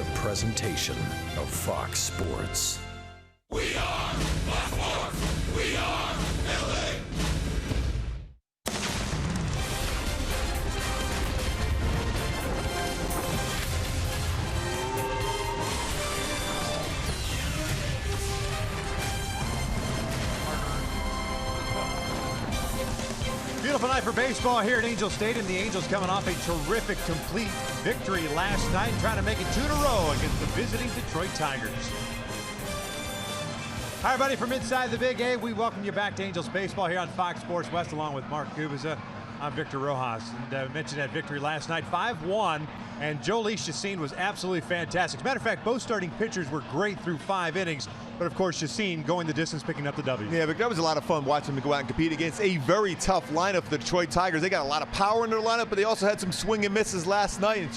a presentation of Fox Sports. We are Baltimore. We are LA. Beautiful night for baseball here at Angel Stadium. The Angels coming off a terrific, complete victory last night, trying to make it 2 in a row against the visiting Detroit Tigers. Hi, everybody, from inside the Big A, we welcome you back to Angels baseball here on Fox Sports West, along with Mark Kubica. I'm Victor Rojas, and I mentioned that victory last night, 5-1, and Jhoulys Chacín was absolutely fantastic. As a matter of fact, both starting pitchers were great through 5 innings, but of course, Chacín going the distance, picking up the W. Yeah, but that was a lot of fun watching him go out and compete against a very tough lineup for the Detroit Tigers. They got a lot of power in their lineup, but they also had some swing and misses last night. And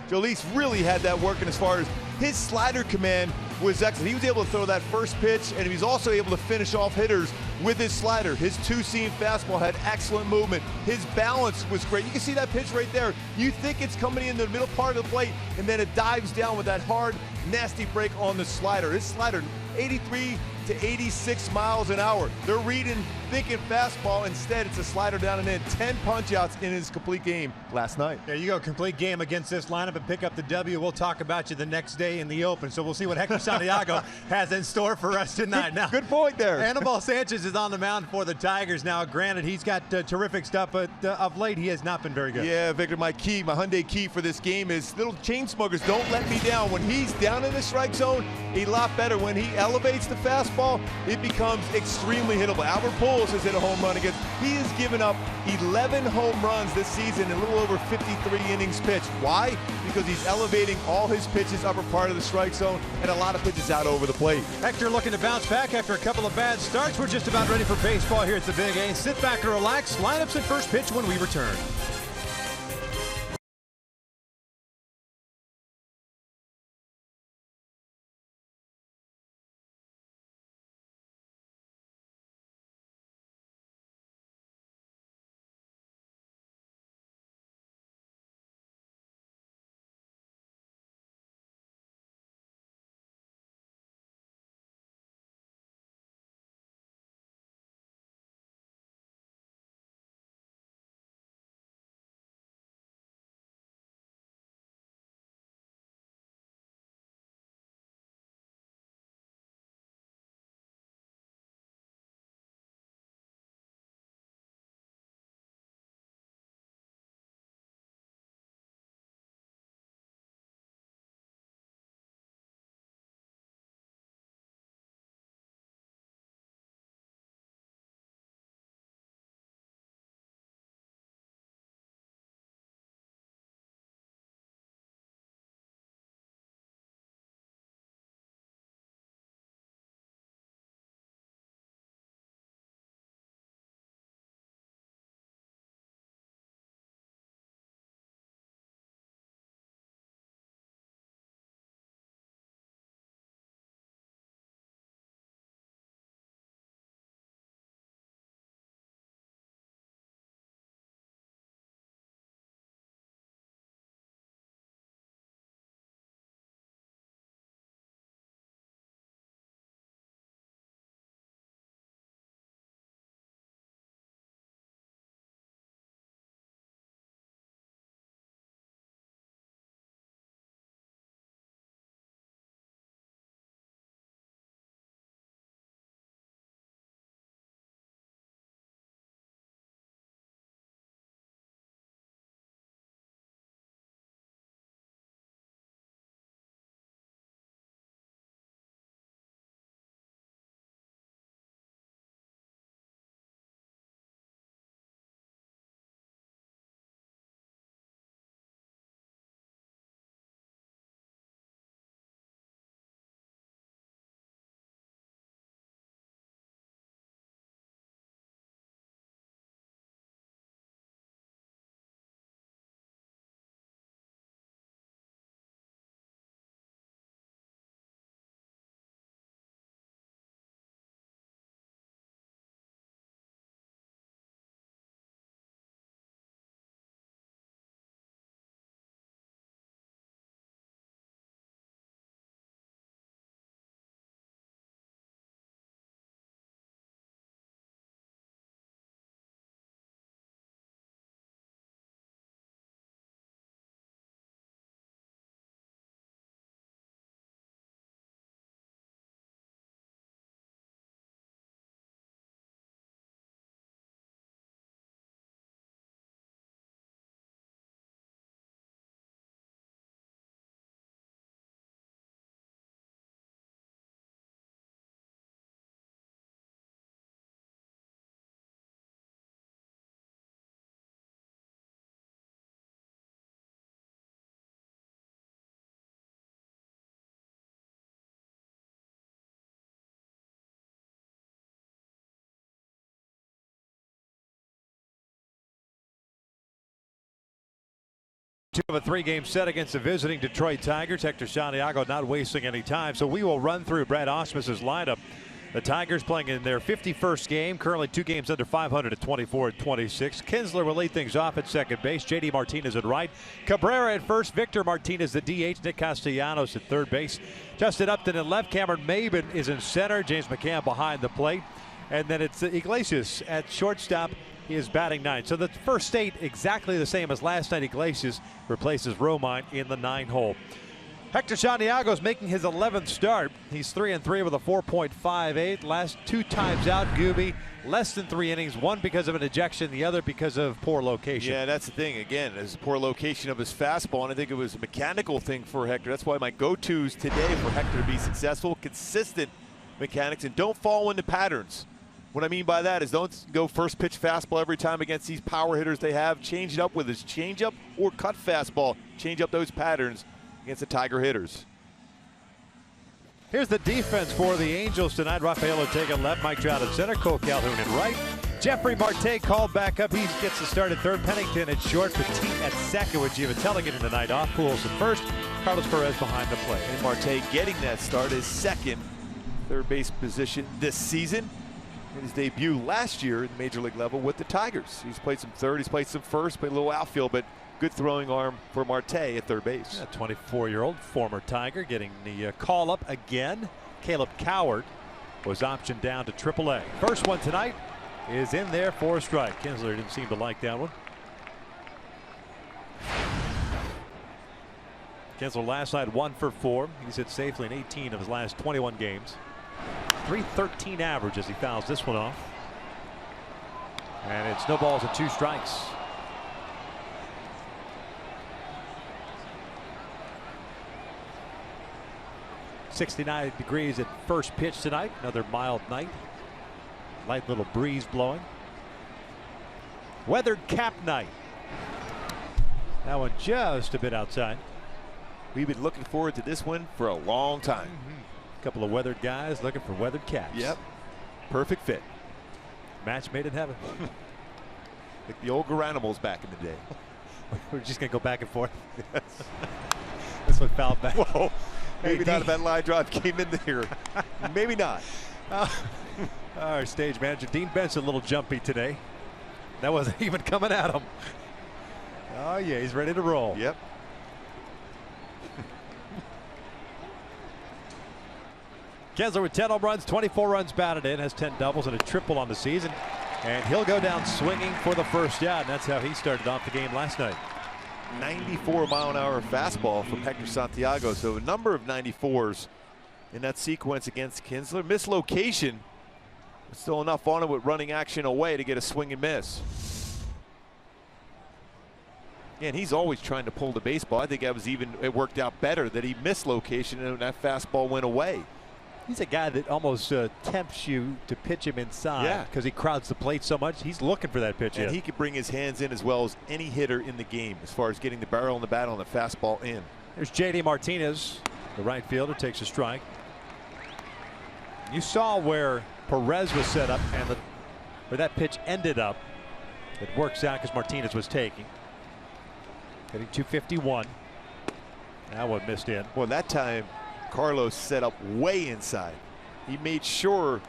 Jhoulys really had that working as far as his slider command was excellent. He was able to throw that first pitch, and he was also able to finish off hitters with his slider. His two-seam fastball had excellent movement. His balance was great. You can see that pitch right there. You think it's coming in the middle part of the plate, and then it dives down with that hard, nasty break on the slider. His slider, 83 to 86 miles an hour. They're reading, thinking fastball. Instead, it's a slider down and in. 10 punch-outs in his complete game last night. There you go, complete game against this lineup and pick up the W. We'll talk about you the next day in the Open, so we'll see what Hector Santiago has in store for us tonight. Now, good point there. Anibal Sanchez is on the mound for the Tigers. Now, granted, he's got terrific stuff, but of late, he has not been very good. Yeah, Victor, my Hyundai key for this game is little chain smokers don't let me down. When he's down in the strike zone, a lot better. When he elevates the fastball, it becomes extremely hittable. Albert Pujols has hit a home run against. He has given up 11 home runs this season in a little over 53 innings pitched. Why? Because he's elevating all his pitches upper part of the strike zone and a lot of pitches out over the plate. Hector looking to bounce back after a couple of bad starts. We're just about ready for baseball here at the Big A. Sit back and relax. Lineups at first pitch when we return. 2 of a 3-game set against the visiting Detroit Tigers. Hector Santiago not wasting any time, so we will run through Brad Ausmus's lineup. The Tigers playing in their 51st game, currently 2 games under 500 at 24-26. Kinsler will lead things off at second base. J.D. Martinez at right. Cabrera at first. Victor Martinez the DH. Nick Castellanos at third base. Justin Upton at left. Cameron Maybin is in center. James McCann behind the plate. And then it's Iglesias at shortstop. He is batting 9th. So the first state exactly the same as last night. Iglesias replaces Romine in the 9-hole. Hector Santiago is making his 11th start. He's 3-3 with a 4.58. Last 2 times out, Gooby, less than 3 innings. One because of an ejection, the other because of poor location. Yeah, that's the thing. Again, it's poor location of his fastball, and I think it was a mechanical thing for Hector. That's why my go-tos today for Hector to be successful, consistent mechanics, and don't fall into patterns. What I mean by that is don't go first pitch fastball every time against these power hitters they have. Change it up with his changeup or cut fastball. Change up those patterns against the Tiger hitters. Here's the defense for the Angels tonight. Rafael Ortega left, Mike Trout at center, Cole Calhoun at right. Jeffrey Marte called back up. He gets the start at third. Pennington at short. Petit at second with Giavatelli getting the night off. Pools at first. Carlos Perez behind the plate. And Marte getting that start, his second third base position this season. In his debut last year at the major league level with the Tigers. He's played some third, he's played some first, played a little outfield, but good throwing arm for Marte at third base. A 24-year-old former Tiger getting the call up again. Caleb Coward was optioned down to AAA. First one tonight is in there for a strike. Kinsler didn't seem to like that one. Kinsler last night 1 for 4. He's hit safely in 18 of his last 21 games. .313 average as he fouls this one off. And it's no balls and 2 strikes. .69 degrees at first pitch tonight. Another mild night. Light little breeze blowing. Weathered cap night. That one just a bit outside. We've been looking forward to this one for a long time. A couple of weathered guys looking for weathered caps. Yep. Perfect fit. Match made in heaven. Like the old Garanimals back in the day. We're just going to go back and forth. This one fouled back. Whoa. Maybe Hey, not if that line drive came in there. Maybe not. Our stage manager, Dean Benson, a little jumpy today. That wasn't even coming at him. Oh, yeah, he's ready to roll. Yep. Kinsler with 10 home runs, 24 runs batted in, has 10 doubles and a triple on the season. And he'll go down swinging for the first out, and that's how he started off the game last night. 94-mile-an-hour fastball from Hector Santiago. So a number of 94s in that sequence against Kinsler. Mislocation, but still enough on it with running action away to get a swing and miss. And he's always trying to pull the baseball. I think it worked out better that he missed location and that fastball went away. He's a guy that almost tempts you to pitch him inside because he crowds the plate so much. He's looking for that pitch. And he can bring his hands in as well as any hitter in the game as far as getting the barrel and the bat on the fastball in. There's J.D. Martinez, the right fielder, takes a strike. You saw where Perez was set up and where that pitch ended up. It works out because Martinez was taking. Hitting .251. That one missed in. Well, that time Carlos set up way inside. He made sure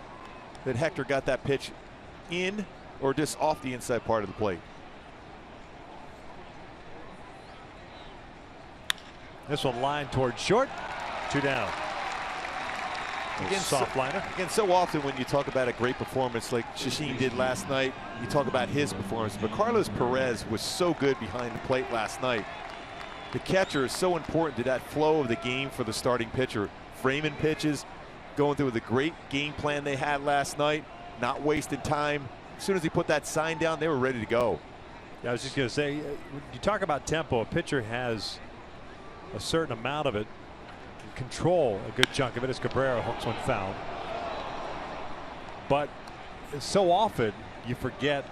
that Hector got that pitch in or just off the inside part of the plate. This one lined towards short. 2 down. Again, soft liner. Again, so often when you talk about a great performance like Shashin did last night, you talk about his performance. But Carlos Perez was so good behind the plate last night. The catcher is so important to that flow of the game for the starting pitcher. Framing pitches, going through the great game plan they had last night, not wasting time. As soon as he put that sign down, they were ready to go. Yeah, I was just going to say, you talk about tempo. A pitcher has a certain amount of it, can control a good chunk of it as Cabrera hooks one foul. But so often you forget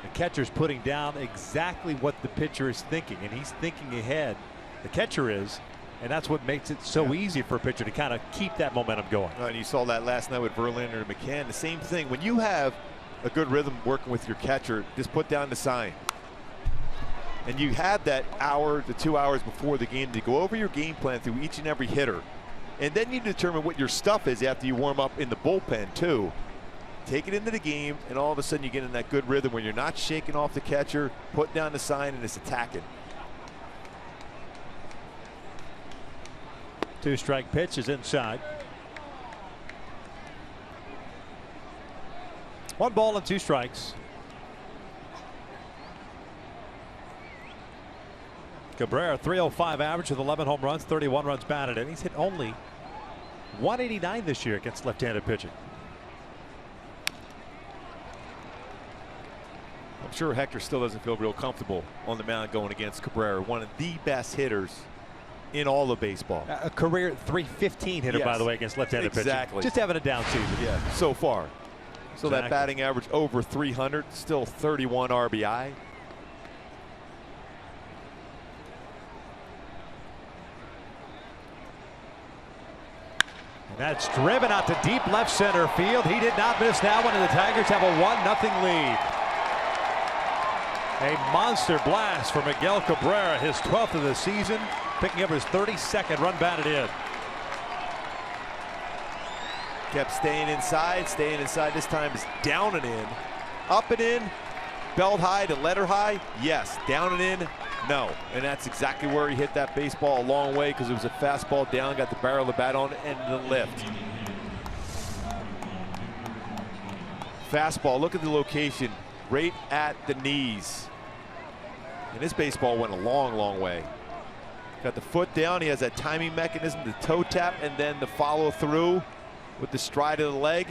the catcher's putting down exactly what the pitcher is thinking, and he's thinking ahead. The catcher is, and that's what makes it so easy for a pitcher to kind of keep that momentum going. And you saw that last night with Verlander and McCann. The same thing. When you have a good rhythm working with your catcher, just put down the sign. And you have that hour to 2 hours before the game to go over your game plan through each and every hitter. And then you determine what your stuff is after you warm up in the bullpen too. Take it into the game, and all of a sudden you get in that good rhythm where you're not shaking off the catcher, put down the sign, and it's attacking. 2-strike pitch is inside. 1 ball and 2 strikes. Cabrera, 305 average with 11 home runs, 31 runs batted in. He's hit only 189 this year against left-handed pitching. I'm sure Hector still doesn't feel real comfortable on the mound going against Cabrera, one of the best hitters in all of baseball. A career .315 hitter, yes, by the way, against left-handed pitching. Just having a down season. Yeah, so far. So exactly. That batting average over 300, still 31 RBI. And that's driven out to deep left center field. He did not miss that one, and the Tigers have a 1-0 lead. A monster blast for Miguel Cabrera, his 12th of the season, picking up his 32nd run batted in. Kept staying inside. This time is down and in. Up and in. Belt high to letter high. Yes. Down and in. No. And that's exactly where he hit that baseball a long way, because it was a fastball down, got the barrel of the bat on, and the lift. Fastball. Look at the location. Right at the knees. And this baseball went a long, long way. Got the foot down. He has that timing mechanism, the toe tap, and then the follow through with the stride of the leg.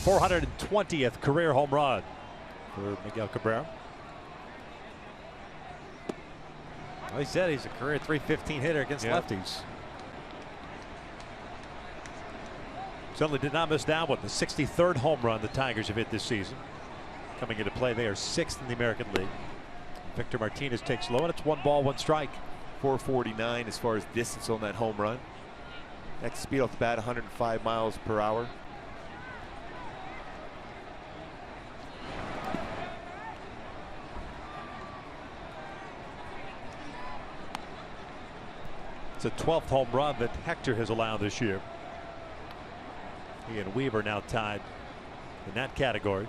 .420th career home run for Miguel Cabrera. Well, he said he's a career .315 hitter against lefties. Certainly did not miss that one. The 63rd home run the Tigers have hit this season. Coming into play, they are 6th in the American League. Victor Martinez takes low, and it's 1 ball, 1 strike. 449 as far as distance on that home run. Next speed off the bat, 105 miles per hour. It's a 12th home run that Hector has allowed this year. He and Weaver now tied in that category.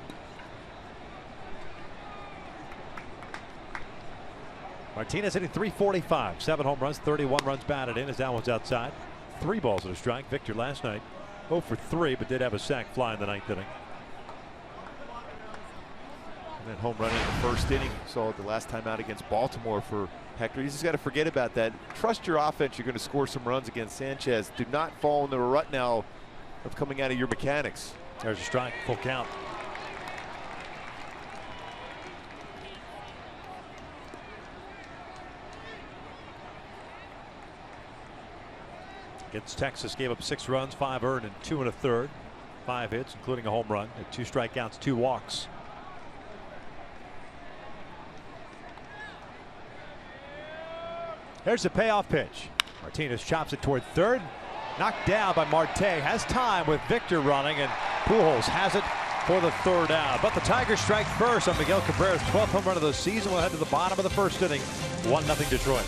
Martinez hitting .345, 7 home runs, 31 runs batted in, as that one's outside. 3 balls and a strike. Victor last night 0 for 3, but did have a sac fly in the 9th inning. And that home run in the 1st inning, saw it the last time out against Baltimore for Hector. You just got to forget about that. Trust your offense. You're going to score some runs against Sanchez. Do not fall into a rut now of coming out of your mechanics. There's a strike, full count. Against Texas, gave up 6 runs, 5 earned, and 2 1/3. 5 hits, including a home run, and 2 strikeouts, 2 walks. Here's the payoff pitch. Martinez chops it toward third. Knocked down by Marte. Has time with Victor running, and Pujols has it for the 3rd out. But the Tigers strike first on Miguel Cabrera's 12th home run of the season. We'll head to the bottom of the 1st inning. 1-0 Detroit.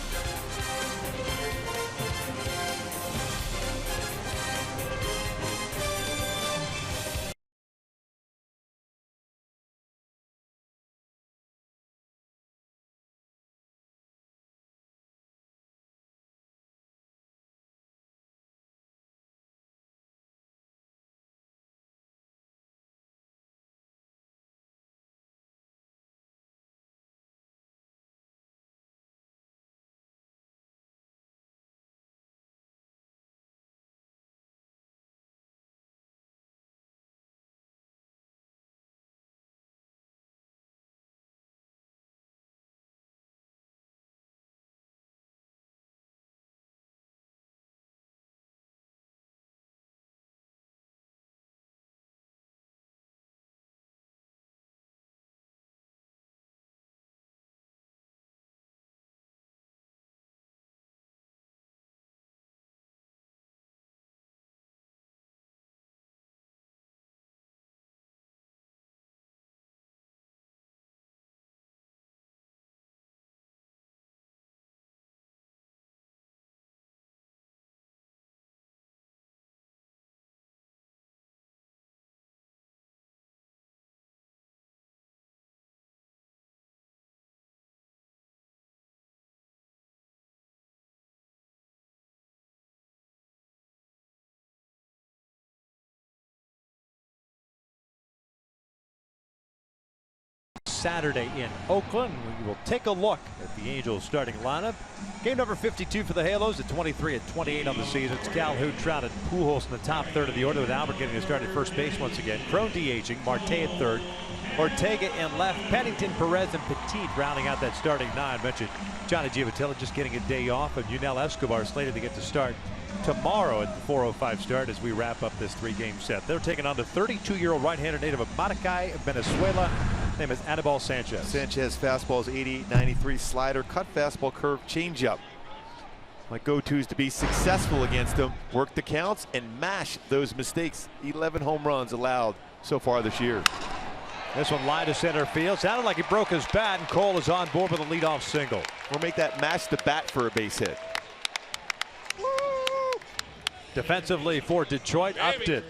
Saturday in Oakland. We will take a look at the Angels starting lineup. Game number 52 for the Halos at 23 at 28 on the season. It's Calhoun, Trout, and Pujols in the top third of the order, with Albert getting a start at first base once again. Crone DHing, Marte at third, Ortega in left, Pennington, Perez, and Petit rounding out that starting nine. Mentioned Johnny Giavatelli just getting a day off, and Yunel Escobar slated to get to start tomorrow at the 4:05 start as we wrap up this three-game set. They're taking on the 32-year-old right-hander native of Maracay, Venezuela. His name is Anibal Sanchez. Sanchez fastball is 88-93, slider, cut fastball, curve, changeup. My go-to is to be successful against him, work the counts, and mash those mistakes. 11 home runs allowed so far this year. This one line to center field. Sounded like he broke his bat, and Cole is on board with a leadoff single. Or make that match the bat for a base hit. Defensively for Detroit, upped it.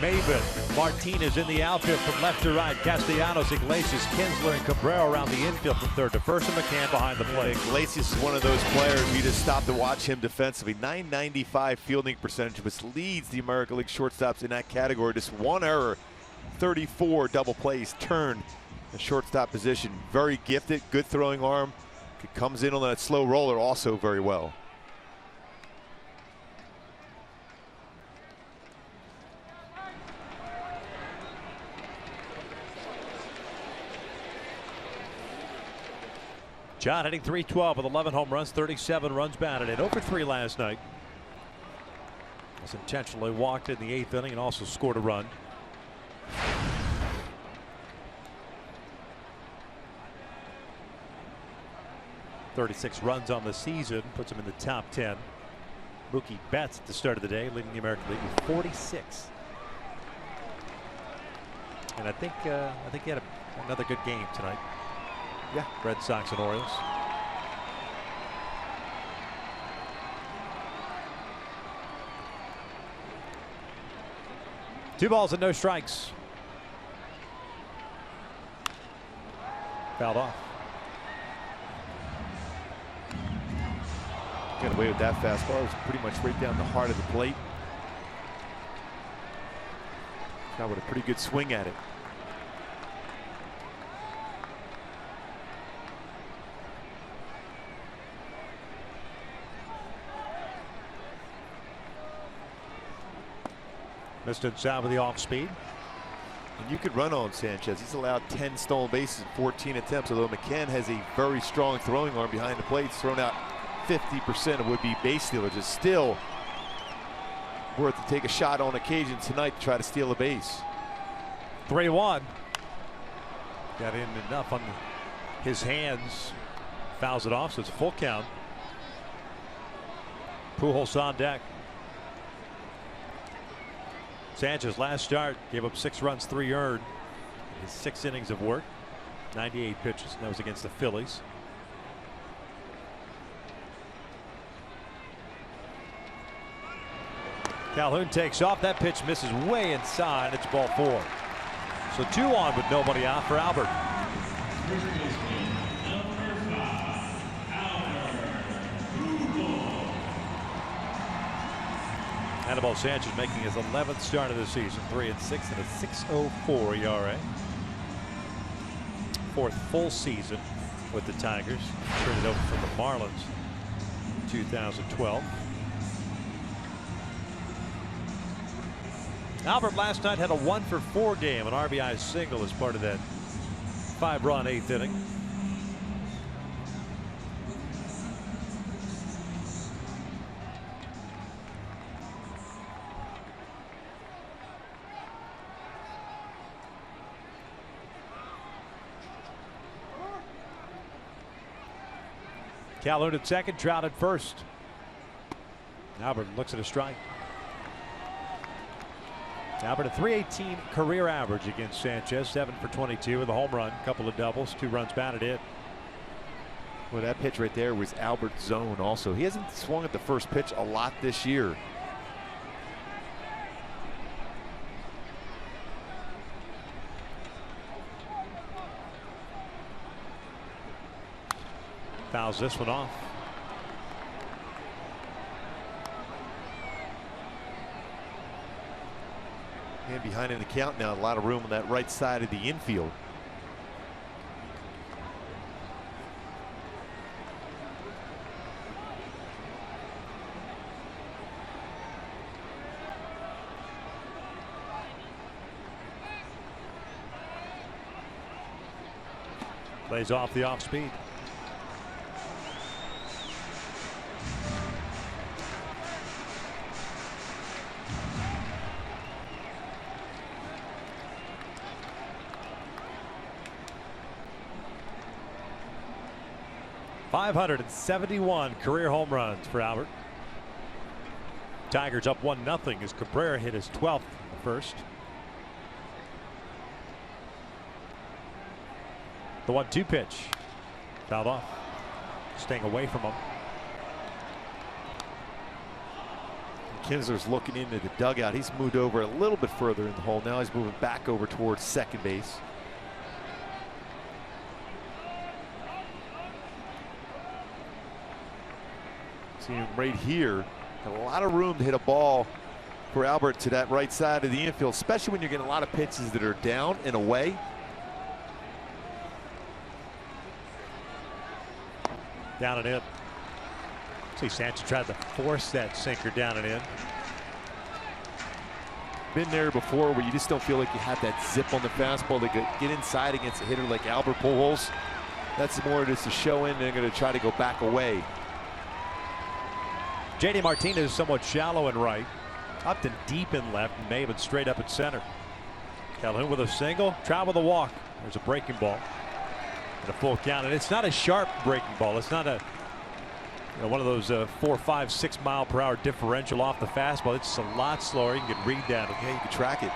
Maven, Martinez in the outfield from left to right. Castellanos, Iglesias, Kinsler, and Cabrera around the infield from third to first, and McCann behind the plate. Iglesias is one of those players you just stop to watch him defensively. .995 fielding percentage, which leads the American League shortstops in that category. Just one error, 34 double plays turned the shortstop position. Very gifted, good throwing arm. Comes in on that slow roller also very well. John hitting .312 with 11 home runs, 37 runs batted in. 0-for-3 last night. Was intentionally walked in the 8th inning and also scored a run. .36 runs on the season, puts him in the top 10. Mookie Betts at the start of the day, leading the American League with 46. And I think he had another good game tonight. Yeah, Red Sox and Orioles. Two balls and no strikes. Fouled off. Got away with that fastball. It was pretty much right down the heart of the plate. Got with a pretty good swing at it. Missed inside with the off speed. And you could run on Sanchez. He's allowed 10 stolen bases in 14 attempts, although McCann has a very strong throwing arm behind the plate. He's thrown out 50% of would-be base stealers. It's still worth to take a shot on occasion tonight to try to steal a base. 3-1. Got in enough on his hands. Fouls it off, so it's a full count. Pujols on deck. Sanchez last start gave up 6 runs, 3 earned. His 6 innings of work, 98 pitches, and that was against the Phillies. Calhoun takes off. That pitch misses way inside. It's ball 4. So 2 on with nobody out for Albert. Anibal Sanchez making his 11th start of the season, 3-6 and a 6.04 ERA. 4th full season with the Tigers. Traded over from the Marlins in 2012. Albert last night had a 1-for-4 game, an RBI single as part of that 5-run 8th inning. Calhoun at second, Trout at first. Albert looks at a strike. Albert a .318 career average against Sanchez, 7 for 22 with a home run, couple of doubles, 2 runs batted in. Well, that pitch right there was Albert's zone also. He hasn't swung at the first pitch a lot this year. Fouls this one off. And behind in the count now, a lot of room on that right side of the infield. Lays off the off speed. .571 career home runs for Albert. Tigers up 1-0 as Cabrera hit his 12th in the first. The 1-2 pitch. Fouled off. Staying away from him. Kinsler's looking into the dugout. He's moved over a little bit further in the hole. Now he's moving back over towards second base. See him right here. A lot of room to hit a ball for Albert to that right side of the infield, especially when you're getting a lot of pitches that are down and away. Down and in. See, Sanchez tried to force that sinker down and in. Been there before where you just don't feel like you have that zip on the fastball to get inside against a hitter like Albert Pujols. That's more just a show in. They're going to try to go back away. JD Martinez somewhat shallow in right. Upton deep in left. And Maven straight up at center. Calhoun with a single. Trout with a walk. There's a breaking ball. And a full count. And it's not a sharp breaking ball. It's not a one of those 4, 5, 6 mile per hour differential off the fastball. It's a lot slower. You can read that. Yeah, you can track it.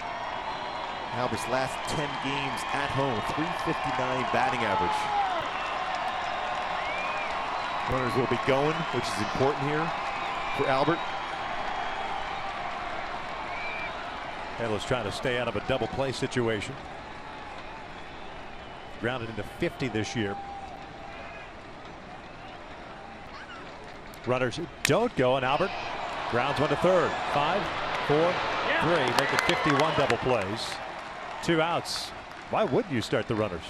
Albert's last 10 games at home, .359 batting average. Runners will be going, which is important here for Albert. Halos trying to stay out of a double play situation. Grounded into 50 this year. Runners don't go, and Albert grounds one to third. 5, 4, 3, making 51 double plays. 2 outs. Why wouldn't you start the runners?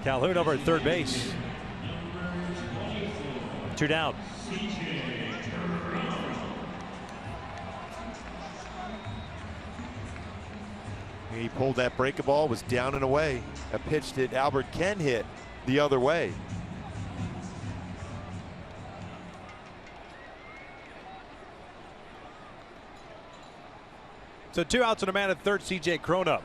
Calhoun over at third base. 2 down. He pulled that breaking ball, was down and away. A pitch that Albert can hit the other way. So 2 outs and a man at third. CJ Cron up.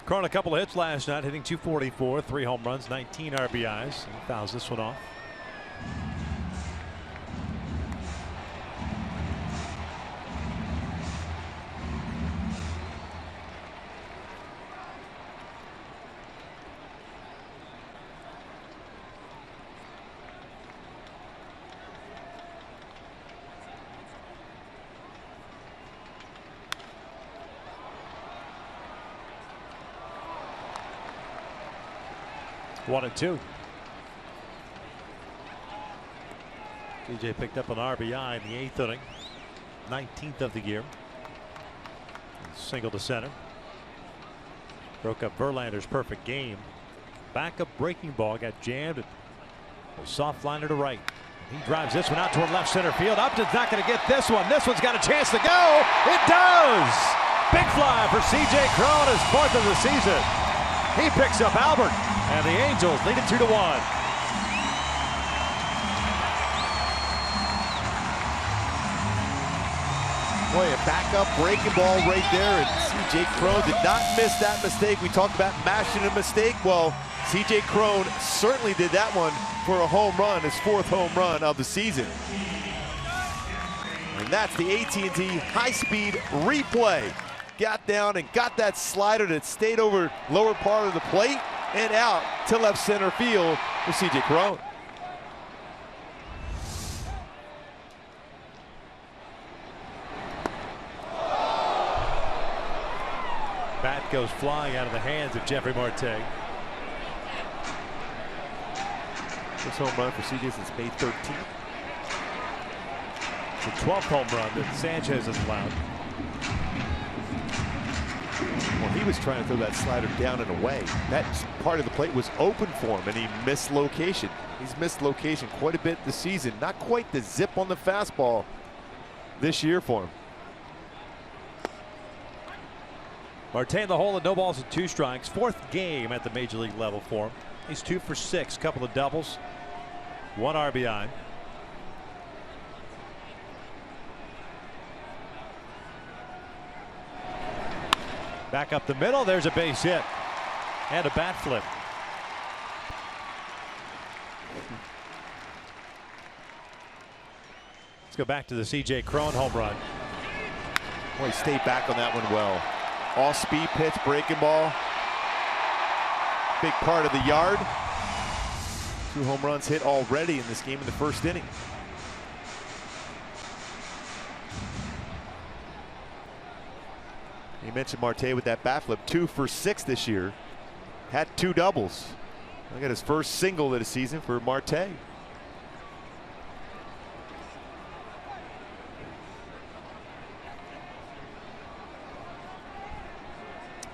Cron a couple of hits last night, hitting .244, 3 home runs, 19 RBIs. He fouls this one off. One and 2. DJ picked up an RBI in the 8th inning, 19th of the year. Single to center. Broke up Verlander's perfect game. Backup breaking ball got jammed. A soft liner to right. He drives this one out toward left center field. Upton's not going to get this one. This one's got a chance to go. It does. Big fly for CJ Cron, his 4th of the season. He picks up Albert. And the Angels lead it 2-1. Boy, a backup breaking ball right there, and CJ Cron did not miss that mistake. We talked about mashing a mistake. Well, CJ Cron certainly did that one for a home run, his 4th home run of the season. And that's the AT&T high-speed replay. Got down and got that slider that stayed over lower part of the plate and out to left center field for CJ Cron. Bat goes flying out of the hands of Jeffrey Marte. First home run for CJ since May 13th. The 12th home run that Sanchez has allowed. Well, he was trying to throw that slider down and away. That part of the plate was open for him, and he missed location. He's missed location quite a bit this season. Not quite the zip on the fastball this year for him. Marte in the hole at no balls and 2 strikes. 4th game at the major league level for him. He's 2 for 6, couple of doubles, 1 RBI. Back up the middle. There's a base hit and a bat flip. Let's go back to the C.J. Cron home run. Boy, he stayed back on that one well. All speed pitch, breaking ball. Big part of the yard. 2 home runs hit already in this game in the 1st inning. You mentioned Marte with that bat flip, 2 for 6 this year. Had 2 doubles. Look at his first single of the season for Marte.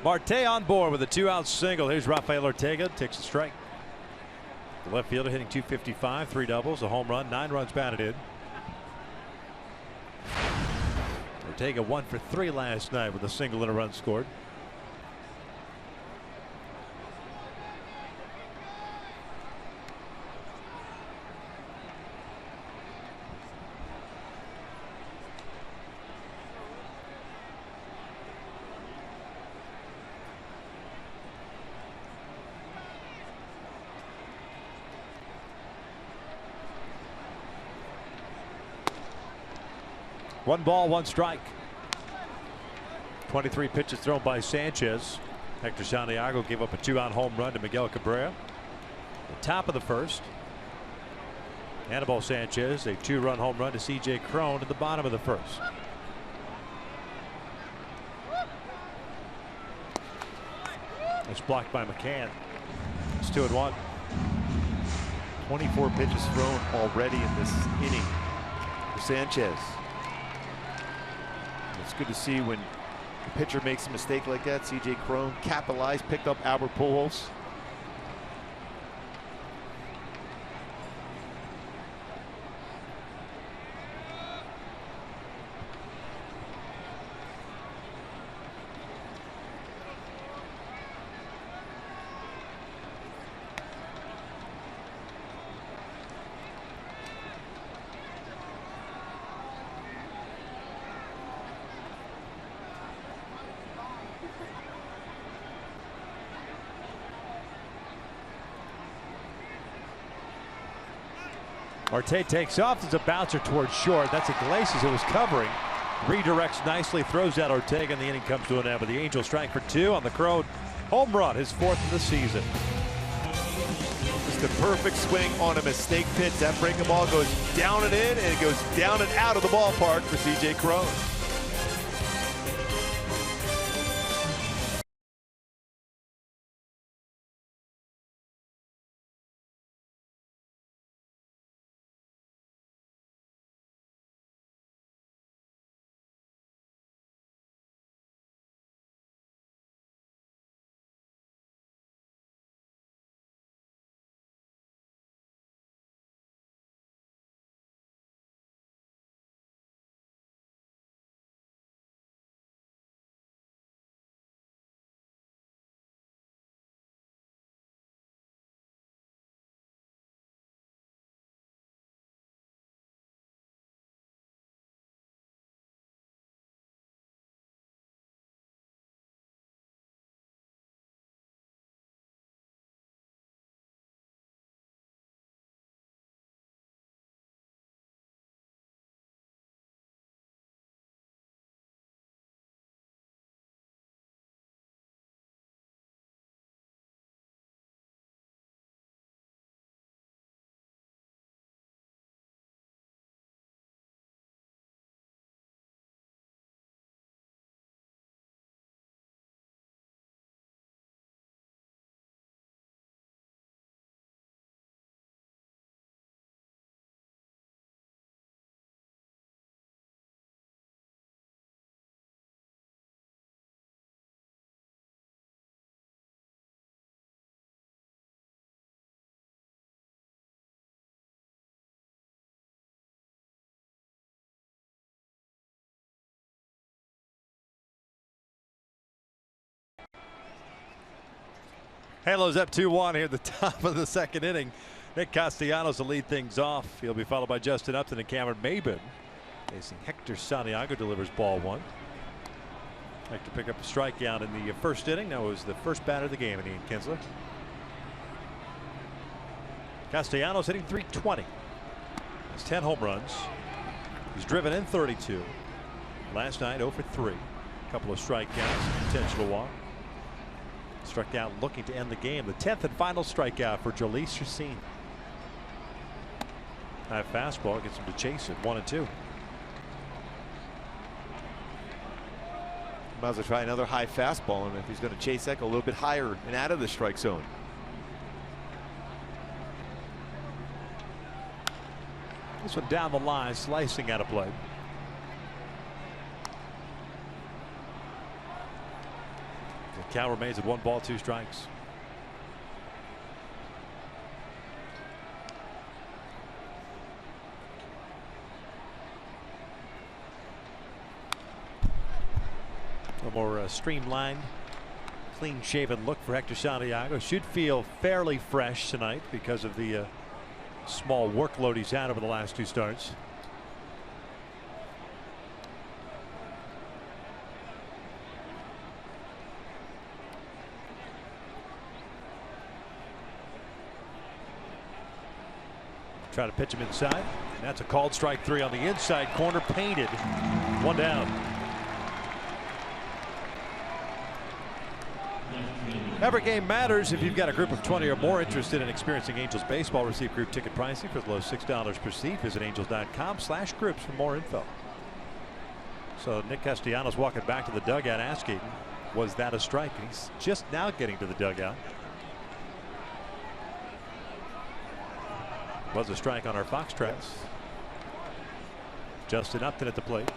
Marte on board with a 2-out single. Here's Rafael Ortega, takes the strike. The left fielder hitting .255, 3 doubles, a home run, 9 runs batted in. Ortega 1 for 3 last night with a single and a run scored. One ball, 1 strike. 23 pitches thrown by Sanchez. Hector Santiago gave up a 2-out home run to Miguel Cabrera. The top of the 1st. Anibal Sanchez, a 2-run home run to C.J. Cron at the bottom of the 1st. It's blocked by McCann. It's 2-1. 24 pitches thrown already in this inning for Sanchez. It's good to see when the pitcher makes a mistake like that. C.J. Cron capitalized, picked up Albert Pujols. Marte takes off. There's a bouncer towards short. That's Iglesias who was covering. Redirects nicely, throws out Ortega, and the inning comes to an end with the Angels strike for 2 on the Cron home run, his 4th of the season. Just a perfect swing on a mistake pitch. That breaking ball goes down and in, and it goes down and out of the ballpark for C.J. Cron. Halos up 2-1 here at the top of the second inning. Nick Castellanos will lead things off. He'll be followed by Justin Upton and Cameron Maybin. Facing Hector Santiago, delivers ball one. Hector picked up a strikeout in the first inning. That was the first batter of the game in Ian Kinsler. Castellanos hitting .320. Has 10 home runs. He's driven in 32. Last night 0 for 3. A couple of strikeouts, intentional walk. Struck out looking to end the game. The 10th and final strikeout for Jhoulys Chacín. High fastball gets him to chase it. 1-2. Might as well try another high fastball, and if he's going to chase that, go a little bit higher and out of the strike zone. This one down the line, slicing out of play. The count remains at 1 ball, 2 strikes. A more streamlined, clean-shaven look for Hector Santiago. Should feel fairly fresh tonight because of the small workload he's had over the last 2 starts. Try to pitch him inside. And that's a called strike 3 on the inside corner, painted. 1 down. Every game matters. If you've got a group of 20 or more interested in experiencing Angels baseball, receive group ticket pricing for as low as $6 per seat. Visit angels.com/groups for more info. So Nick Castellanos walking back to the dugout asking, was that a strike? And he's just now getting to the dugout. Was a strike on our Fox tracks. Justin Upton at the plate.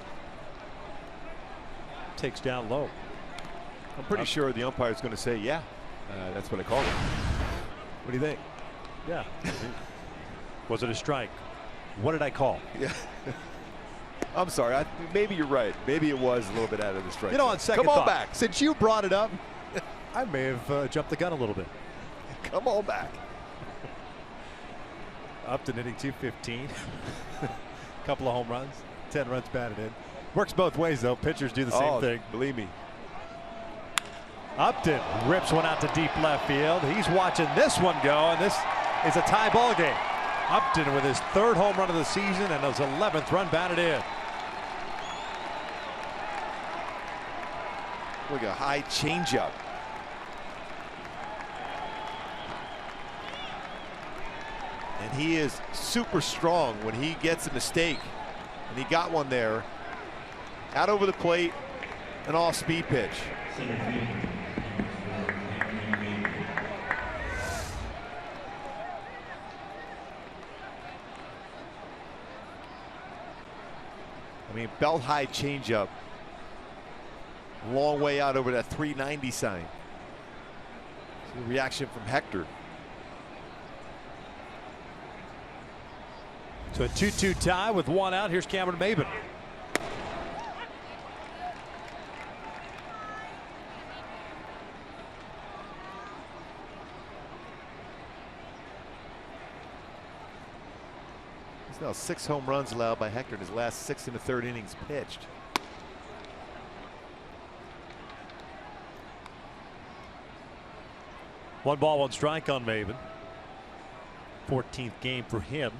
Takes down low. I'm pretty sure the umpire is going to say, yeah, that's what I called it. What do you think? Yeah. Was it a strike? What did I call? Yeah. I'm sorry. Maybe you're right. Maybe it was a little bit out of the strike. You know, on second Come on thought, back. Since you brought it up, I may have jumped the gun a little bit. Come on back. Upton hitting .215. Couple of home runs, 10 runs batted in. Works both ways though. Pitchers do the same thing. Believe me. Upton rips one out to deep left field. He's watching this one go, and this is a tie ball game. Upton with his 3rd home run of the season and his 11th run batted in. Look at a high changeup. And he is super strong when he gets a mistake. And he got one there. Out over the plate, an off-speed pitch. I mean, belt high changeup. Long way out over that 390 sign. See the reaction from Hector. So a 2-2 tie with 1 out. Here's Cameron Maybin. He's now 6 home runs allowed by Hector in his last 6 1/3 innings pitched. One ball, 1 strike on Maybin. 14th game for him.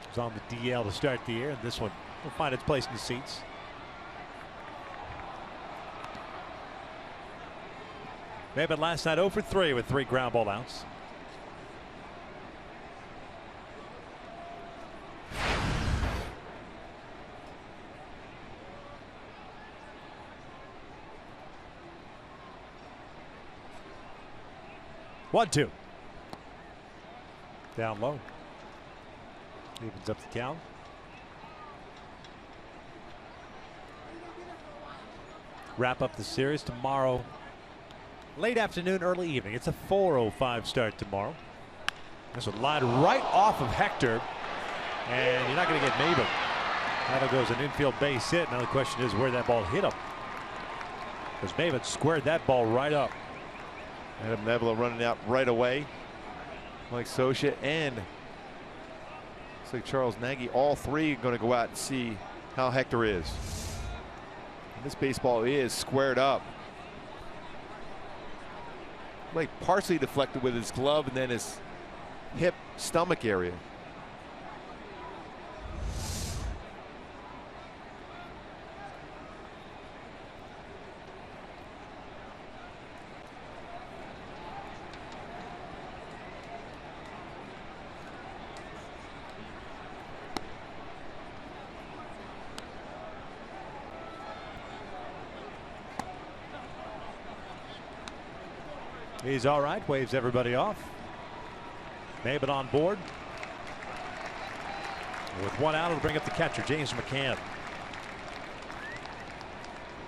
He's on the DL to start the year, and this one will find its place in the seats. Maybin last night 0 for 3 with 3 ground ball outs. One, 2. Down low. Evens up the count. Wrap up the series tomorrow. Late afternoon, early evening. It's a 4:05 start tomorrow. This would line right off of Hector. And you're not going to get Maybin. That'll go as an infield base hit. Now the question is where that ball hit him. Because Maven squared that ball right up. Adam Nebula running out right away. Mike Scioscia and looks like Charles Nagy, all three are going to go out and see how Hector is. And this baseball is squared up. Like partially deflected with his glove and then his hip stomach area. He's all right, waves everybody off. Maben on board. With one out, it'll bring up the catcher, James McCann.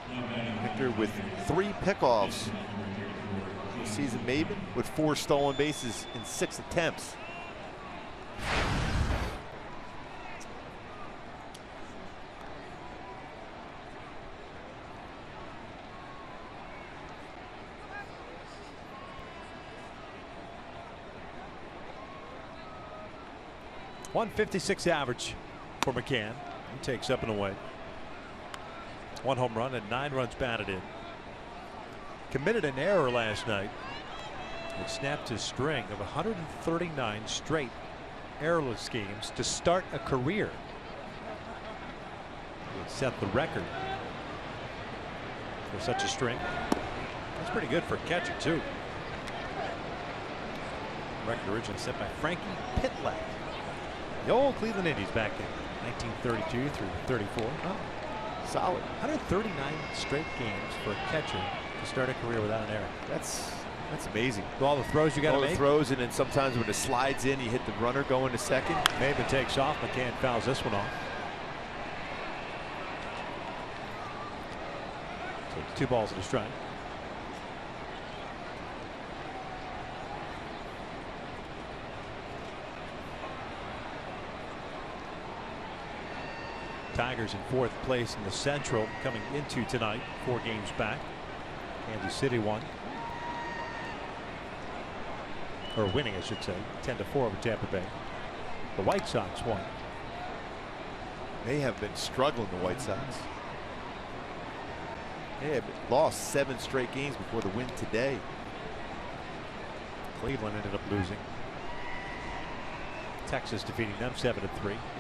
Hector with 3 pickoffs this season. Maben with 4 stolen bases in 6 attempts. .156 average for McCann. He takes up and away. 1 home run and 9 runs batted in. Committed an error last night. It snapped his string of 139 straight errorless games to start a career. It set the record for such a string. That's pretty good for a catcher too. Record originally set by Frankie Pitlack. The old Cleveland Indians back in 1932 through 34. Oh, solid. 139 straight games for a catcher to start a career without an error. That's amazing. So all the throws you got to all make. the throws, and then sometimes when it slides in, you hit the runner going to second. Maben takes off. McCann fouls this one off. So it's 2 balls and a strike. Tigers in 4th place in the Central coming into tonight, 4 games back. Kansas City won. Or winning, I should say, 10-4 over Tampa Bay. The White Sox won. They have been struggling, the White Sox. They have lost 7 straight games before the win today. Cleveland ended up losing. Texas defeating them 7-3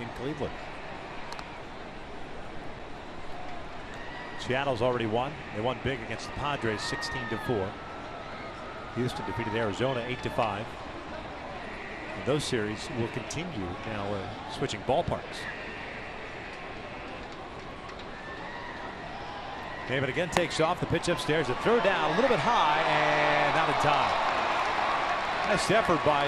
in Cleveland. Seattle's already won. They won big against the Padres 16-4. Houston defeated Arizona 8-5. And those series will continue now, switching ballparks. David again takes off. The pitch upstairs. The throw down a little bit high and out of time. Nice effort by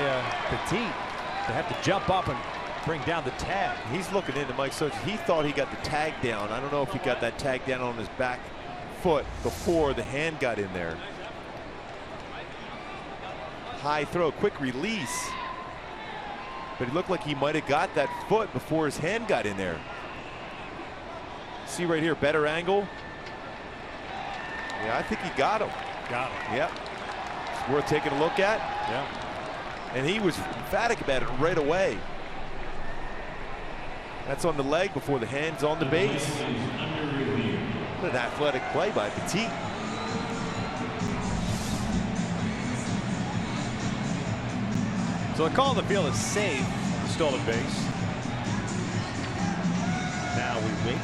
Petit to have to jump up and bring down the tag. He's looking into Mike Scioscia. He thought he got the tag down. I don't know if he got that tag down on his back foot before the hand got in there. High throw, quick release. But it looked like he might have got that foot before his hand got in there. See right here, better angle. Yeah, I think he got him. Got him. Yep. It's worth taking a look at. Yeah. And he was emphatic about it right away. That's on the leg before the hand's on the base. What an athletic play by Petit. So the call on the field is safe. Stolen base. Now we wait.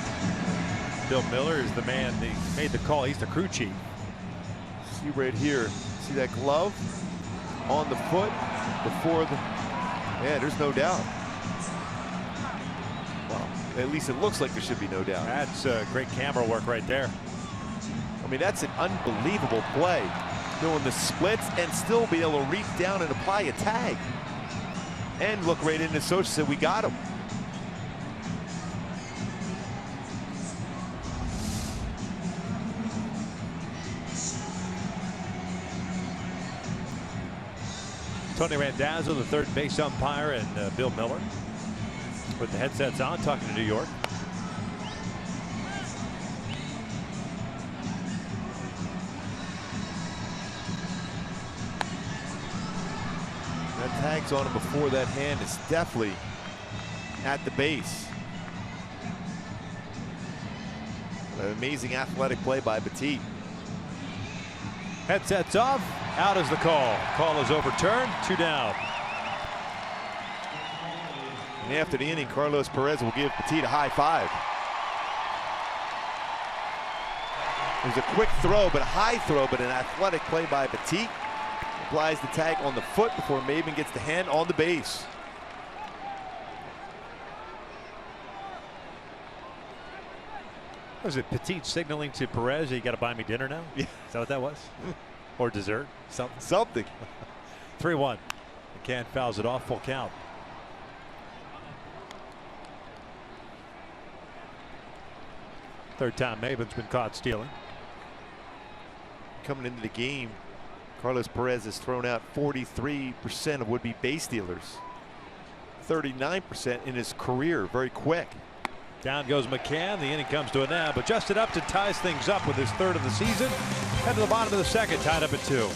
Bill Miller is the man that made the call. He's the crew chief. See right here. See that glove on the foot before the. Yeah, there's no doubt. Well, at least it looks like there should be no doubt. That's great camera work right there. I mean, that's an unbelievable play. Doing the splits and still be able to reach down and apply a tag. And look right into Scioscia, said we got him. Tony Randazzo, the third base umpire, and Bill Miller with the headsets on, talking to New York. That tag's on him before that hand is definitely at the base. An amazing athletic play by Petit. Headsets off. Out is the call. Call is overturned. 2 down. And after the inning, Carlos Perez will give Petit a high five. It was a quick throw, but a high throw, but an athletic play by Petit. Applies the tag on the foot before Maben gets the hand on the base. Was it Petit signaling to Perez, you got to buy me dinner now? Yeah. Is that what that was? Or dessert? Something. Something. 3-1. McCann fouls it off, full count. Third time Maben's been caught stealing. Coming into the game, Carlos Perez has thrown out 43% of would-be base stealers. 39% in his career, very quick. Down goes McCann. The inning comes to an end, but Justin Upton ties things up with his third of the season. Head to the bottom of the second, tied up at 2.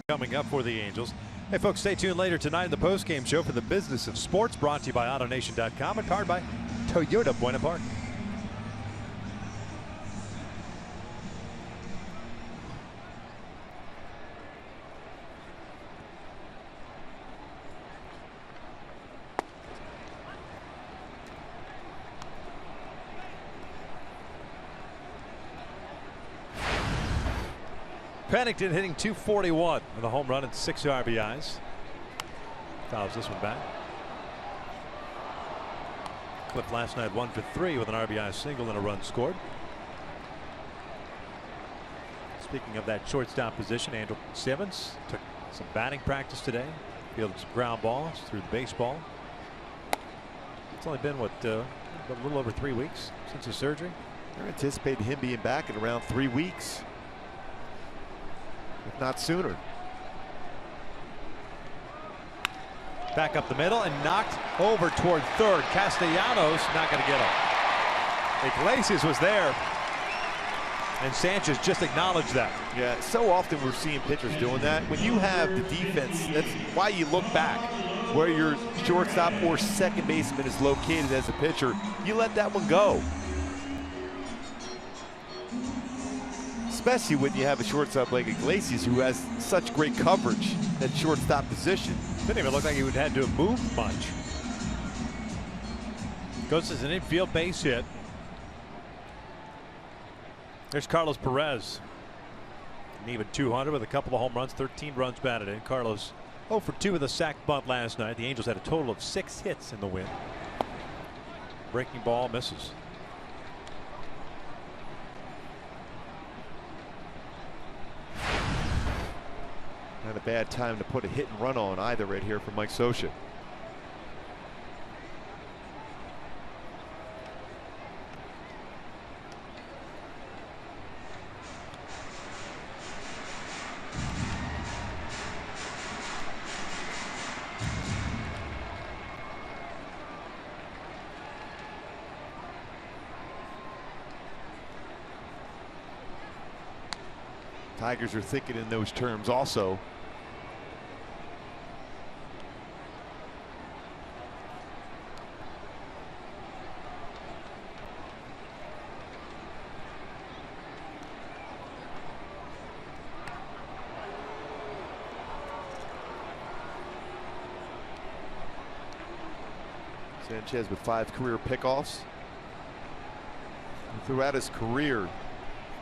Coming up for the Angels. Hey folks, stay tuned later tonight in the post-game show for the business of sports, brought to you by AutoNation.com and powered by Toyota Buena Park. Pennington hitting .241 with a home run and 6 RBIs. Fouls this one back. Cliff last night 1 for 3 with an RBI single and a run scored. Speaking of that shortstop position, Andrew Simmons took some batting practice today. Fielded some ground balls through the baseball. It's only been what a little over 3 weeks since his surgery. They're anticipating him being back in around 3 weeks. If not sooner. Back up the middle and knocked over toward third. Castellanos not going to get him. Iglesias was there, and Sanchez just acknowledged that. Yeah, so often we're seeing pitchers doing that. When you have the defense, that's why you look back where your shortstop or second baseman is located as a pitcher. You let that one go. Especially when you have a shortstop like Iglesias who has such great coverage at shortstop position. Didn't even look like he would have had to move much. Goes as an infield base hit. There's Carlos Perez. An even 200 with a couple of home runs, 13 runs batted in. Carlos 0 for 2 with a sac bunt last night. The Angels had a total of 6 hits in the win. Breaking ball misses. Not a bad time to put a hit and run on either right here from Mike Scioscia. Tigers are thinking in those terms also. Sanchez with 5 career pickoffs. And throughout his career,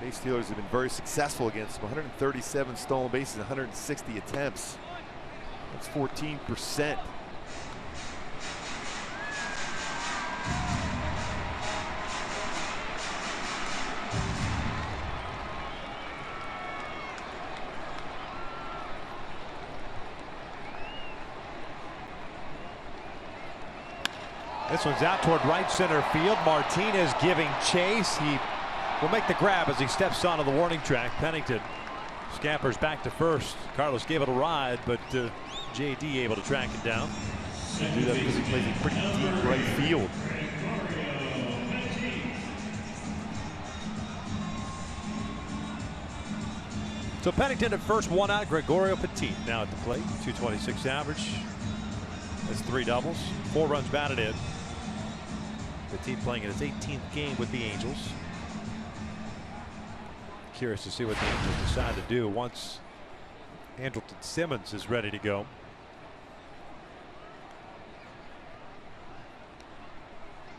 base stealers have been very successful against him. 137 stolen bases, 160 attempts. That's 14%. This one's out toward right center field. Martinez giving chase. He will make the grab as he steps onto the warning track. Pennington scampers back to first. Carlos gave it a ride, but JD able to track it down. Do that because he plays a pretty deep right field. So Pennington at first, 1 out. Gregorio Petit now at the plate. 226 average. That's 3 doubles. 4 runs batted in. Petit playing in his 18th game with the Angels. Curious to see what the Angels decide to do once Andrelton Simmons is ready to go.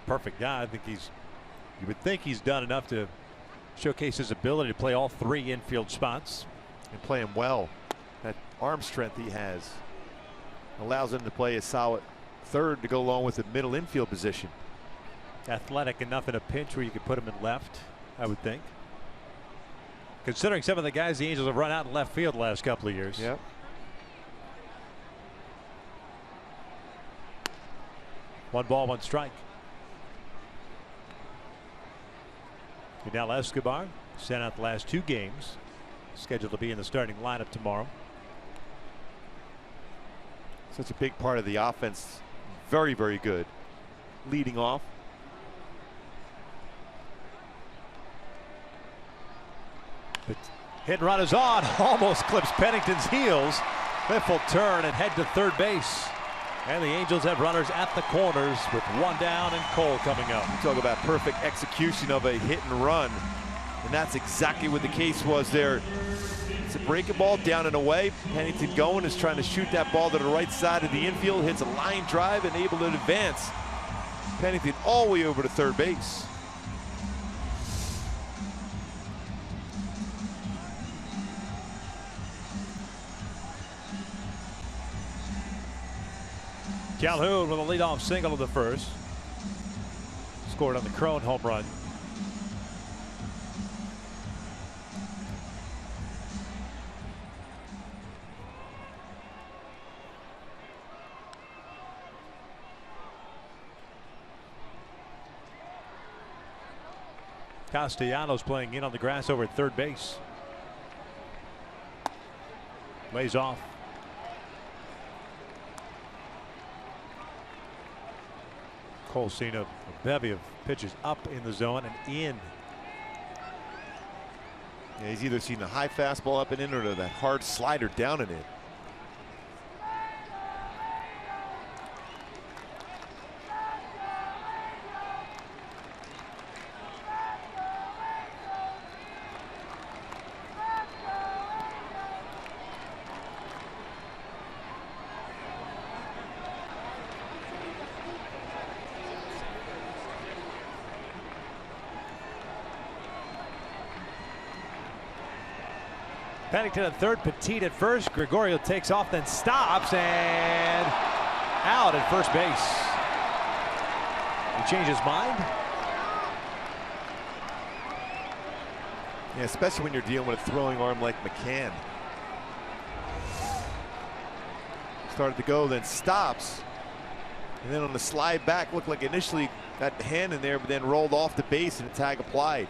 Perfect guy. I think you would think he's done enough to showcase his ability to play all 3 infield spots. And play him well. That arm strength he has allows him to play a solid third to go along with the middle infield position. Athletic enough in a pinch where you could put him in left, I would think. Considering some of the guys the Angels have run out in left field the last couple of years. Yep. One ball, 1 strike. Now Escobar sent out the last 2 games. Scheduled to be in the starting lineup tomorrow. Such a big part of the offense. Very, very good. Leading off. But hit and run is on. Almost clips Pennington's heels. Cliff will turn and head to third base. And the Angels have runners at the corners with 1 down and Cole coming up. You talk about perfect execution of a hit and run. And that's exactly what the case was there. It's a breaking ball down and away. Pennington going is trying to shoot that ball to the right side of the infield. Hits a line drive and able to advance. Pennington all the way over to third base. Calhoun with a leadoff single in the first. Scored on the Crone home run. Castellanos playing in on the grass over at third base. Lays off. Cole's seen a bevy of pitches up in the zone and in. Yeah, he's either seen a high fastball up and in or that hard slider down and in. Pennington at third, Petit at first. Gregorio takes off, then stops, and out at first base. He changed his mind. Yeah, especially when you're dealing with a throwing arm like McCann. Started to go, then stops. And then on the slide back, looked like initially got the hand in there, but then rolled off the base and a tag applied.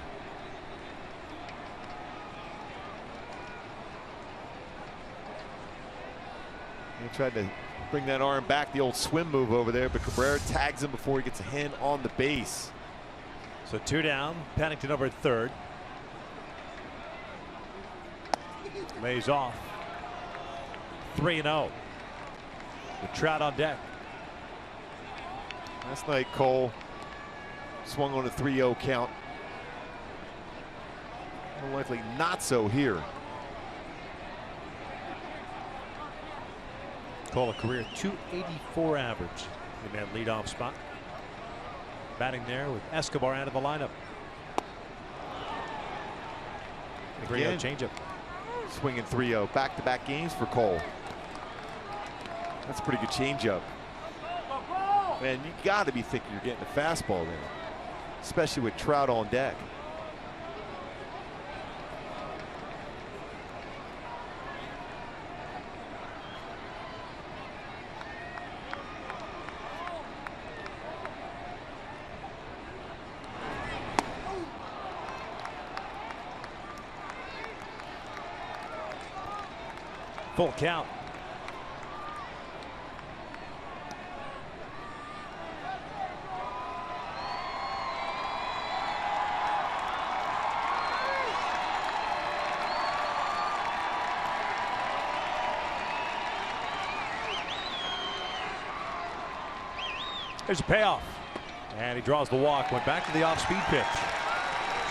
He tried to bring that arm back, the old swim move over there, but Cabrera tags him before he gets a hand on the base. So 2 down, Pennington over at third. Lays off. 3-0. With Trout on deck. Last night, Cole swung on a 3-0 count. More likely not so here. Cole a career .284 average in that leadoff spot. Batting there with Escobar out of the lineup. Again, changeup. Swinging 3-0. Back-to-back games for Cole. That's a pretty good changeup. Man, you got to be thinking you're getting a fastball there, especially with Trout on deck. Full count. There's a payoff. And he draws the walk. Went back to the off-speed pitch.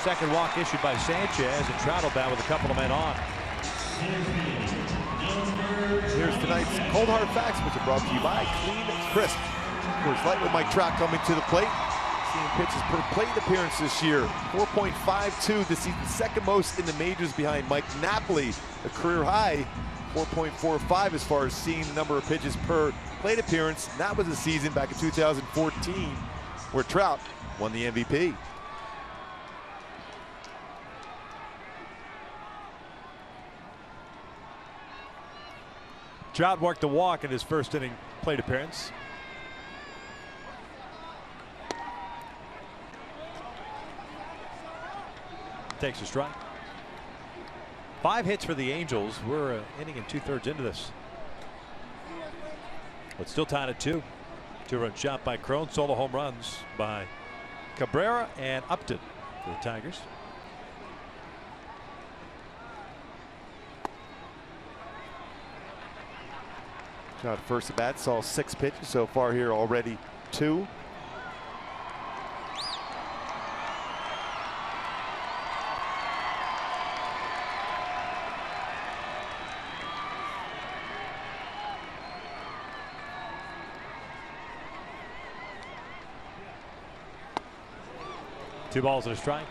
Second walk issued by Sanchez, and Trout will bat with a couple of men on. Here's tonight's Cold Hard Facts, which are brought to you by Clean Crisp. Of course, light with Mike Trout coming to the plate. Seeing pitches per plate appearance this year. 4.52 this season, second most in the majors behind Mike Napoli, a career high. 4.45 as far as seeing the number of pitches per plate appearance. And that was a season back in 2014 where Trout won the MVP. Trout worked a walk in his first inning plate appearance. Takes a strike. 5 hits for the Angels. We're an inning and 2/3 into this. But still tied at 2. 2-run shot by Crone. Solo home runs by Cabrera and Upton for the Tigers. Trout first at bat, saw 6 pitches so far here already, 2. Two balls and a strike.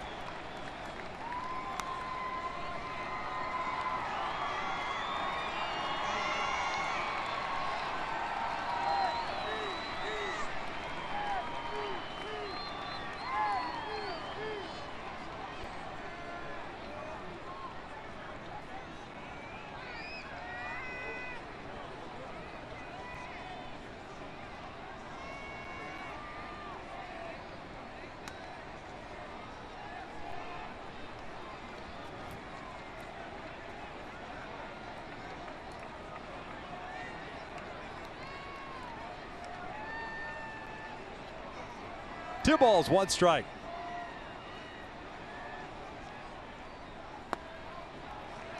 Two balls, 1 strike.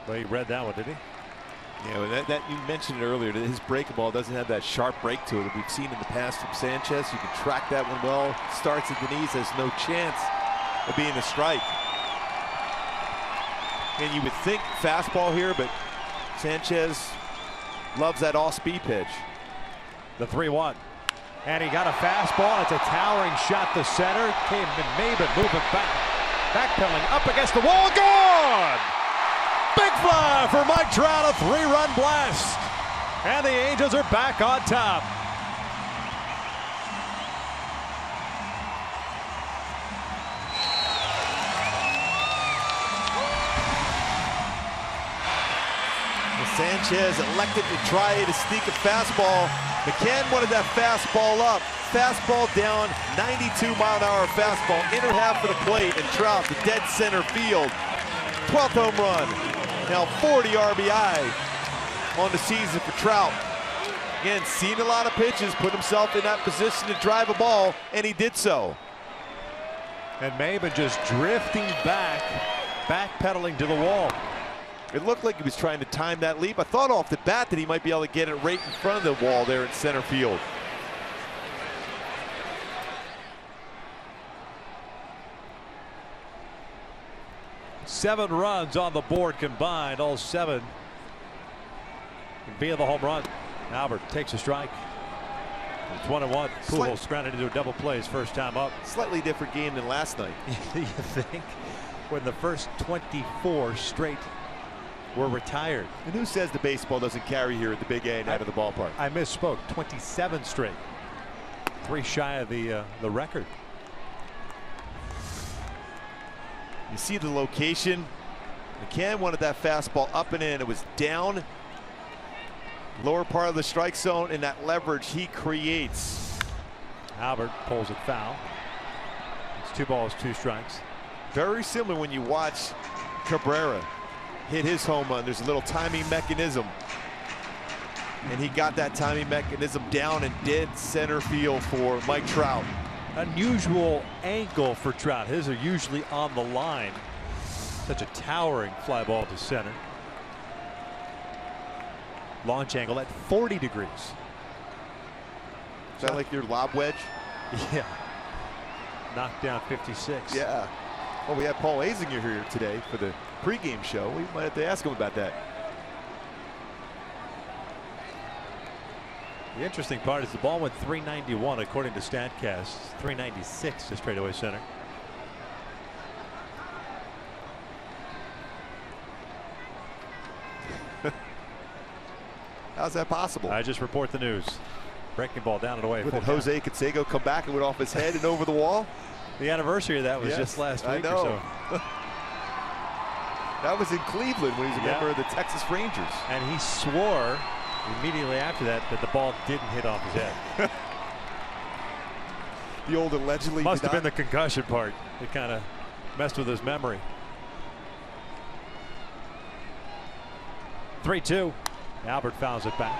Well, he read that one, did he? Yeah, that you mentioned it earlier, that his breaking ball doesn't have that sharp break to it that we've seen in the past from Sanchez. You can track that one well. Starts at the knees, has no chance of being a strike. And you would think fastball here, but Sanchez loves that off-speed pitch. The 3-1. And he got a fastball. It's a towering shot to center. Came in Maben moving back. Backpedaling up against the wall. Gone! Big fly for Mike Trout. A 3-run blast. And the Angels are back on top. Sanchez elected to try to sneak a fastball. McCann wanted that fastball up. Fastball down, 92-mile-an-hour fastball, inner half of the plate, and Trout to dead center field. 12th home run. Now 40 RBI on the season for Trout. Again, seen a lot of pitches, put himself in that position to drive a ball, and he did so. And Maben just drifting back, backpedaling to the wall. It looked like he was trying to time that leap. I thought off the bat that he might be able to get it right in front of the wall there in center field. Seven runs on the board combined, all seven via the home run. Albert takes a strike. It's 1-1. Pujols grounded into a double play his first time up. Slightly different game than last night. You think? When the first 24 straight were retired. And who says the baseball doesn't carry here at the Big A and out of the ballpark? I misspoke. 27 straight. 3 shy of the record. You see the location. McCann wanted that fastball up and in. It was down. Lower part of the strike zone, and that leverage he creates. Albert pulls it foul. It's 2 balls, 2 strikes. Very similar when you watch Cabrera hit his home run. There's a little timing mechanism. And he got that timing mechanism down in dead center field for Mike Trout. Unusual angle for Trout. His are usually on the line. Such a towering fly ball to center. Launch angle at 40 degrees. Is that like your lob wedge? Yeah. Knocked down 56. Yeah. Well, we had Paul Azinger here today for the pregame show. We might have to ask him about that. The interesting part is the ball went 391 according to StatCast. 396 to straightaway center. How's that possible? I just report the news. Breaking ball down and away. Did Jose Canseco come back and went off his head and over the wall? The anniversary of that was just last week or so. That was in Cleveland when he was a member of the Texas Rangers. And he swore immediately after that the ball didn't hit off his head. The old allegedly must have been the concussion part that kind of messed with his memory. 3-2. Albert fouls it back.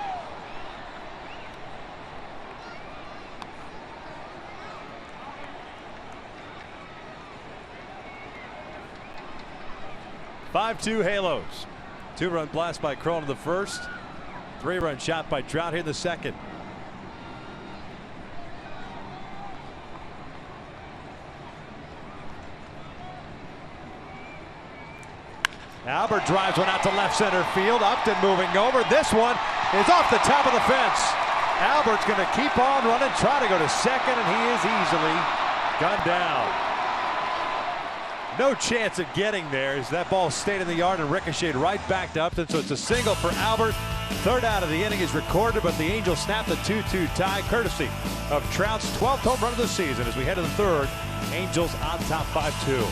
"5-2 Halos." 2-run blast by Cron in the first. 3-run shot by Trout here in the second. Albert drives one out to left center field. Upton moving over. This one is off the top of the fence. Albert's going to keep on running, try to go to second, and he is easily gunned down. No chance of getting there as that ball stayed in the yard and ricocheted right back to Upton. So it's a single for Albert. Third out of the inning is recorded, but the Angels snap the 2-2 tie courtesy of Trout's 12th home run of the season. As we head to the third, Angels on top 5-2.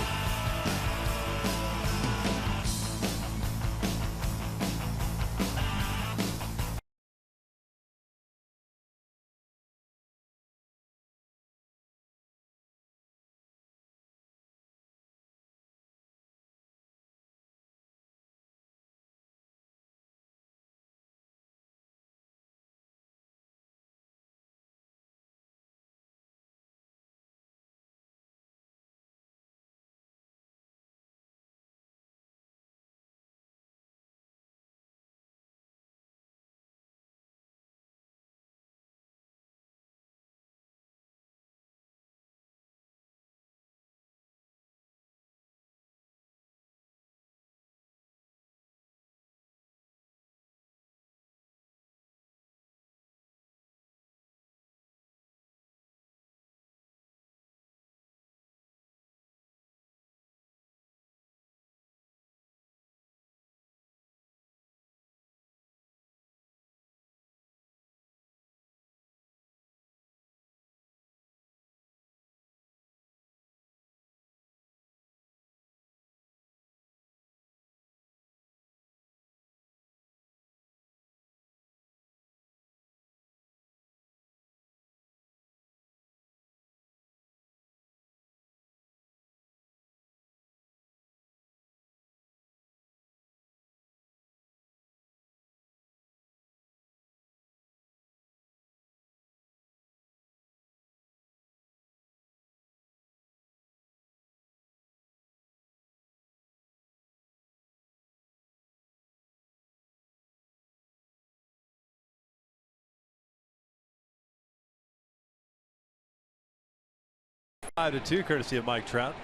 5-2, courtesy of Mike Trout.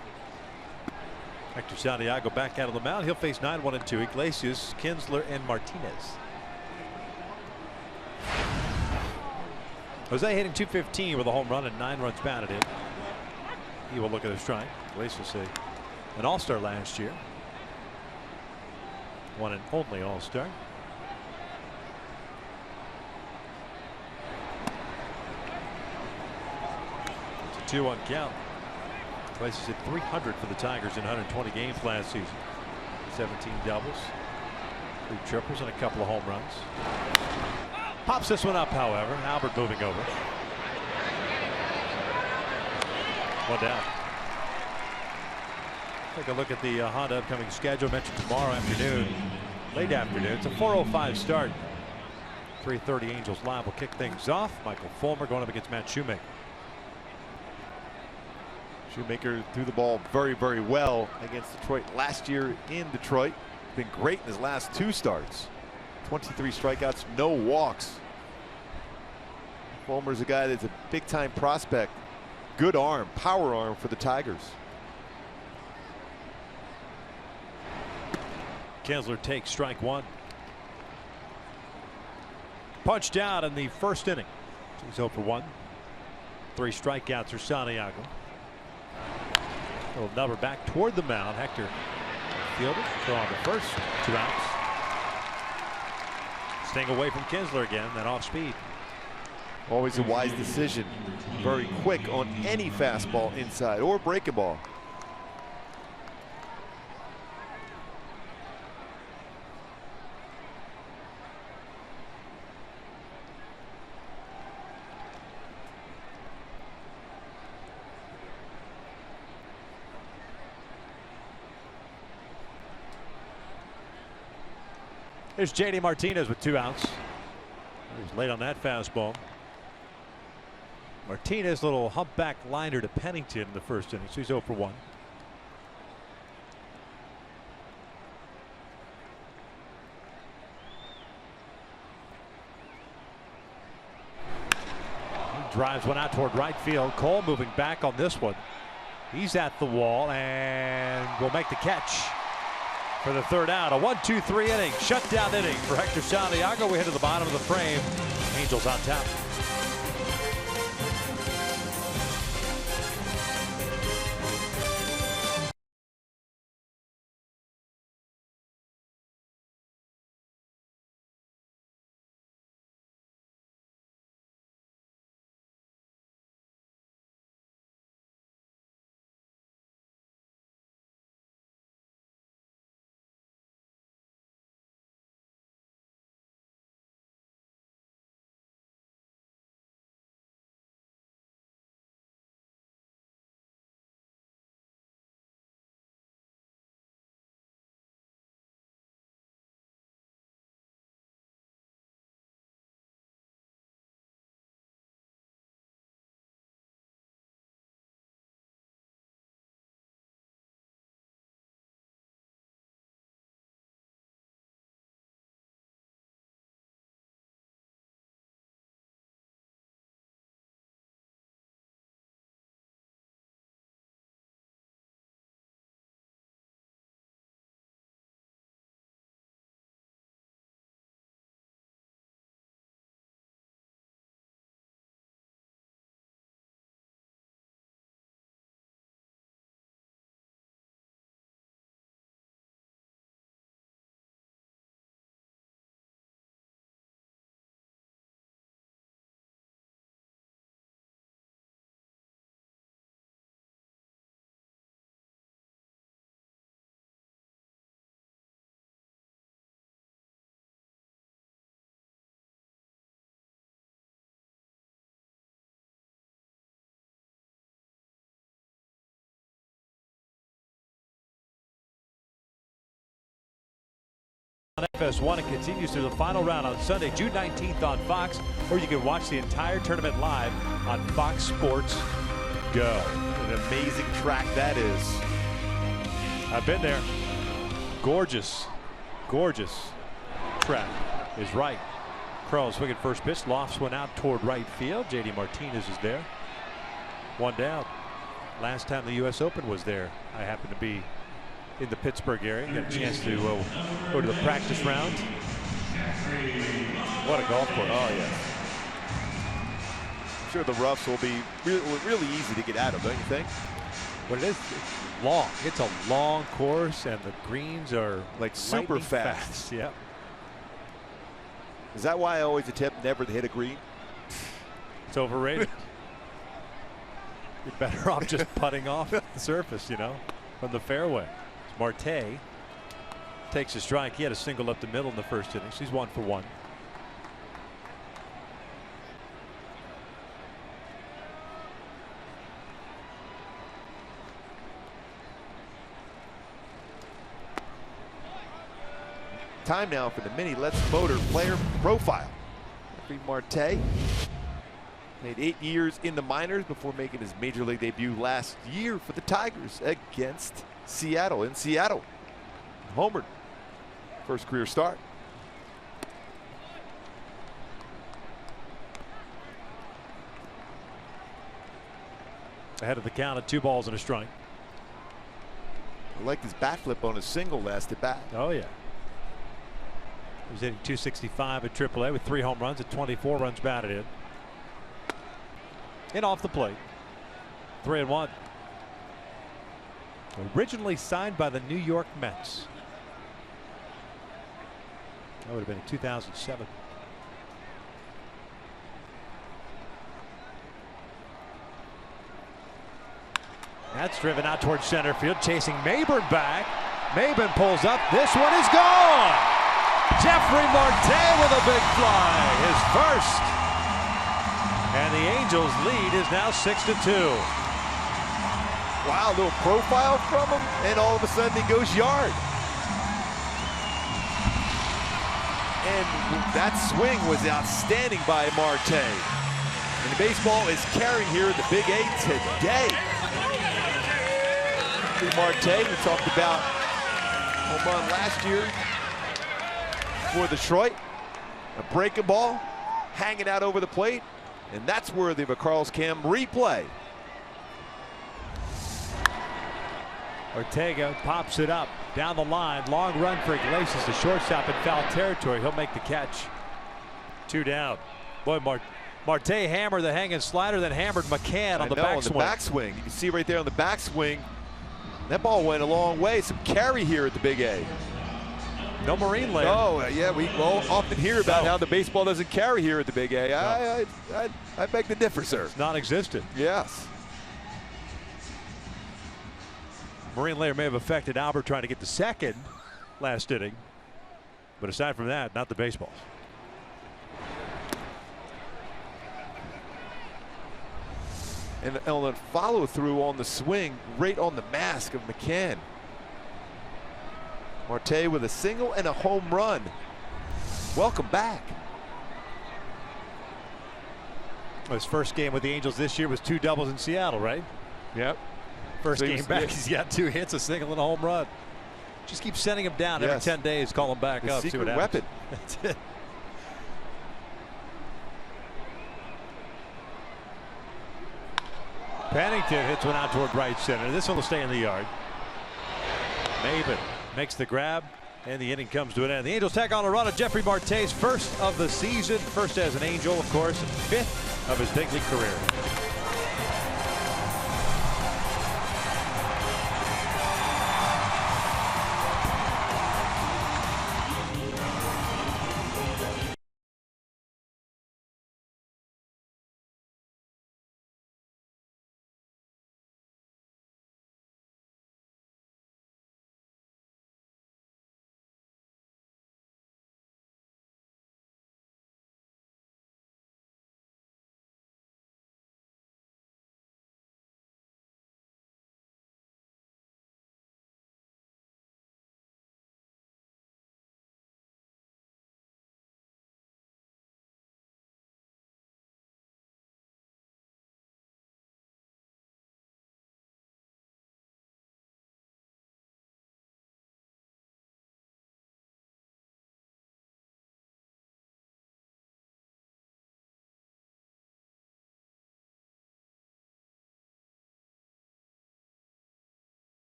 Hector Santiago back out of the mound. He'll face 9-1-2. Iglesias, Kinsler, and Martinez. Jose hitting .215 with a home run and 9 runs batted in. He will look at a strike. Iglesias, an all-star last year. One and only all-star. It's a 2-1 count. Iglesias hit .300 for the Tigers in 120 games last season. 17 doubles, 3 triples, and a couple of home runs. Pops this one up, however. Albert moving over. One down. Take a look at the Honda upcoming schedule. Mentioned tomorrow afternoon, late afternoon. It's a 4:05 start. 3:30 Angels Live will kick things off. Michael Fulmer going up against Matt Shoemaker. Shoemaker threw the ball very, very well against Detroit last year in Detroit. Been great in his last 2 starts. 23 strikeouts, no walks. Fulmer's a guy that's a big-time prospect. Good arm, power arm for the Tigers. Kinsler takes strike 1. Punched out in the first inning. He's 0 for 1. 3 strikeouts for Santiago. Little number back toward the mound. Hector fielded, throw on the first, 2 outs. Staying away from Kinsler again, that off speed. Always a wise decision. Very quick on any fastball inside or breaking ball. Here's J.D. Martinez with 2 outs. He's late on that fastball. Martinez, little humpback liner to Pennington in the first inning, so he's 0 for 1. He drives one out toward right field. Cole moving back on this one. He's at the wall and will make the catch for the 3rd out. A 1-2-3 inning, shutdown inning for Hector Santiago. We head to the bottom of the frame. Angels on top. On FS1, it continues through the final round on Sunday, June 19th on Fox, or you can watch the entire tournament live on Fox Sports Go. An amazing track that is. I've been there. Gorgeous, gorgeous track is right. Crow swinging first pitch, lofts one out toward right field. J.D. Martinez is there. 1 down. Last time the U.S. Open was there, I happened to be in the Pittsburgh area. Got a chance to go to the practice round. What a golf course. Oh, yeah. I'm sure the roughs will be really easy to get out of, don't you think? But it is long. It's a long course, and the greens are like super fast. Yeah. Is that why I always attempt never to hit a green? It's overrated. You're better off just putting off the surface, you know, from the fairway. Marte takes a strike. He had a single up the middle in the first inning. He's 1 for 1. Time now for the mini Let's Motor player profile. Jeffrey Marte made 8 years in the minors before making his major league debut last year for the Tigers against Seattle. In Seattle, homered. First career start. Ahead of the count at 2 balls and a strike. I liked his bat flip on his single last at bat. Oh, yeah. He was hitting .265 at AAA with 3 home runs at 24 runs batted in. And off the plate. 3-1. Originally signed by the New York Mets. That would have been in 2007. That's driven out towards center field, chasing Maybin back. Maybin pulls up. This one is gone. Jeffrey Marte with a big fly, his first. And the Angels lead is now 6-2. Wow, little profile from him, and all of a sudden he goes yard. And that swing was outstanding by Marte. And baseball is carrying here at the Big A today. Marte, we talked about home run last year for Detroit. A breaking ball, hanging out over the plate, and that's worthy of a Carl's Cam replay. Ortega pops it up down the line. Long run for Iglesias, the shortstop in foul territory. He'll make the catch. 2 down. Boy, Marte hammered the hanging slider, then hammered McCann on the backswing. You can see right there on the backswing, that ball went a long way. Some carry here at the Big A. No marine layer. Oh, yeah, we often hear about how the baseball doesn't carry here at the Big A. No. I beg to differ, sir. It's non-existent. Yes. Marine layer may have affected Albert trying to get the second last inning, but aside from that, not the baseballs. And a follow through on the swing, right on the mask of McCann. Marte with a single and a home run. Welcome back. His first game with the Angels this year was 2 doubles in Seattle, right? Yep. First game back, he's got 2 hits, a single, and a home run. Just keep sending him down every 10 days, call him back up, see what happens. Weapon. That's it. Pennington hits one out toward right center. This one will stay in the yard. Maybin makes the grab, and the inning comes to an end. The Angels tack on a run of Jeffrey Marte's first of the season. First as an Angel, of course, 5th of his big league career.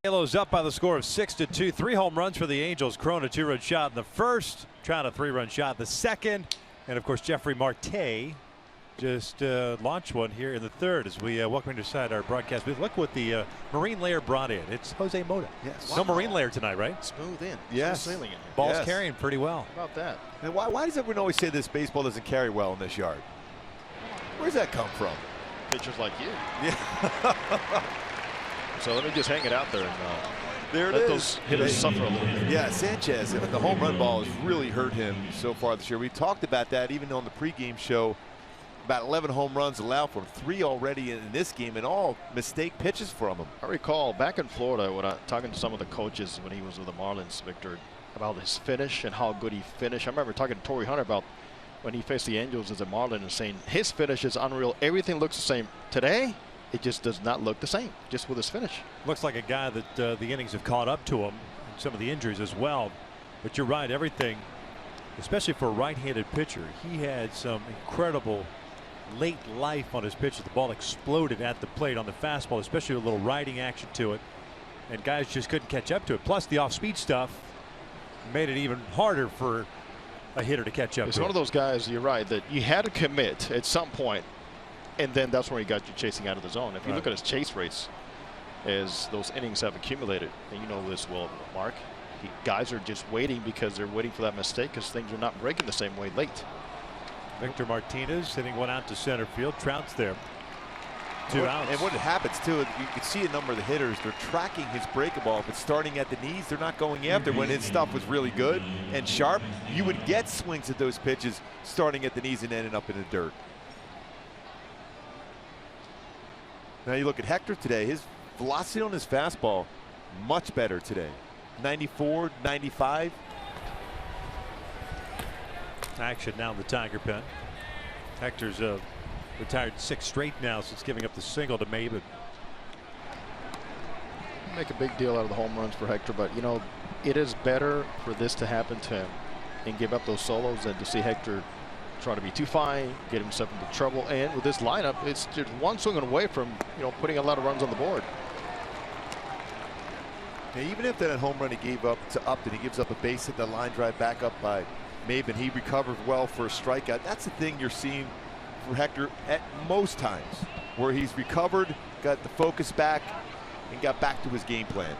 Halos up by the score of 6-2. 3 home runs for the Angels. Cron a 2-run shot in the first. Trout a 3-run shot in the second. And of course Jeffrey Marte just launched one here in the third as we welcome you inside our broadcast booth. Look what the marine layer brought in. It's Jose Mota. Yes. No marine layer tonight, right? Smooth in. Yes. Smooth sailing in here. Ball's carrying pretty well. How about that? And why does everyone always say this baseball doesn't carry well in this yard? Where's that come from? Pitchers like you. Yeah. So let me just hang it out there and There it let is. those hitters suffer a little bit. Yeah, Sanchez, the home run ball has really hurt him so far this year. We talked about that even on the pregame show. About 11 home runs allowed for him, 3 already in this game, and all mistake pitches from him. I recall back in Florida when I talking to some of the coaches when he was with the Marlins, Victor, about his finish and how good he finished. I remember talking to Torrey Hunter about when he faced the Angels as a Marlin and saying his finish is unreal. Everything looks the same. Today, it just does not look the same, just with his finish. Looks like a guy that the innings have caught up to him, and some of the injuries as well. But you're right, everything, especially for a right-handed pitcher, he had some incredible late life on his pitches. The ball exploded at the plate on the fastball, especially a little riding action to it, and guys just couldn't catch up to it. Plus the off-speed stuff made it even harder for a hitter to catch up. It's to one of those guys, you're right, that you had to commit at some point, and then that's when he got you chasing out of the zone. If you look at his chase rates as those innings have accumulated, and you know this well, Mark, guys are just waiting because they're waiting for that mistake because things are not breaking the same way late. Victor Martinez hitting one out to center field. Trout's there. 2 outs. And what happens too, you can see a number of the hitters, they're tracking his breaking ball. If it's starting at the knees, they're not going after. When his stuff was really good and sharp, you would get swings at those pitches starting at the knees and ending up in the dirt. Now you look at Hector today, his velocity on his fastball much better today. 94, 95. Action now in the Tiger pen. Hector's retired 6 straight now since giving up the single to Maben. Make a big deal out of the home runs for Hector, but you know, it is better for this to happen to him and give up those solos than to see Hector try to be too fine, get himself into trouble. And with this lineup, it's just one swing away from, you know, putting a lot of runs on the board. Now, even if that home run he gave up to Upton, he gives up a base hit, the line drive back up by Maben, he recovered well for a strikeout. That's the thing you're seeing for Hector at most times, where he's recovered, got the focus back, and got back to his game plan.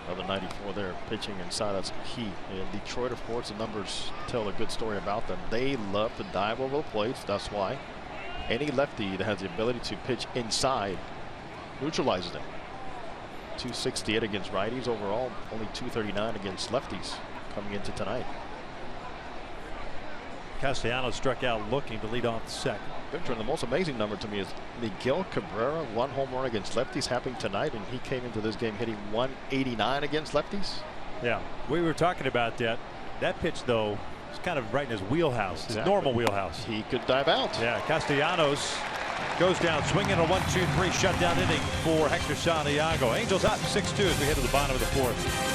Another 94 there, pitching inside. That's key. In Detroit, of course, the numbers tell a good story about them. They love to dive over the plates. That's why any lefty that has the ability to pitch inside neutralizes them. 268 against righties overall, only 239 against lefties coming into tonight. Castellanos struck out looking to lead off the second. Victor, and the most amazing number to me is Miguel Cabrera, 1 home run against lefties happening tonight, and he came into this game hitting 189 against lefties. Yeah, we were talking about that. That pitch, though, is kind of right in his wheelhouse, his normal wheelhouse. He could dive out. Yeah, Castellanos goes down swinging a 1-2-3 shutdown inning for Hector Santiago. Angels up 6-2 as we head to the bottom of the 4th.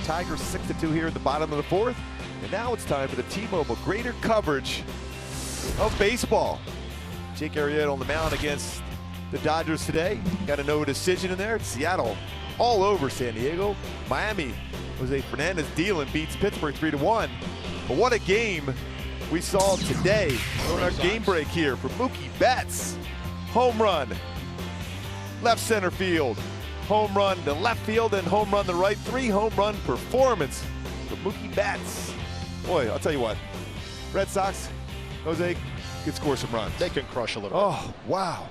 Tigers 6-2 here at the bottom of the fourth. And now it's time for the T-Mobile greater coverage of baseball. Jake Arrieta on the mound against the Dodgers today. Got a no decision in there. It's Seattle all over San Diego. Miami, Jose Fernandez dealing, beats Pittsburgh 3-1. But what a game we saw today on our game break here for Mookie Betts. Home run, left center field, home run to left field, and home run to right. 3 home run performance for Mookie Betts. Boy, I'll tell you what, Red Sox, Jose, could score some runs. They can crush a little bit. Oh, wow.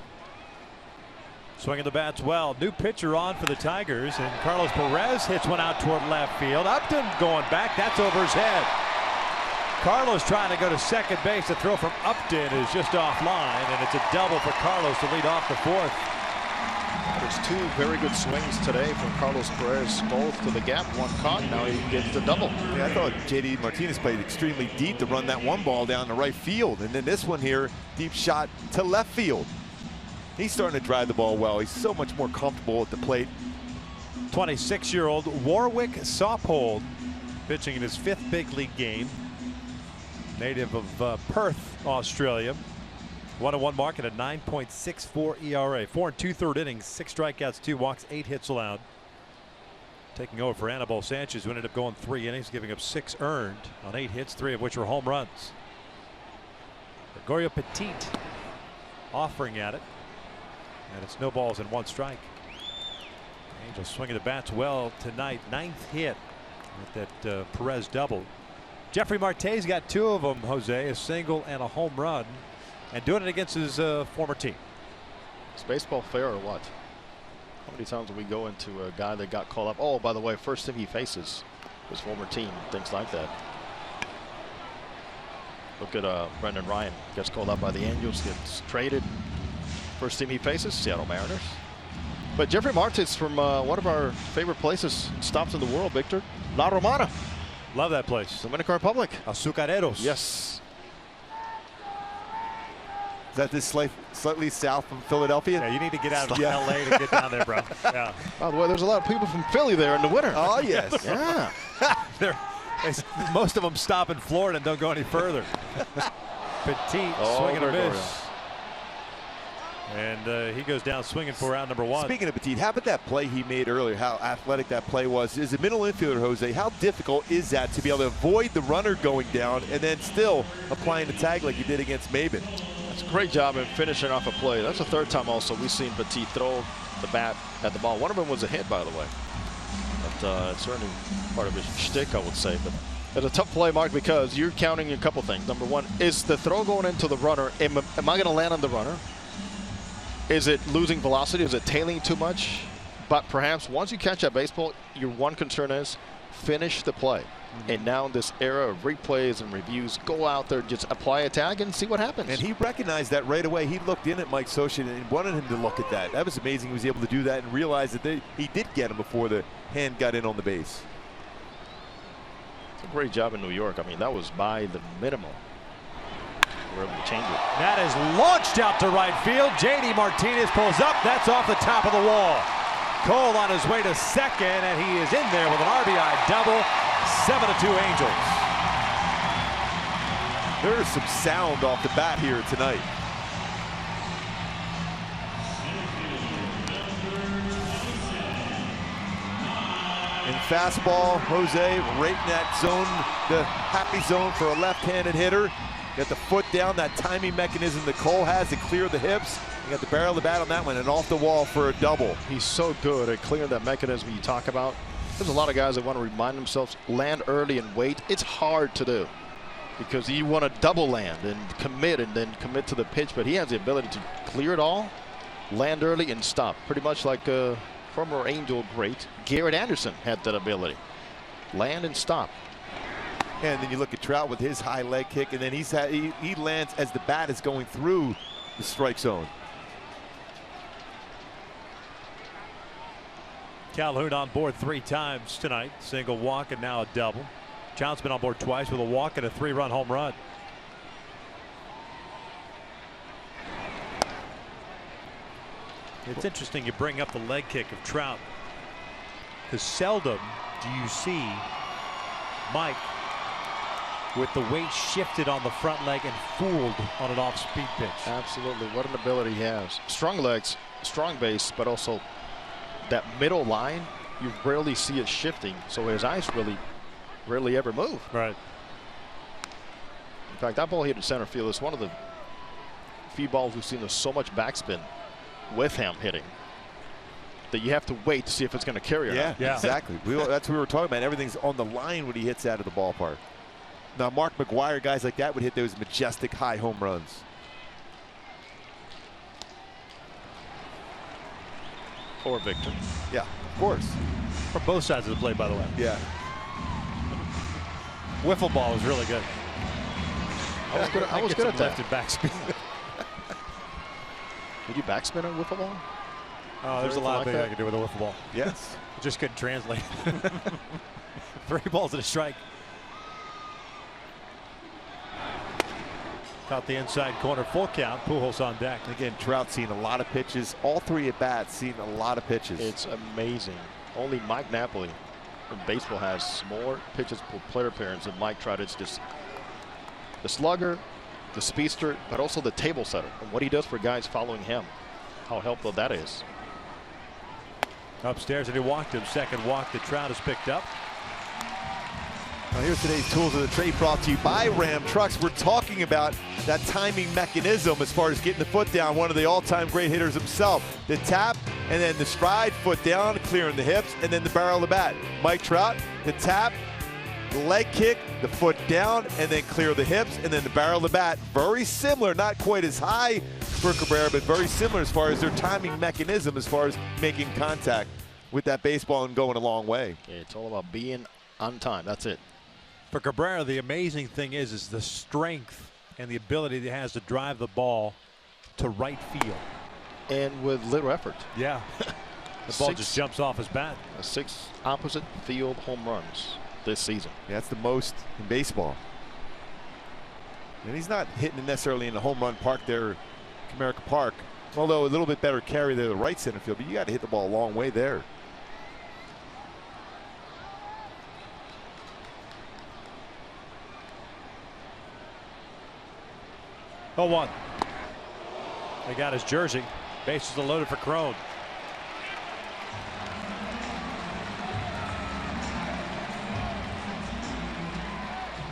Swinging the bats well. New pitcher on for the Tigers, and Carlos Perez hits one out toward left field. Upton going back. That's over his head. Carlos trying to go to second base. The throw from Upton is just offline, and it's a double for Carlos to lead off the fourth. There's 2 very good swings today from Carlos Perez, both to the gap, one caught. Now he gets the double. Yeah, I thought J.D. Martinez played extremely deep to run that one ball down the right field. And then this one here, deep shot to left field. He's starting to drive the ball well. He's so much more comfortable at the plate. 26-year-old Warwick Saupold pitching in his 5th big league game. Native of Perth, Australia. 1-1 mark at a 9.64 ERA. 4 2/3 innings, 6 strikeouts, 2 walks, 8 hits allowed. Taking over for Anibal Sanchez, who ended up going 3 innings, giving up 6 earned on 8 hits, 3 of which were home runs. Gregorio Petit offering at it. And it's no balls and 1 strike. Angels swinging the bats well tonight. 9th hit with that Perez double. Jeffrey Marte's got 2 of them, Jose, a single and a home run, and doing it against his former team. Is baseball fair or what? How many times do we go into a guy that got called up? Oh, by the way, first team he faces his former team, things like that. Look at Brendan Ryan, gets called up by the Angels, gets traded. First team he faces, Seattle Mariners. But Jeffrey Martin's from one of our favorite places, stops in the world, Victor. La Romana. Love that place. Dominican Republic. Azucareros. Yes. Is that this slightly south from Philadelphia? Yeah, you need to get out of LA to get down there, bro. Yeah. By the way, there's a lot of people from Philly there in the winter. Oh, yes. Yeah. Most of them stop in Florida and don't go any further. Petit swinging a miss. And he goes down swinging for round number 1. Speaking of Petit, how about that play he made earlier, how athletic that play was? As a middle infielder, Jose, how difficult is that to be able to avoid the runner going down and then still applying the tag like he did against Maben? That's a great job in finishing off a play. That's the 3rd time also we've seen Petit throw the bat at the ball. One of them was a hit, by the way. But it's certainly part of his shtick, I would say. But it's a tough play, Mark, because you're counting a couple things. Number 1, is the throw going into the runner? Am I going to land on the runner? Is it losing velocity? Is it tailing too much? But perhaps once you catch that baseball, your one concern is finish the play. And now in this era of replays and reviews, go out there, just apply a tag and see what happens. And he recognized that right away. He looked in at Mike Scioscia and wanted him to look at that. That was amazing. He was able to do that and realize that he did get him before the hand got in on the base. It's a great job in New York. I mean, that was by the minimum. We're able to change it. That is launched out to right field. J.D. Martinez pulls up. That's off the top of the wall. Cole on his way to second, and he is in there with an RBI double. 7-2 Angels. There's some sound off the bat here tonight. In fastball, Jose right in that zone, the happy zone for a left-handed hitter. Got the foot down, that timing mechanism that Cole has to clear the hips. You got the barrel of the bat on that one and off the wall for a double. He's so good at clearing that mechanism you talk about. There's a lot of guys that want to remind themselves, land early and wait. It's hard to do because you want to double land and then commit to the pitch. But he has the ability to clear it all, land early and stop. Pretty much like former Angel great Garrett Anderson had that ability. Land and stop. And then you look at Trout with his high leg kick, and then he lands as the bat is going through the strike zone. Calhoun on board 3 times tonight. Single walk and now a double. John's been on board twice with a walk and a 3-run home run. It's interesting you bring up the leg kick of Trout, because seldom do you see Mike with the weight shifted on the front leg and fooled on an off-speed pitch? Absolutely. What an ability he has. Strong legs, strong base, but also that middle line, you rarely see it shifting. So his eyes rarely ever move. Right. In fact, that ball hit in center field is one of the few balls we've seen with so much backspin with him hitting that you have to wait to see if it's going to carry or not. Yeah, exactly. That's what we were talking about. Everything's on the line when he hits out of the ballpark. Now, Mark McGwire, guys like that would hit those majestic high home runs. Or Victor. Yeah, of course. From both sides of the plate, by the way. Yeah. Wiffle ball was really good. I was good at that. Left backspin. Would you backspin a wiffle ball? Oh, there's a lot of things I can do with a wiffle ball. Yes. Just couldn't translate. 3 balls and a strike. Caught the inside corner, full count. Pujols on deck. Again, Trout seen a lot of pitches. All 3 at bats seen a lot of pitches. It's amazing. Only Mike Napoli in baseball has more pitches per plate appearance than Mike Trout. It's just the slugger, the speedster, but also the table setter. And what he does for guys following him, how helpful that is. Upstairs, and he walked him. Second walk that Trout has picked up. Well, here's today's Tools of the Trade brought to you by Ram Trucks. We're talking about that timing mechanism as far as getting the foot down. One of the all-time great hitters himself. The tap, and then the stride, foot down, clearing the hips, and then the barrel of the bat. Mike Trout, the tap, the leg kick, the foot down, and then clear the hips, and then the barrel of the bat. Very similar, not quite as high for Cabrera, but very similar as far as their timing mechanism as far as making contact with that baseball and going a long way. Yeah, it's all about being on time. That's it. For Cabrera, the amazing thing is the strength and the ability that he has to drive the ball to right field. And with little effort. Yeah. The ball just jumps off his bat. 6 opposite field home runs this season. Yeah, that's the most in baseball. And he's not hitting it necessarily in the home run park there, Comerica Park. Although a little bit better carry there to the right center field, but you got to hit the ball a long way there. Oh, 1. They got his jersey. Bases are loaded for Crone.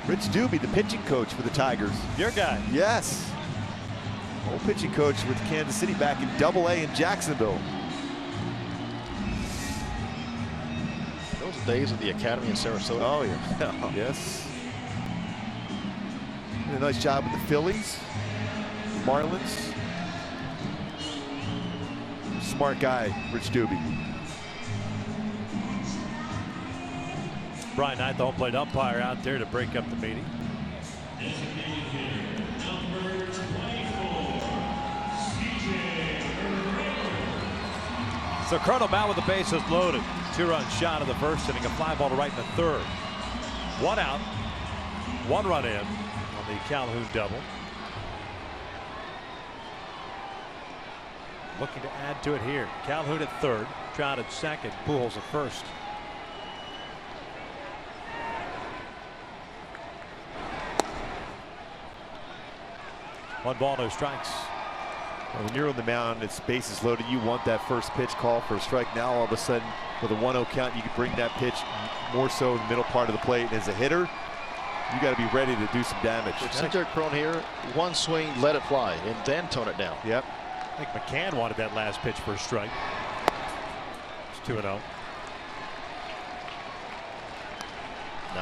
Rich Doobie, the pitching coach for the Tigers. Your guy. Yes. Old pitching coach with Kansas City back in Double-A in Jacksonville. Those days of the academy in Sarasota. Oh, yeah. Yes. Did a nice job with the Phillies, Marlins. Smart guy, Rich Doobie. Brian Knight, the home plate umpire, out there to break up the meeting. So Colonel Bow with the bases loaded. 2-run shot in the first inning, a fly ball to right in the third. 1 out, 1 run in on the Calhoun double. Looking to add to it here. Calhoun at third, Trout at second, Pujols at first. One ball, no strikes. Well, when you're on the mound, it's bases loaded. You want that first pitch call for a strike. Now all of a sudden, with a 1-0 count, you can bring that pitch more so in the middle part of the plate. And as a hitter, you got to be ready to do some damage. Center Crone here, 1 swing, let it fly, and then tone it down. Yep. I think McCann wanted that last pitch for a strike. It's 2-0. Now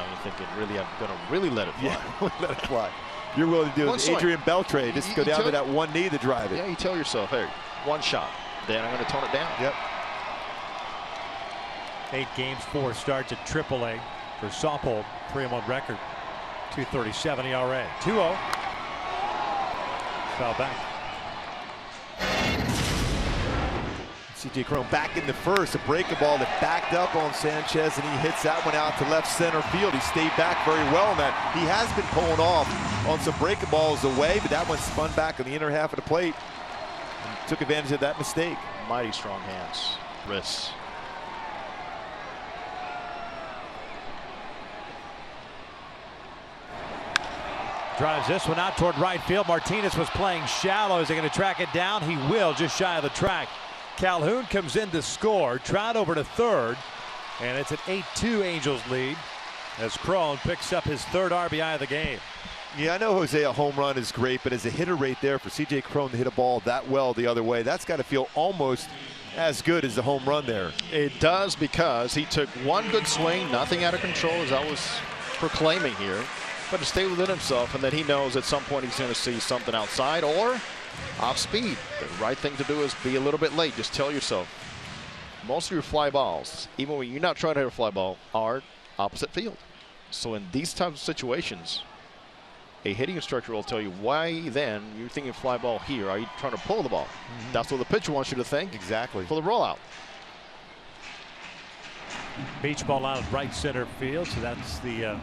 you're thinking, really, I'm going to really let it fly. Yeah, let it fly. You're willing to do it. Adrian Beltre, just go down to that one knee to drive it. Yeah, you tell yourself, hey, 1 shot, then I'm going to tone it down. Yep. 8 games, 4 starts at AAA for Saupold, 3-1 record, 2.37 ERA. 2-0. Foul back. C.J. Crone back in the first, a breaking ball that backed up on Sanchez, and he hits that one out to left center field. He stayed back very well in that. He has been pulling off on some breaking balls away, but that one spun back on the inner half of the plate and took advantage of that mistake. Mighty strong hands, wrists. Drives this one out toward right field. Martinez was playing shallow. Is he going to track it down? He will, just shy of the track. Calhoun comes in to score. Trout over to third. And it's an 8-2 Angels lead as Cron picks up his third RBI of the game. Yeah, I know, Jose, a home run is great, but as a hitter right there for C.J. Cron to hit a ball that well the other way, that's got to feel almost as good as the home run there. It does, because he took one good swing, nothing out of control, as I was proclaiming here, but to stay within himself, and then he knows at some point he's going to see something outside or off speed. The right thing to do is be a little bit late. Just tell yourself, most of your fly balls, even when you're not trying to hit a fly ball, are opposite field. So in these types of situations, a hitting instructor will tell you, why then you're thinking fly ball here? Are you trying to pull the ball? That's what the pitcher wants you to think. Exactly. For the rollout. Beach ball out of right center field, so that's the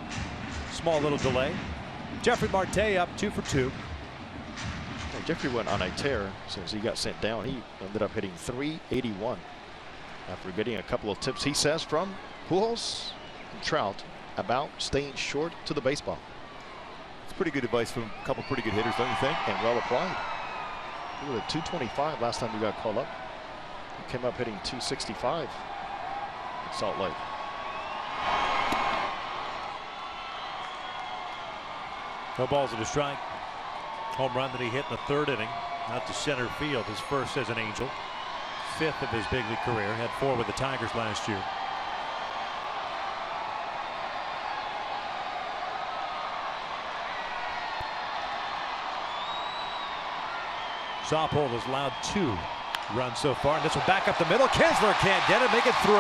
small little delay. Jeffrey Marte up 2 for 2. Well, Jeffrey went on a tear since he got sent down. He ended up hitting .381 after getting a couple of tips, he says, from Pujols and Trout about staying short to the baseball. It's pretty good advice from a couple pretty good hitters, don't you think? And well applied. He was at .225 last time he got called up. He came up hitting .265 in Salt Lake. No balls and a strike. Home run that he hit in the third inning, out to center field, his first as an Angel, 5th of his big league career. Had 4 with the Tigers last year. Saupold has allowed 2 runs so far, and this will back up the middle. Kinsler can't get it, make it 3.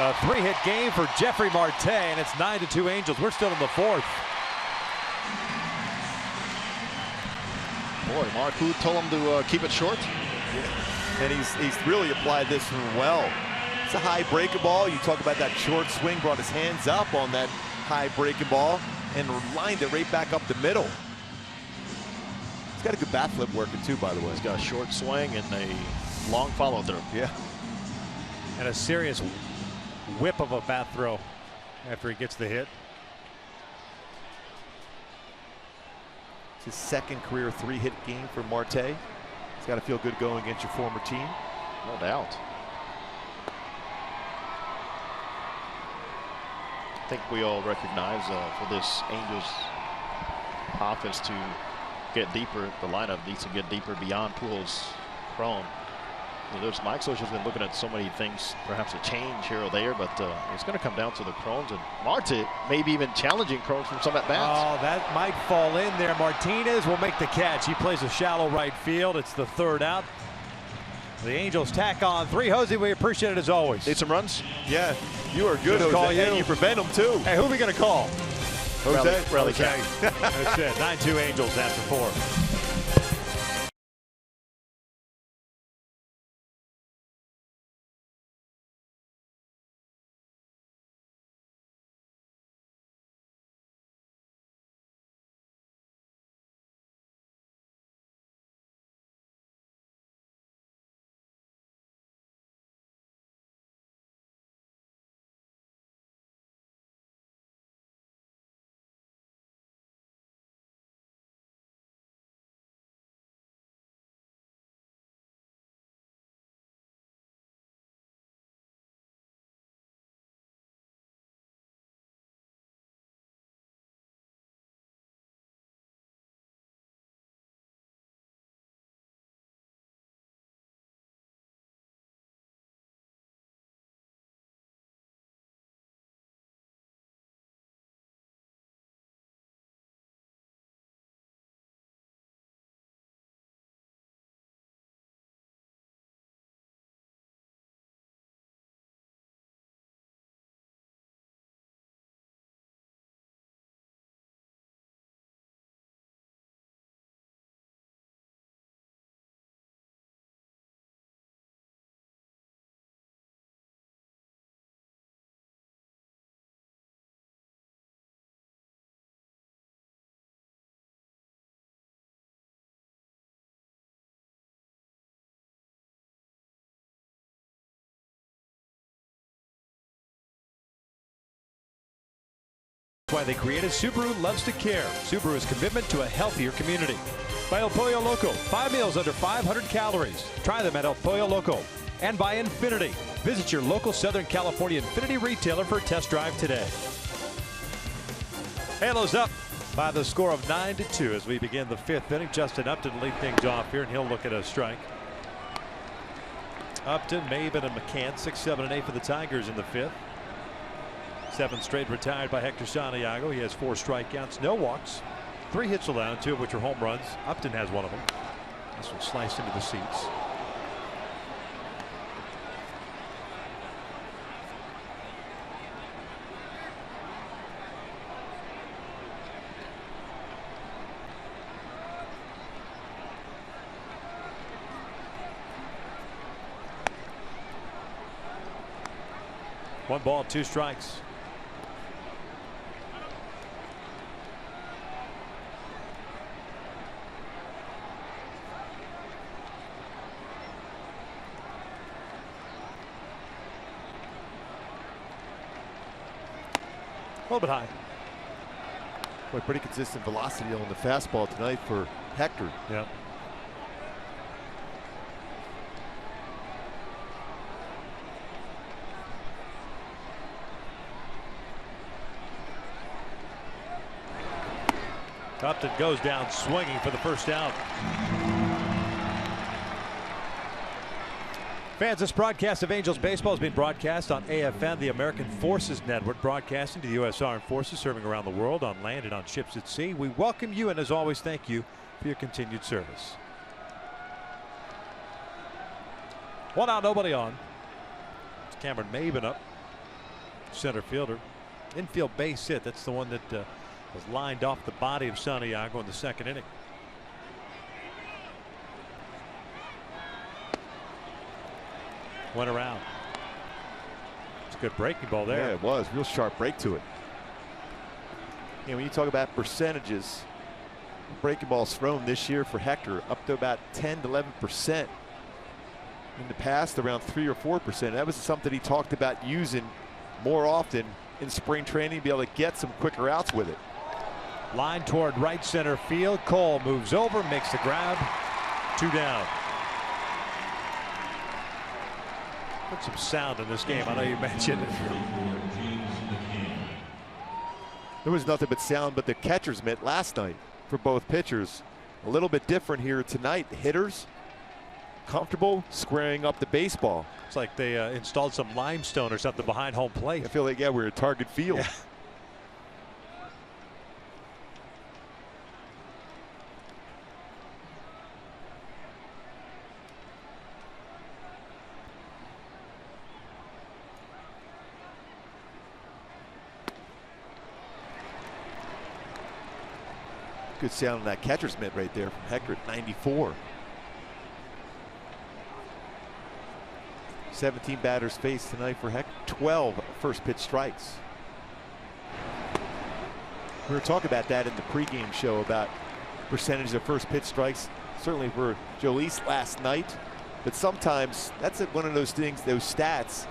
A 3-hit game for Jeffrey Marte, and it's 9-2 Angels. We're still in the 4th. Boy, Mark, who told him to keep it short? And he's really applied this one well. It's a high breaking ball. You talk about that short swing, brought his hands up on that high breaking ball and lined it right back up the middle. He's got a good bat flip working too, by the way. He's got a short swing and a long follow through. Yeah. And a serious whip of a bat throw after he gets the hit. It's his second career 3-hit game for Marte. He's got to feel good going against your former team. No doubt. I think we all recognize for this Angels offense to get deeper, the lineup needs to get deeper beyond Pujols, Cron. There's Mike Soch has been looking at so many things, perhaps a change here or there, but it's going to come down to the Crons, and Marte maybe even challenging Crons from some at bats. Oh, that might fall in there. Martinez will make the catch. He plays a shallow right field. It's the 3rd out. The Angels tack on 3. Jose, we appreciate it as always. Need some runs? Yeah, you are good, Just Jose. call you. And you prevent them too. Hey, who are we going to call? Jose. Rally Okay. count. That's it. 9-2 Angels after 4. Why they created Subaru Loves to Care. Subaru's commitment to a healthier community. By El Pollo Loco, 5 meals under 500 calories. Try them at El Pollo Loco. And by Infinity. Visit your local Southern California Infinity retailer for a test drive today. Halos up by the score of 9-2 as we begin the 5th inning. Justin Upton lead things off here, and he'll look at a strike. Upton, Maven, and McCann, 6, 7, and 8 for the Tigers in the 5th. 7 straight retired by Hector Santiago. He has 4 strikeouts, no walks, 3 hits allowed, 2 of which are home runs. Upton has 1 of them. This one sliced into the seats. One ball, 2 strikes. A little bit high. Boy, pretty consistent velocity on the fastball tonight for Hector. Yeah. Upton goes down swinging for the first out. Fans, this broadcast of Angels baseball has been broadcast on AFN, the American Forces Network, broadcasting to the U.S. Armed Forces serving around the world on land and on ships at sea. We welcome you, and as always, thank you for your continued service. 1 out, nobody on. It's Cameron Maven up, center fielder. Infield base hit. That's the one that was lined off the body of Santiago in the 2nd inning. Went around. It's a good breaking ball there. Yeah, it was. Real sharp break to it. And when you talk about percentages, breaking balls thrown this year for Hector up to about 10 to 11%. In the past, around 3 or 4%. That was something he talked about using more often in spring training, to be able to get some quicker outs with it. Line toward right center field. Cole moves over, makes the grab. 2 down. Put some sound in this game. I know you mentioned it. There was nothing but sound, but the catcher's mitt last night for both pitchers. A little bit different here tonight. The hitters comfortable squaring up the baseball. It's like they installed some limestone or something behind home plate. I feel like, yeah, we're at Target Field. Yeah. Good sound on that catcher's mitt right there from Hector at 94. 17 batters faced tonight for Hector. 12 first pitch strikes. We were talking about that in the pregame show about percentage of first pitch strikes. Certainly for Jolice last night, but sometimes that's one of those things, those stats,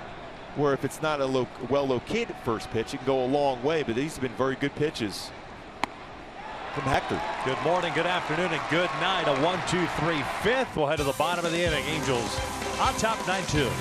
where if it's not a well-located first pitch, it can go a long way. But these have been very good pitches from Hector. Good morning, good afternoon, and good night. A 1-2-3 5th. We'll head to the bottom of the inning. Angels on top 9-2.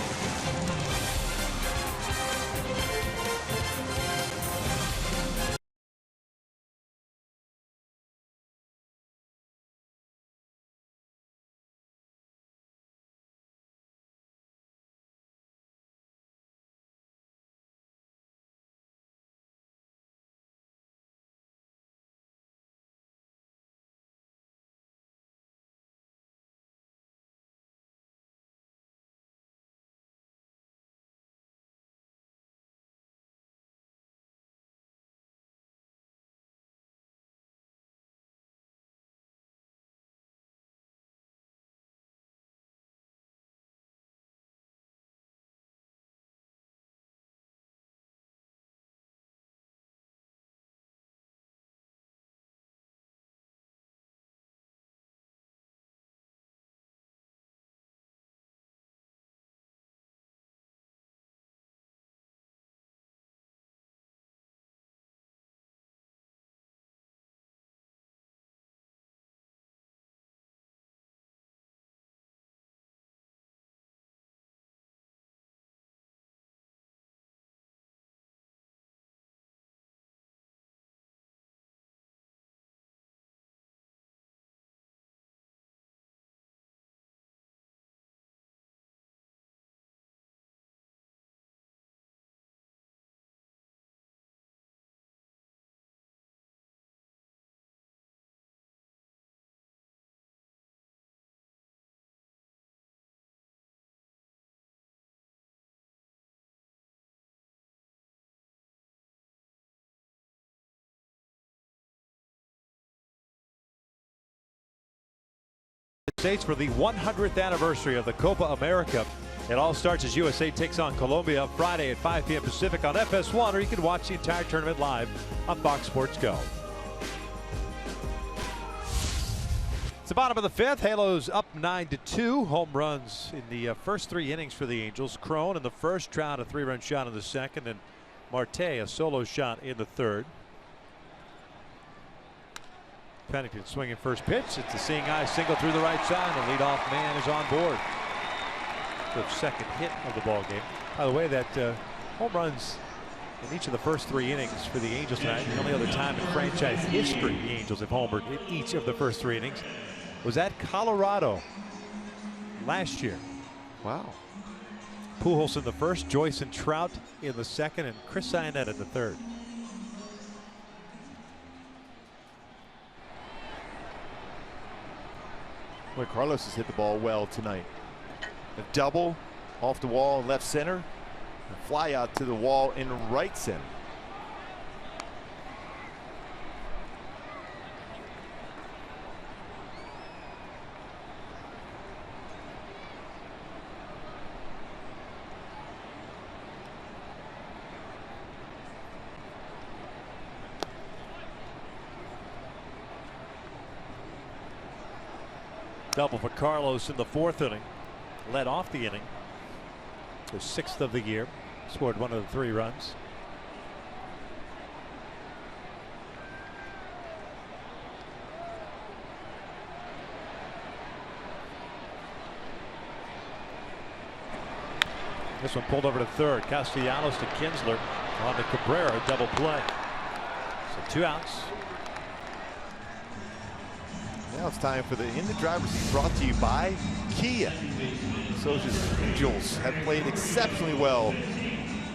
States for the 100th anniversary of the Copa America. It all starts as USA takes on Colombia Friday at 5 p.m. Pacific on FS1, or you can watch the entire tournament live on Fox Sports Go. It's the bottom of the fifth. Halos up 9-2. Home runs in the first 3 innings for the Angels. Crone in the first, Trout a 3-run shot in the second, and Marte a solo shot in the third. Pennington swinging first pitch. It's a seeing eye single through the right side. The leadoff man is on board. The second hit of the ball game. By the way, that home runs in each of the first 3 innings for the Angels tonight. The only other time in franchise history the Angels have homered in each of the first 3 innings was at Colorado last year. Wow. Pujols in the first, Joyce and Trout in the second, and Chris Ionnet in the third. Boy, Carlos has hit the ball well tonight. A double off the wall in left center, a fly out to the wall in right center. Double for Carlos in the 4th inning. Led off the inning. The 6th of the year. Scored 1 of the 3 runs. This one pulled over to third. Castellanos to Kinsler on the Cabrera double play. So 2 outs. Now it's time for the In the Driver's Seat, brought to you by Kia. Socha's Angels have played exceptionally well.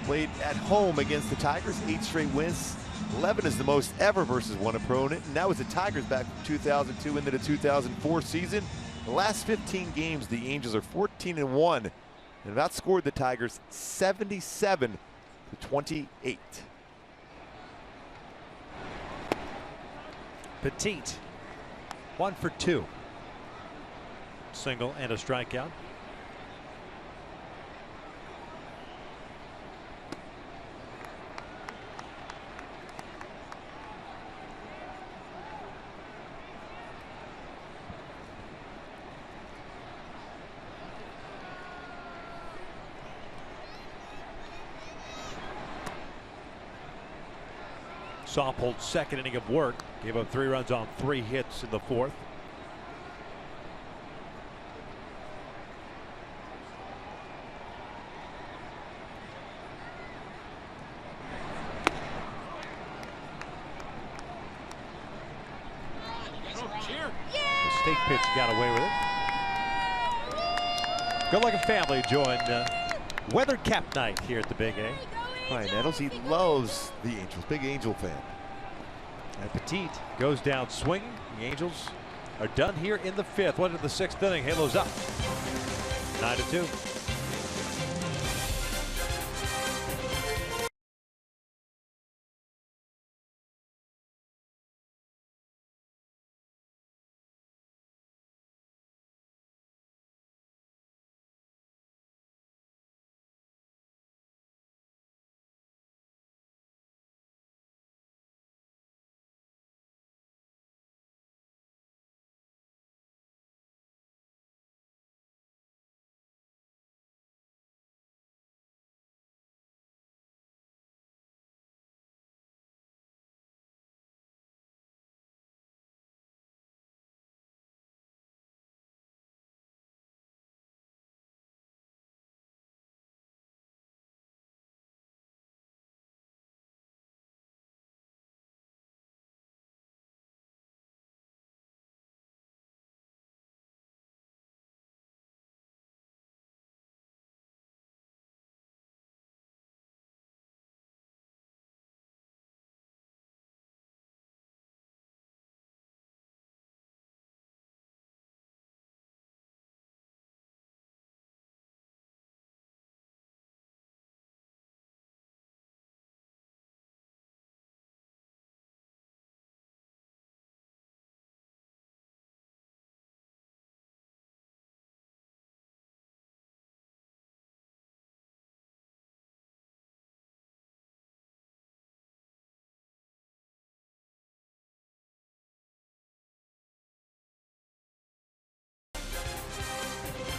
Played at home against the Tigers, 8 straight wins. 11 is the most ever versus one opponent. And that was the Tigers back from 2002 into the 2004 season. The last 15 games, the Angels are 14-1 and have outscored the Tigers 77-28. Petit. 1 for 2. Single and a strikeout. Saupold's second inning of work. Gave up 3 runs on 3 hits in the 4th. Mistake pitch, got away with it. Good looking family joined weathered cap night here at the Big A. Ryan Nettles, he loves the Angels, big Angel fan. And Petit goes down swinging. The Angels are done here in the 5th. 1 to the 6th inning. Halos up 9-2.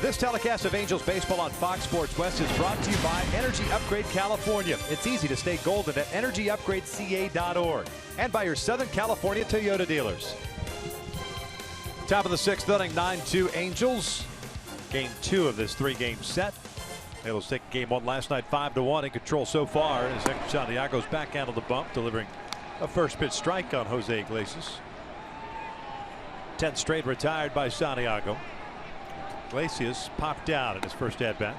This telecast of Angels baseball on Fox Sports West is brought to you by Energy Upgrade California. It's easy to stay golden at energyupgradeca.org and by your Southern California Toyota dealers. Top of the 6th inning, 9-2 Angels. Game 2 of this 3-game set. Angels take game 1 last night, 5-1 in control so far. As Hector Santiago's backhandled the bump, delivering a first pitch strike on Jose Iglesias. 10th straight retired by Santiago. Iglesias popped out in his first at bat.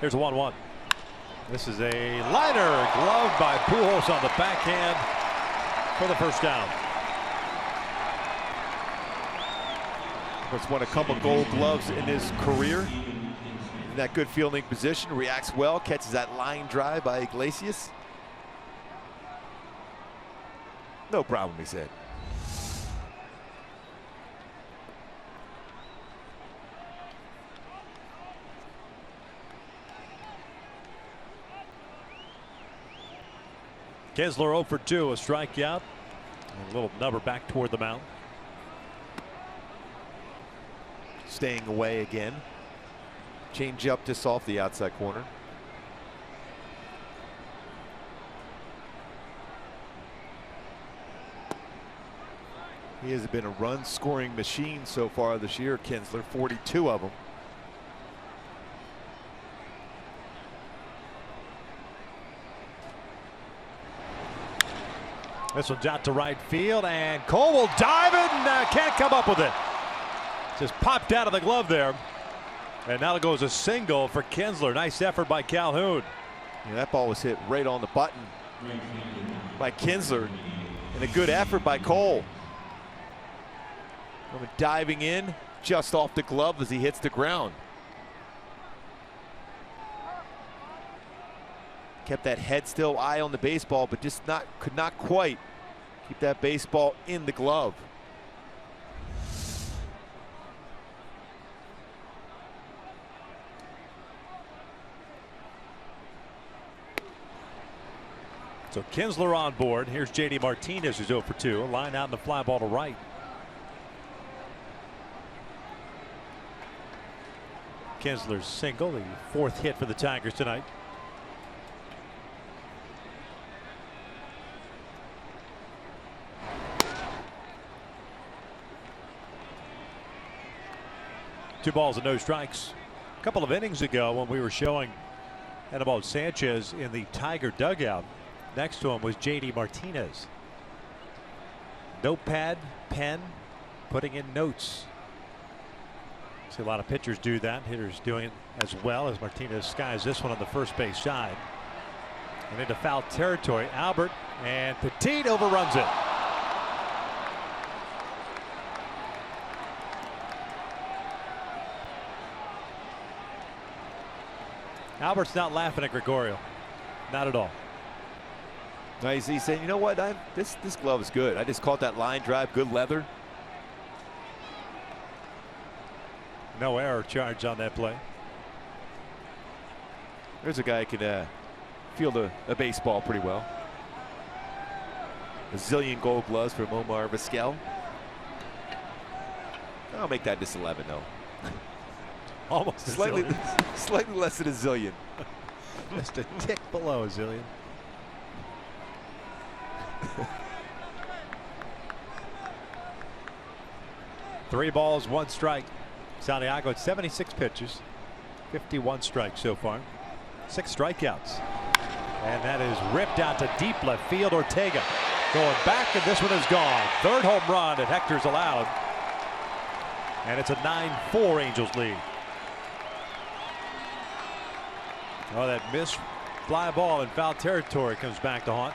Here's a 1-1. This is a liner, gloved by Pujols on the backhand for the first down. He's won a couple Gold Gloves in his career. In that good fielding position, reacts well, catches that line drive by Iglesias. No problem, he said. Kinsler 0 for 2, a strikeout. A little number back toward the mound. Staying away again. Change up just off the outside corner. He has been a run scoring machine so far this year, Kinsler, 42 of them. This one's out to right field, and Cole will dive it and can't come up with it. Just popped out of the glove there. And now it goes a single for Kinsler. Nice effort by Calhoun. Yeah, that ball was hit right on the button by Kinsler, and a good effort by Cole. Diving in just off the glove as he hits the ground. Kept that head still, eye on the baseball, but just could not quite keep that baseball in the glove. So Kinsler on board. Here's J.D. Martinez, who's 0 for 2. A line out and a fly ball to right. Kinsler's single, the 4th hit for the Tigers tonight. Two balls and no strikes. A couple of innings ago when we were showing Anibal Sanchez in the Tiger dugout, next to him was J.D. Martinez. Notepad, pen, putting in notes. See a lot of pitchers do that. Hitters doing it as well as Martinez skies this one on the first base side. And into foul territory. Albert and Petit overruns it. Albert's not laughing at Gregorio. Not at all. Nice. He's saying, you know what? This glove is good. I just caught that line drive, good leather. No error charge on that play. There's a guy who can field a baseball pretty well. A zillion Gold Gloves from Omar Vizquel. I'll make that just 11 though. Almost slightly less than a zillion. Just a tick below a zillion. Three balls, one strike. Santiago at 76 pitches, 51 strikes so far, 6 strikeouts. And that is ripped out to deep left field. Ortega going back, and this one is gone. 3rd home run that Hector's allowed. And it's a 9-4 Angels lead. Oh, that missed fly ball in foul territory comes back to haunt.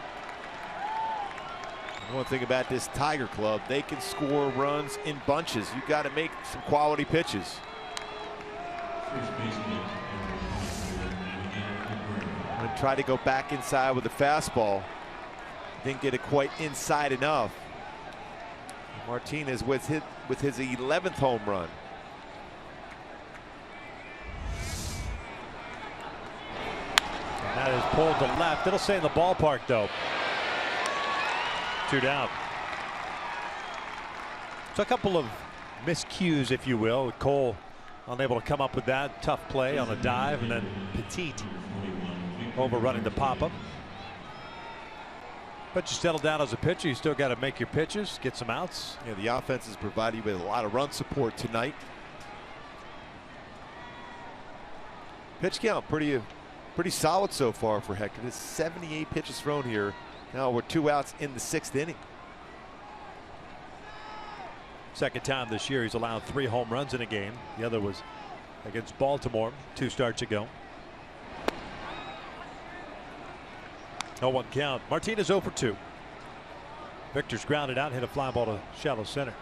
One thing about this Tiger club, they can score runs in bunches. You've got to make some quality pitches. I'm going to try to go back inside with the fastball. Didn't get it quite inside enough. Martinez with his 11th home run. That is pulled to left. It'll stay in the ballpark, though. 2 down. So a couple of miscues, if you will. Cole unable to come up with that. Tough play on a dive, and then Petit overrunning the pop-up. But you settle down as a pitcher. You still got to make your pitches, get some outs. Yeah, the offense has provided you with a lot of run support tonight. Pitch count pretty solid so far for Hector. There's 78 pitches thrown here. Now we're 2 outs in the 6th inning. Second time this year he's allowed 3 home runs in a game. The other was against Baltimore 2 starts ago. 0-1 count. Martinez 0 for 2. Victor's grounded out, hit a fly ball to shallow center.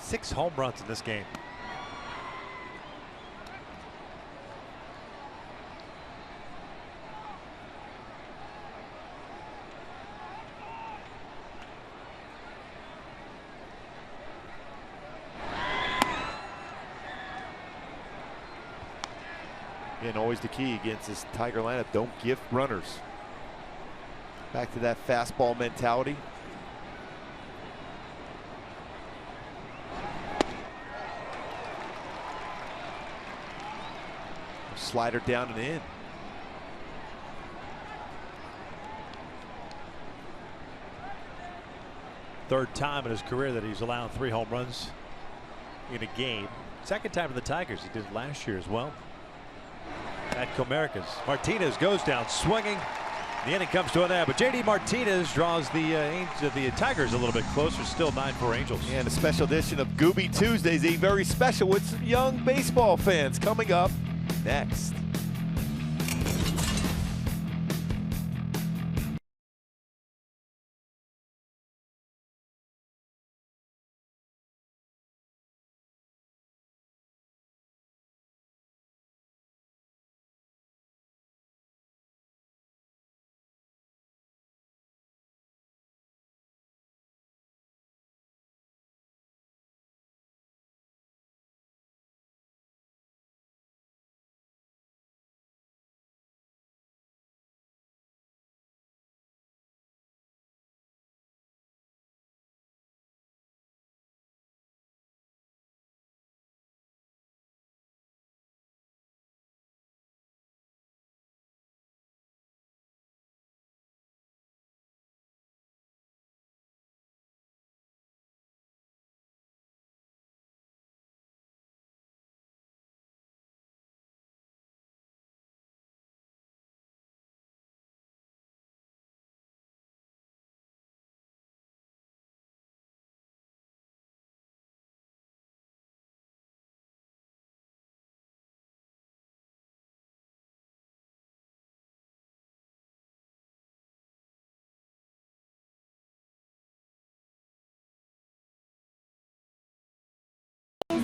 Six home runs in this game. And always the key against this Tiger lineup, don't give runners. Back to that fastball mentality. Slider down and in. Third time in his career that he's allowed 3 home runs in a game. Second time for the Tigers. He did it last year as well at Comerica's. Martinez goes down swinging. The inning comes to an end, but JD Martinez draws the Tigers a little bit closer. Still 9-4 Angels. And a special edition of Gooby Tuesdays, a very special with some young baseball fans coming up next.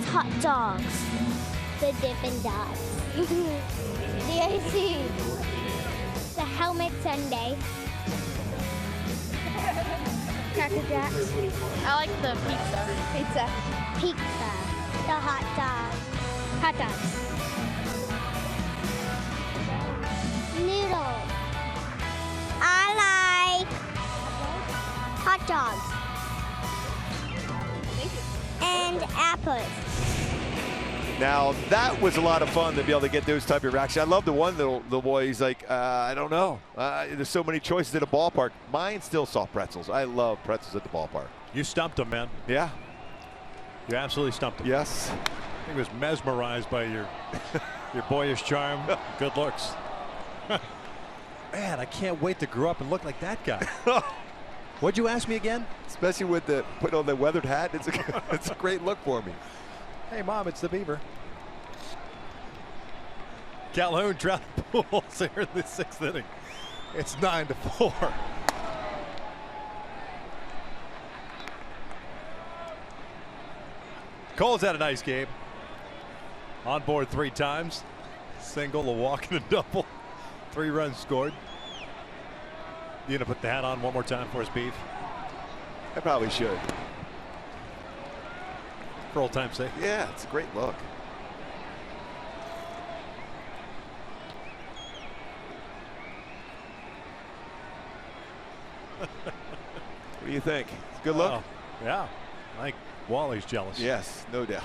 Hot dogs. The Dippin' Dots. The IC. The helmet sundae. Cracker Jacks. I like the pizza. Pizza. The hot dog. Hot dogs. Noodles. I like hot dogs. And apples. Now that was a lot of fun to be able to get those type of reactions. I love the one little boy. He's like, I don't know. There's so many choices at a ballpark. Mine still soft pretzels. I love pretzels at the ballpark. You stumped him, man. Yeah. You absolutely stumped him. Yes. He was mesmerized by your boyish charm, good looks. Man, I can't wait to grow up and look like that guy. What'd you ask me again? Especially with the put on the weathered hat. It's a great look for me. Hey, Mom, it's the Beaver. Calhoun dropped Pujols here in the 6th inning. It's 9-4. Cole's had a nice game. On board 3 times. Single, a walk, and a double. 3 runs scored. You gonna put the hat on one more time for us, Beef? I probably should. For old time's sake. Yeah, it's a great look. What do you think? Good look? Yeah. I think Wally's jealous. Yes, no doubt.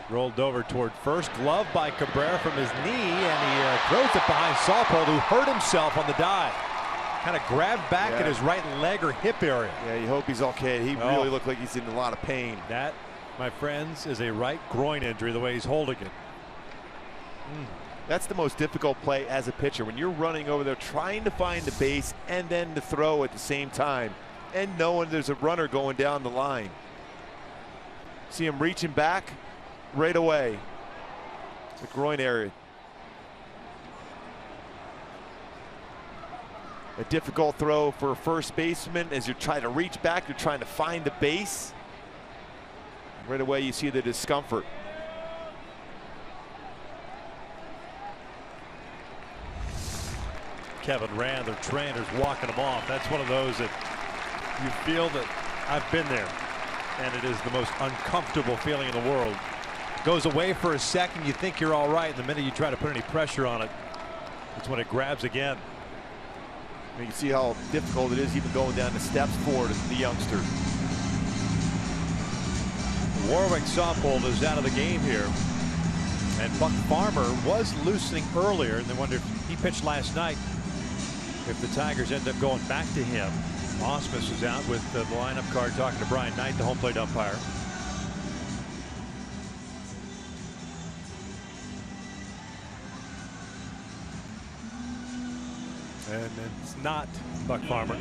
Rolled over toward first. Glove by Cabrera from his knee, and he throws it behind Salpole, who hurt himself on the dive. Kind of grabbed back at his right leg or hip area. Yeah, you hope he's okay. He really looked like he's in a lot of pain. That, my friends, is a right groin injury, the way he's holding it. That's the most difficult play as a pitcher, when you're running over there trying to find the base and then to throw at the same time, and knowing there's a runner going down the line. See him reaching back right away. The groin area. A difficult throw for a first baseman as you're trying to reach back, you're trying to find the base. Right away you see the discomfort. Kevin Rand, their trainer's walking him off. That's one of those that you feel that I've been there, and it is the most uncomfortable feeling in the world. Goes away for a second, you think you're all right, and the minute you try to put any pressure on it, it's when it grabs again. You can see how difficult it is even going down the steps for the youngster. Warwick Saupold is out of the game here, and Buck Farmer was loosening earlier, and they wonder if he pitched last night, if the Tigers end up going back to him. Osmus is out with the lineup card, talking to Brian Knight, the home plate umpire. And it's not Buck Farmer.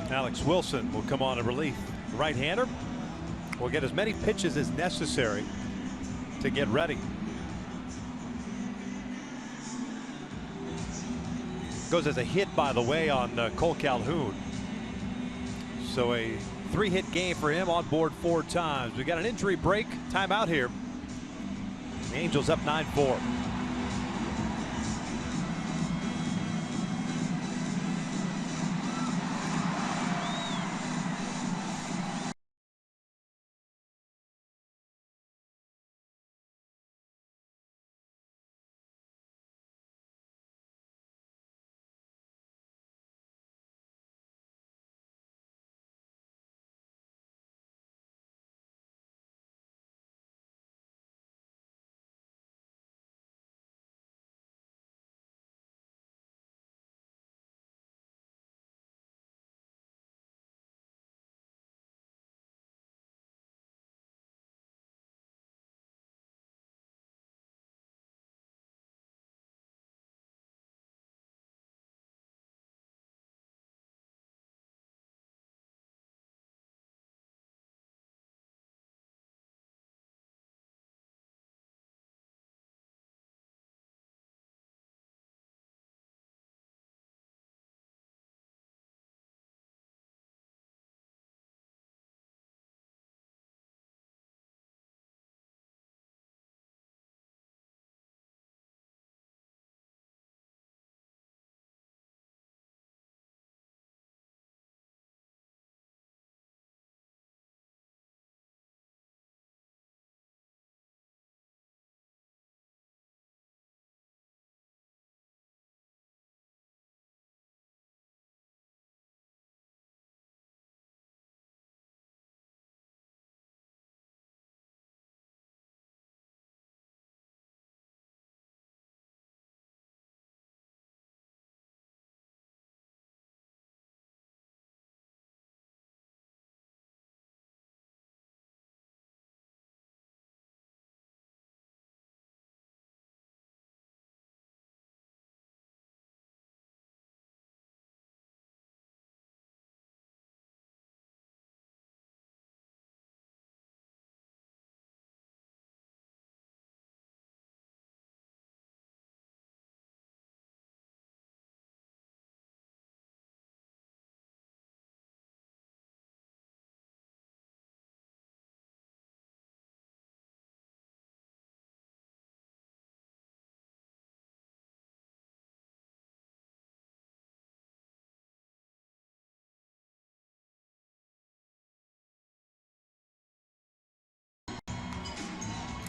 Alex Wilson will come on in relief. The right-hander will get as many pitches as necessary to get ready. Goes as a hit, by the way, on Cole Calhoun. So a 3-hit game for him, on board 4 times. We got an injury break, timeout here. The Angels up 9-4.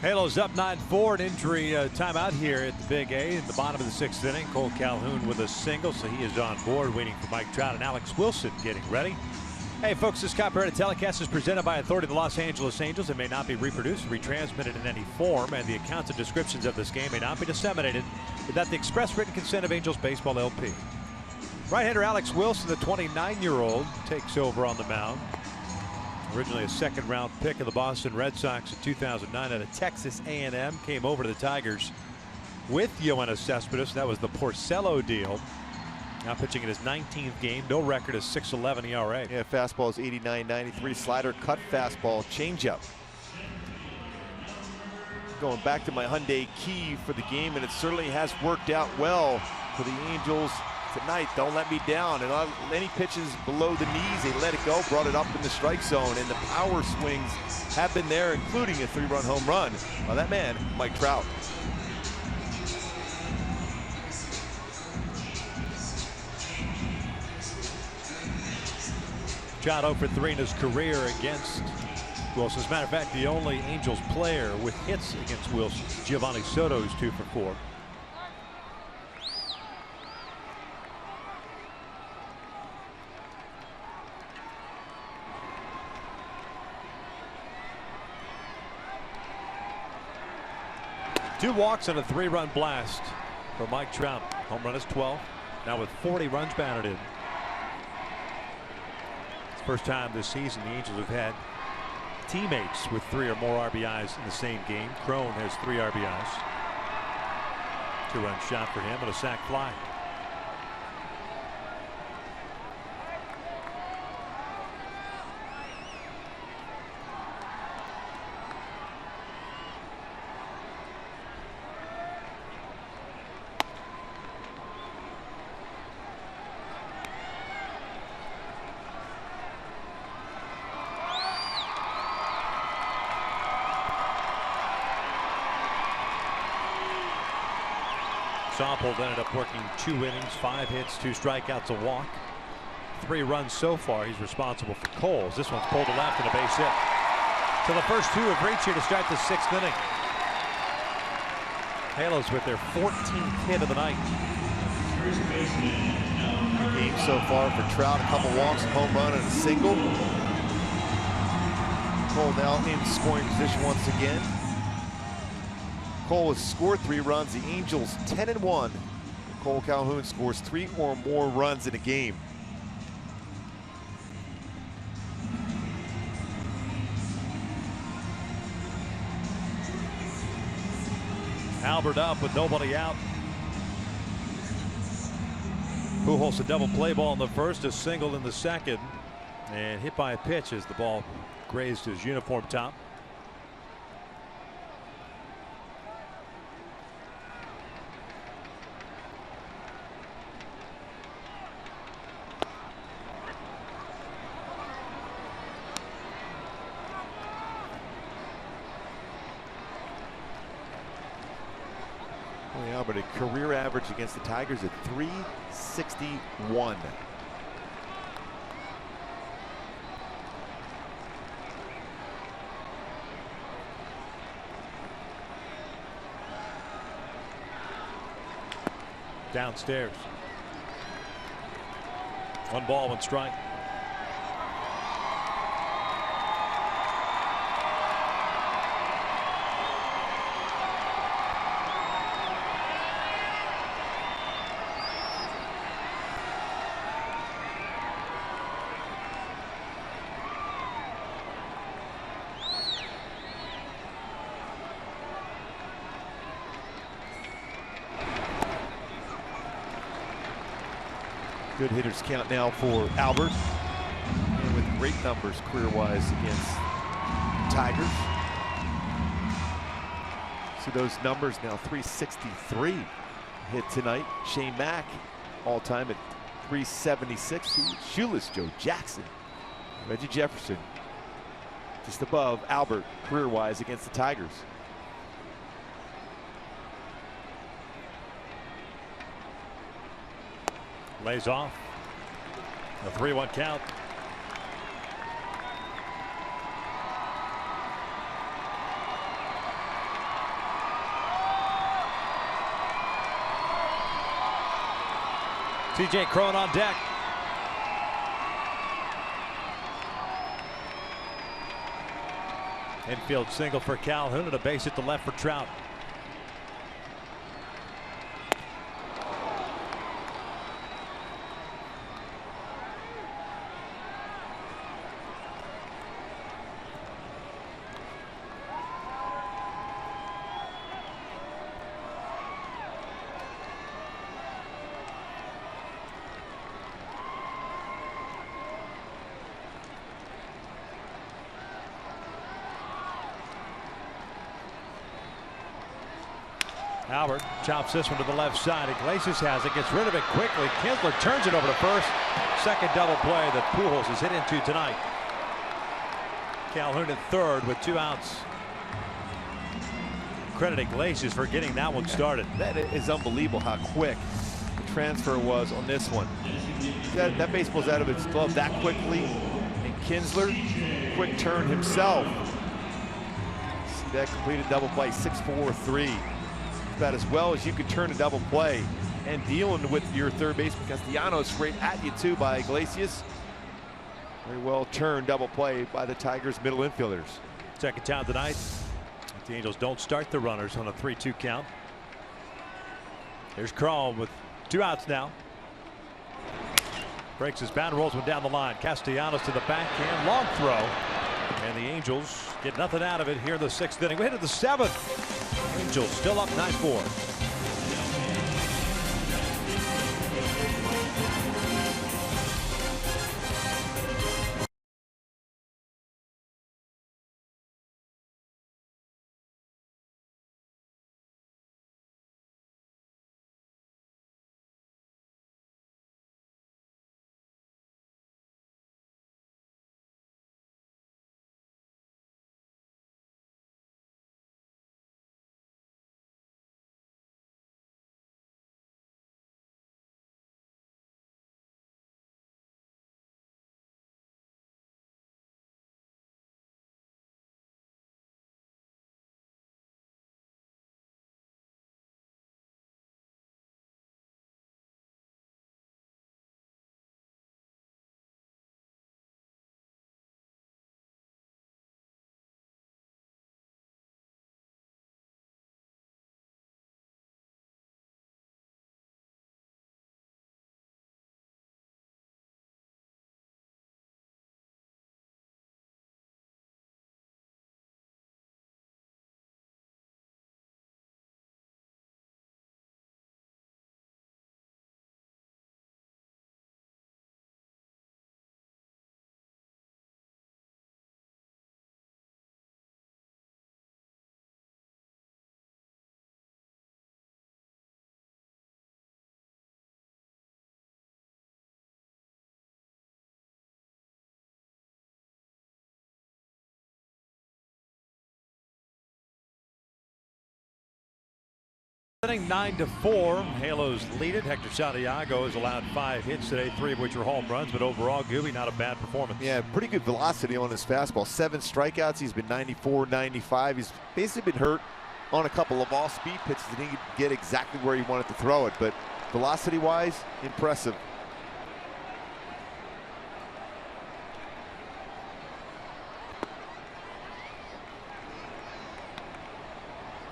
Halos up 9-4, an injury timeout here at the Big A in the bottom of the 6th inning. Cole Calhoun with a single, so he is on board, waiting for Mike Trout and Alex Wilson getting ready. Hey folks, this copyrighted telecast is presented by authority of the Los Angeles Angels and may not be reproduced or retransmitted in any form, and the accounts and descriptions of this game may not be disseminated without the express written consent of Angels Baseball LP. Right-hander Alex Wilson, the 29-year-old, takes over on the mound. Originally a second-round pick of the Boston Red Sox in 2009 out of Texas A&M, came over to the Tigers with Yoenis Cespedes. That was the Porcello deal. Now pitching in his 19th game, no record, is 6.11 ERA. Yeah, fastball is 89-93, slider, cut, fastball, changeup. Going back to my Hyundai key for the game, and it certainly has worked out well for the Angels tonight. Don't let me down. And on any pitches below the knees, they let it go, brought it up in the strike zone, and the power swings have been there, including a 3-run home run by that man, Mike Trout. Trout 0 for 3 in his career against Wilson. As a matter of fact, the only Angels player with hits against Wilson, Giovanni Soto, is 2 for 4. Two walks and a 3-run blast for Mike Trout. Home run is 12. Now with 40 runs batted in. It's the first time this season the Angels have had teammates with 3 or more RBIs in the same game. Crone has 3 RBIs. 2-run shot for him and a sac fly. Soppold ended up working 2 innings, 5 hits, 2 strikeouts, a walk. 3 runs so far. He's responsible for Coles. This one's pulled to left and a base hit. So the first 2 have reached here to start the 6th inning. Halos with their 14th hit of the night. Game so far for Trout, a couple walks, a home run, and a single. Cole now in scoring position once again. Cole has scored 3 runs. The Angels 10-1. Cole Calhoun scores 3 or more runs in a game. Albert up with nobody out. Pujols a double play ball in the first, a single in the second, and hit by a pitch as the ball grazed his uniform top. But a career average against the Tigers at .361. Downstairs. 1 ball, 1 strike. Good hitters count now for Albert, and with great numbers career-wise against Tigers. See those numbers now, 363 hit tonight. Shane Mack all-time at 376. Shoeless Joe Jackson. Reggie Jefferson just above Albert career-wise against the Tigers. Lays off. A 3-1 count. TJ Crone on deck. Infield single for Calhoun and a base hit to left for Trout. Howard chops this one to the left side. Iglesias has it, gets rid of it quickly. Kinsler turns it over to first. Second double play that Pujols has hit into tonight. Calhoun at third with 2 outs. Credit Iglesias for getting that one started. That is unbelievable how quick the transfer was on this one. That baseball's out of its glove that quickly. And Kinsler, quick turn himself. See that completed double play, 6-4-3. About as well as you could turn a double play, and dealing with your third baseman Castellanos right at you too by Iglesias. Very well turned double play by the Tigers middle infielders. Second time tonight. The Angels don't start the runners on a 3-2 count. There's Chrome with 2 outs now. Breaks his bat, rolls one down the line. Castellanos to the backhand, long throw, and the Angels get nothing out of it here in the 6th inning. We head to the 7th. Angels still up 9-4. Inning 9-4. Halos lead it. Hector Santiago has allowed 5 hits today, 3 of which were home runs, but overall, Gooby, not a bad performance. Yeah, pretty good velocity on his fastball. 7 strikeouts. He's been 94, 95. He's basically been hurt on a couple of off-speed pitches and he didn't get exactly where he wanted to throw it, but velocity-wise, impressive.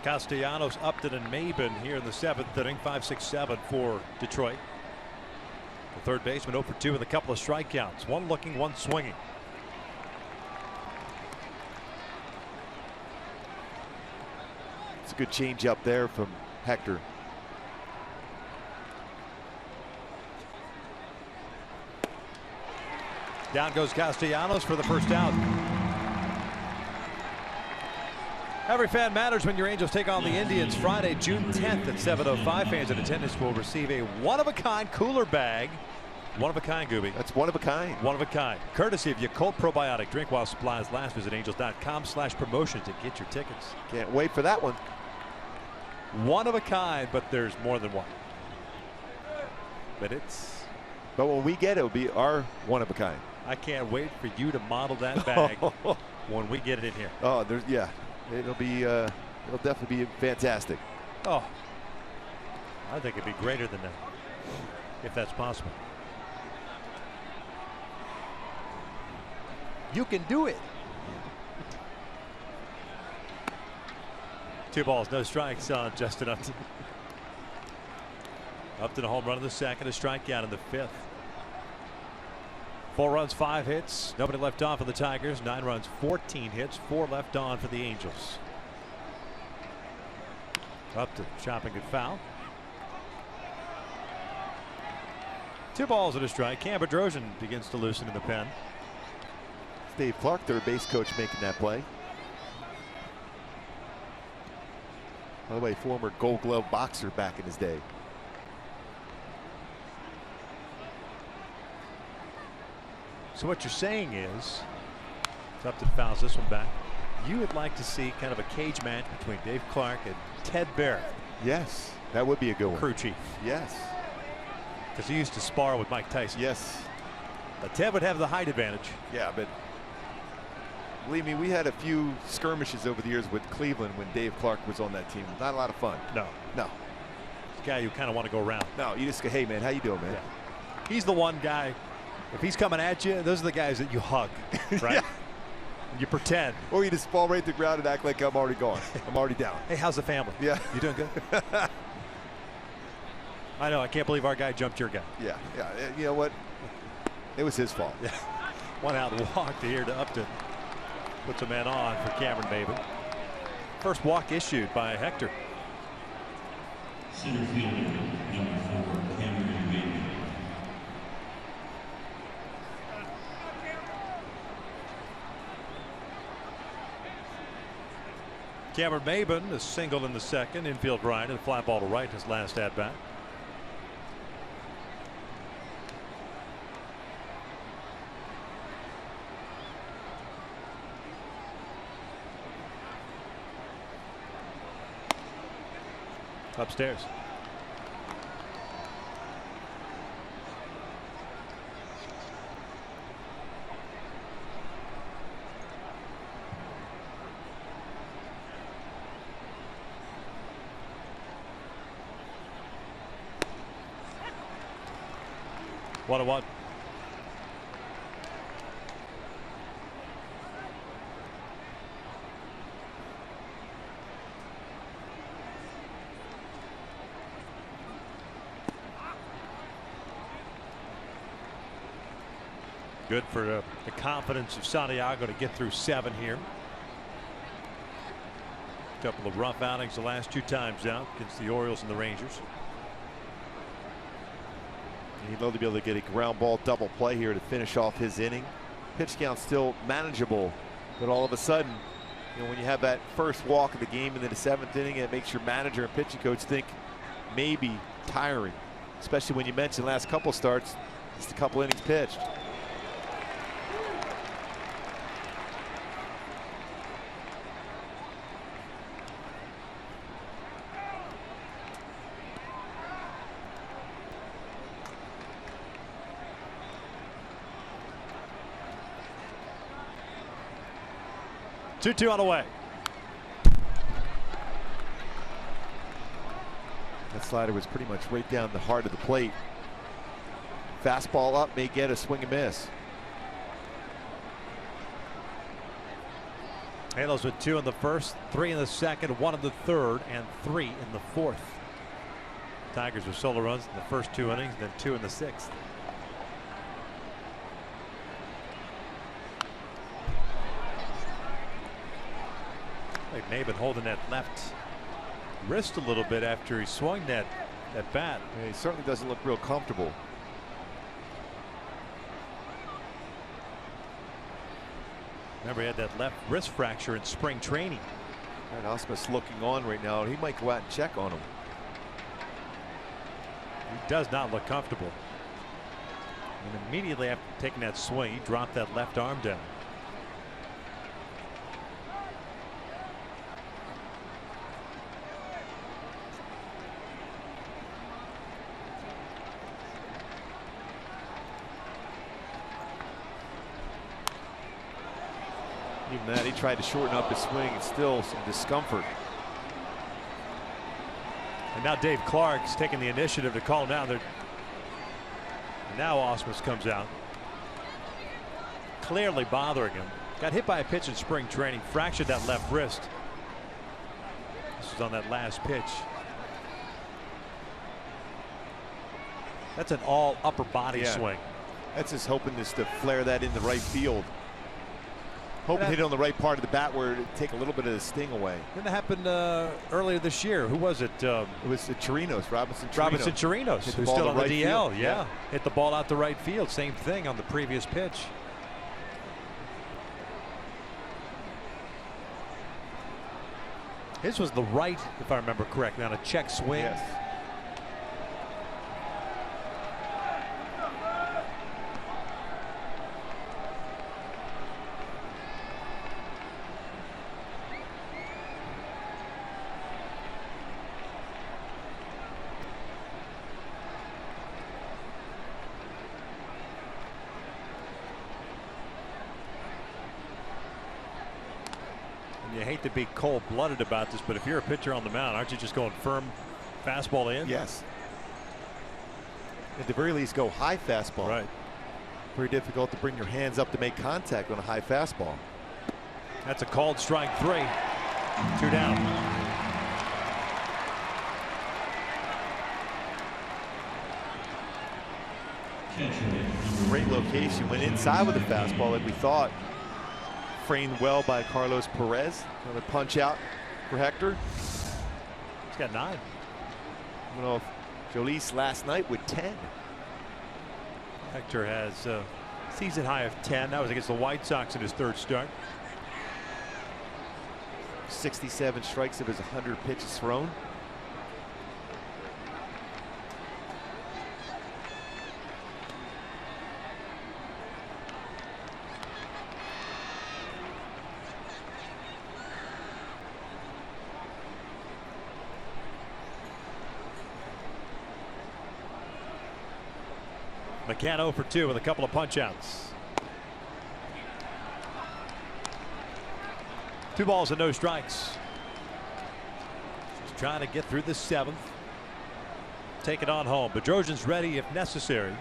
Castellanos, Upton, and Maben here in the 7th inning. 5-6-7 for Detroit. The third baseman 0 for 2 with a couple of strikeouts. One looking, one swinging. It's a good change up there from Hector. Down goes Castellanos for the first out. Every fan matters when your Angels take on the Indians Friday, June 10th at 7:05. Fans in attendance will receive a one-of-a-kind cooler bag. One-of-a-kind, Gooby. That's one of a kind. One of a kind. Courtesy of Yakult Probiotic. Drink while supplies last. Visit angels.com/promotions to get your tickets. Can't wait for that one. One of a kind, but there's more than one. But when we get it, it'll be our one of a kind. I can't wait for you to model that bag when we get it in here. Oh, yeah. It'll definitely be fantastic. Oh, I think it'd be greater than that. if that's possible. You can do it. 2 balls, no strikes on Justin Upton. Upton a home run in the second, a strikeout in the 5th. 4 runs, 5 hits. Nobody left on for the Tigers. 9 runs, 14 hits. 4 left on for the Angels. Upton chopping it foul. 2 balls and a strike. Cam Bedrosian begins to loosen in the pen. Dave Clark, third base coach, making that play. By the way, former Gold Glove boxer back in his day. So what you're saying is, Upton fouls this one back. You would like to see kind of a cage match between Dave Clark and Ted Barrett. Yes, that would be a good one. Crew chief. Yes. Because he used to spar with Mike Tyson. Yes. But Ted would have the height advantage. Yeah, but believe me, we had a few skirmishes over the years with Cleveland when Dave Clark was on that team. Not a lot of fun. No. No. This guy you kind of want to go around. No, you just go, hey, man, how you doing, man? Yeah. He's the one guy, if he's coming at you, those are the guys that you hug, right? Yeah. You pretend. Or you just fall right to the ground and act like I'm already gone. I'm already down. Hey, how's the family? Yeah. You doing good? I know. I can't believe our guy jumped your guy. Yeah. Yeah. You know what? It was his fault. Yeah. 1 out walk to here to Upton. Puts a man on for Cameron Maben. First walk issued by Hector. Center fielder, number 4, Cameron Maben. Cameron Maben, a single in the second, infield right, and a fly ball to right his last at bat. Upstairs. What a what? Good for the confidence of Santiago to get through 7 here. A couple of rough outings the last 2 times out against the Orioles and the Rangers. He'd love to be able to get a ground ball double play here to finish off his inning. Pitch count still manageable, but all of a sudden, you know, when you have that first walk of the game and then the 7th inning, it makes your manager and pitching coach think maybe tiring, especially when you mentioned last couple starts, just a couple innings pitched. Two on the way. That slider was pretty much right down the heart of the plate. Fastball up, may get a swing and miss. Halos with 2 in the first, 3 in the second, 1 in the third, and 3 in the fourth. Tigers with solo runs in the first 2 innings, then 2 in the 6th. Maben holding that left wrist a little bit after he swung that bat. Yeah, he certainly doesn't look real comfortable. Remember, he had that left wrist fracture in spring training. And Osmus looking on right now. He might go out and check on him. He does not look comfortable. And immediately after taking that swing, he dropped that left arm down. Even that, he tried to shorten up his swing, and still some discomfort. And now Dave Clark's taking the initiative to call him down. Now Ausmus comes out. Clearly bothering him. Got hit by a pitch in spring training. Fractured that left wrist. This is on that last pitch. That's an all upper body swing. That's just hoping just to flare that in the right field. Hoping to hit it on the right part of the bat where it'd take a little bit of the sting away. Didn't happen earlier this year. Who was it? It was the Chirinos, Robinson Chirinos, who's still on the DL. Field. Yeah. Hit the ball out the right field. Same thing on the previous pitch. His was the right, if I remember correctly, on a check swing. Yes. You hate to be cold-blooded about this, but if you're a pitcher on the mound, aren't you just going firm fastball in? Yes. At the very least, go high fastball. Right. Very difficult to bring your hands up to make contact on a high fastball. That's a called strike 3. 2 down. Great location. Went inside with a fastball like we thought. Framed well by Carlos Perez. Another punch out for Hector. He's got 9. I don't know if Jolice last night with 10. Hector has a season high of 10. That was against the White Sox in his 3rd start. 67 strikes of his 100 pitches thrown. McCann 0 for 2 with a couple of punch outs. 2 balls and no strikes. Just trying to get through the 7th. Take it on home. Bedrosian's ready if necessary.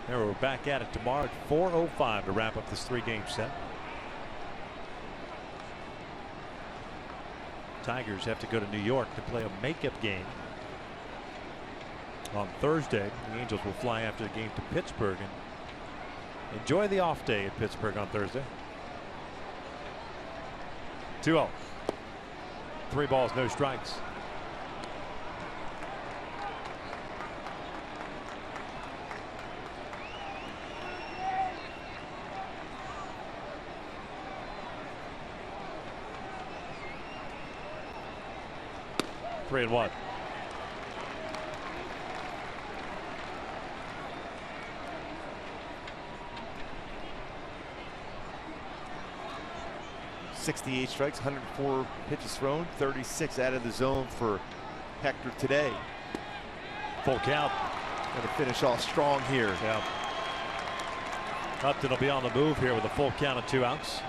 There, we're back at it tomorrow at 4:05 to wrap up this 3-game set. Tigers have to go to New York to play a makeup game on Thursday. The Angels will fly after the game to Pittsburgh and enjoy the off day at Pittsburgh on Thursday. 2-0. 3 balls, no strikes. Three and 1. .68 strikes, 104 pitches thrown, 36 out of the zone for Hector today. Full count. Going to finish off strong here. Yeah. Upton will be on the move here with a full count of 2 outs.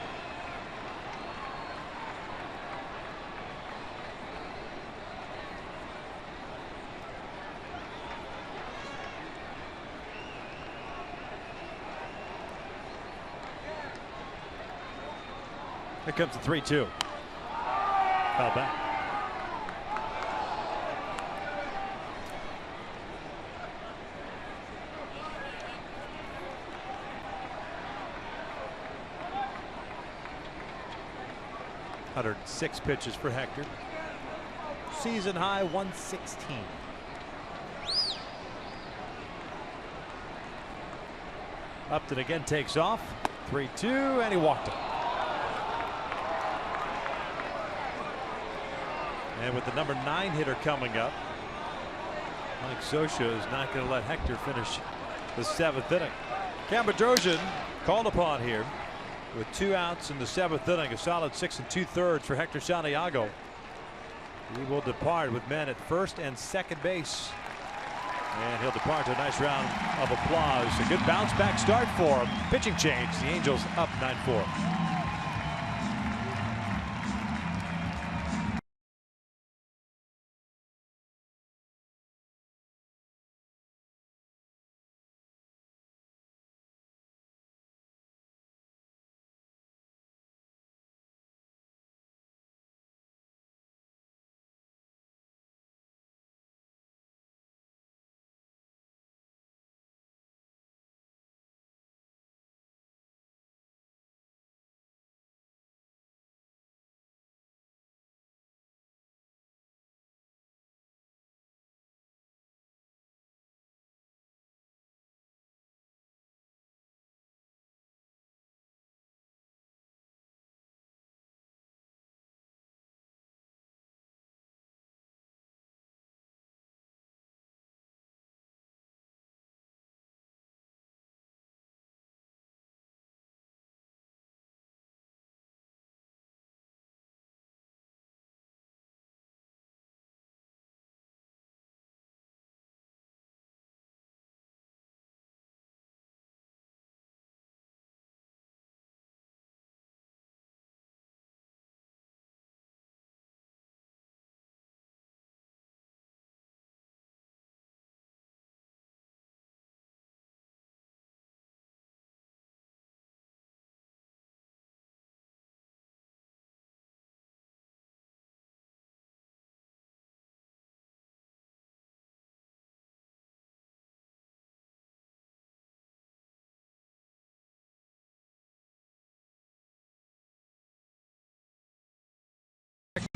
Here comes the 3-2. Foul back. .106 pitches for Hector. Season high 116. Upton again takes off. 3-2, and he walked him. And with the number 9 hitter coming up, Mike Scioscia is not going to let Hector finish the 7th inning. Cam Bedrosian called upon here with 2 outs in the 7th inning. A solid 6 2/3 for Hector Santiago. He will depart with men at first and second base. And he'll depart to a nice round of applause. A good bounce back start for him. Pitching change. The Angels up 9-4.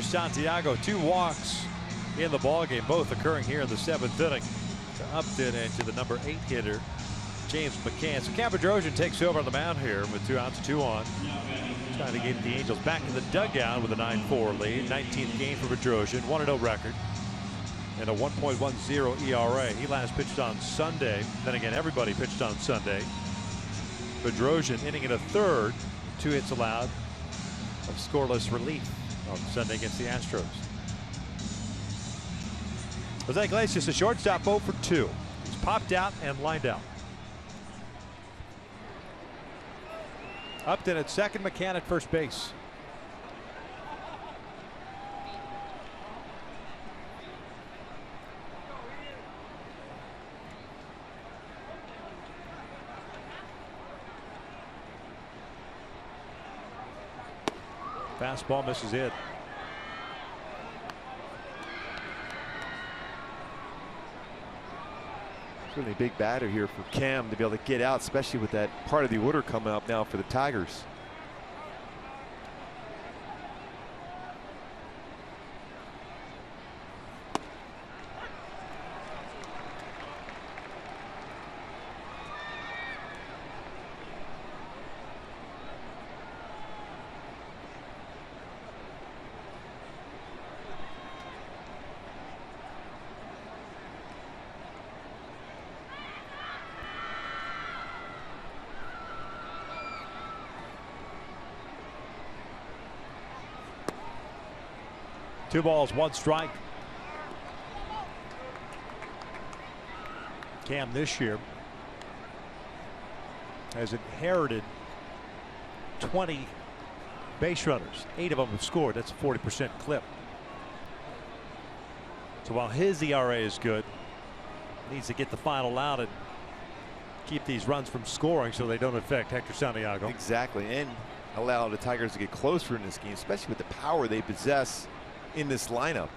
Santiago. 2 walks in the ballgame, both occurring here in the 7th inning to Upton and to the number 8 hitter, James McCann. So Cam Bedrosian takes over on the mound here with 2 outs, 2 on. Trying to get the Angels back in the dugout with a 9-4 lead. 19th game for Bedrosian, 1-0 record, and a 1.10 ERA. He last pitched on Sunday. Then again, everybody pitched on Sunday. Bedrosian inning in a third, 2 hits allowed of scoreless relief on Sunday against the Astros. Jose Iglesias, a shortstop, 0 for 2. He's popped out and lined out. Upton at second, McCann at first base. Fastball misses it. Really a big batter here for Cam to be able to get out, especially with that part of the order coming up now for the Tigers. Two balls, 1 strike. Cam this year has inherited 20 base runners. 8 of them have scored. That's a 40% clip. So while his ERA is good, he needs to get the final out and keep these runs from scoring so they don't affect Hector Santiago. Exactly, and allow the Tigers to get closer in this game, especially with the power they possess in this lineup.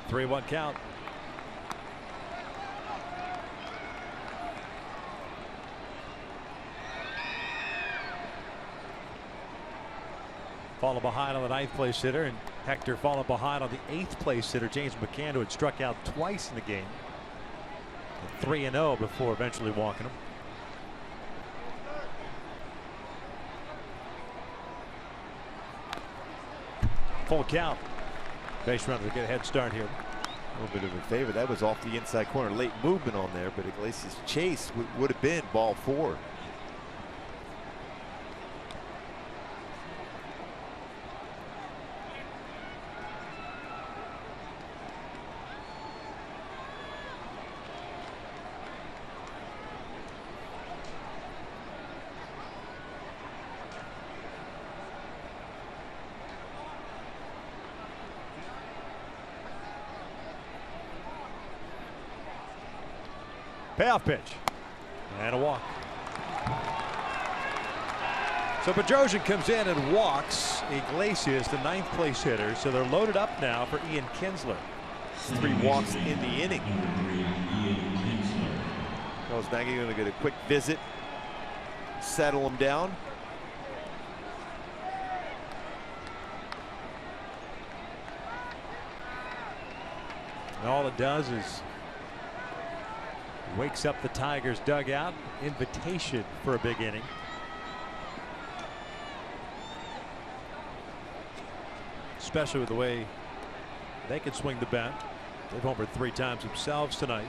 Three 1 count. Falling behind on the 9th place hitter, and Hector falling behind on the 8th place hitter, James McCann, who had struck out twice in the game. 3-0 before eventually walking him. Full count. Base runner to get a head start here. A little bit of a favor. That was off the inside corner. Late movement on there, but Iglesias' chase would have been ball 4. Payoff pitch and a walk. So Bedrosian comes in and walks Iglesias, the 9th place hitter. So they're loaded up now for Ian Kinsler. 3 walks in the inning. Carlos Nagy going to get a quick visit, settle him down. And all it does is wakes up the Tigers dugout. Invitation for a big inning. Especially with the way they can swing the bat. They've homered 3 times themselves tonight.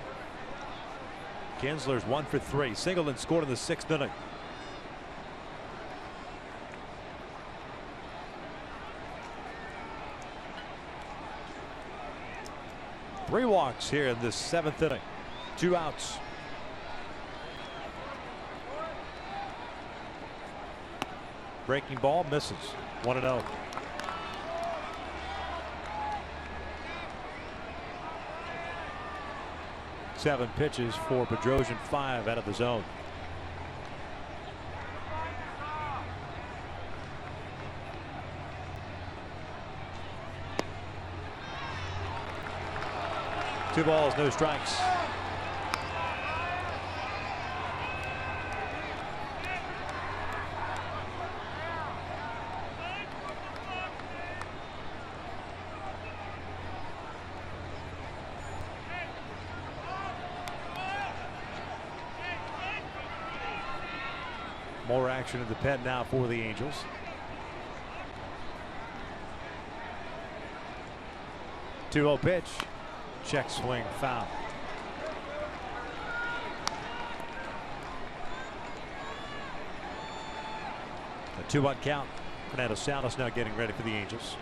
Kinsler's 1 for 3. Singleton scored in the 6th inning. Three walks here in this 7th inning. 2 outs. Breaking ball misses. 1-0. Seven pitches for Bedrosian, 5 out of the zone. Two balls, no strikes. More action in the pen now for the Angels. Two-0 pitch. Check swing foul. A 2-1 count. Fernando Salas now getting ready for the Angels.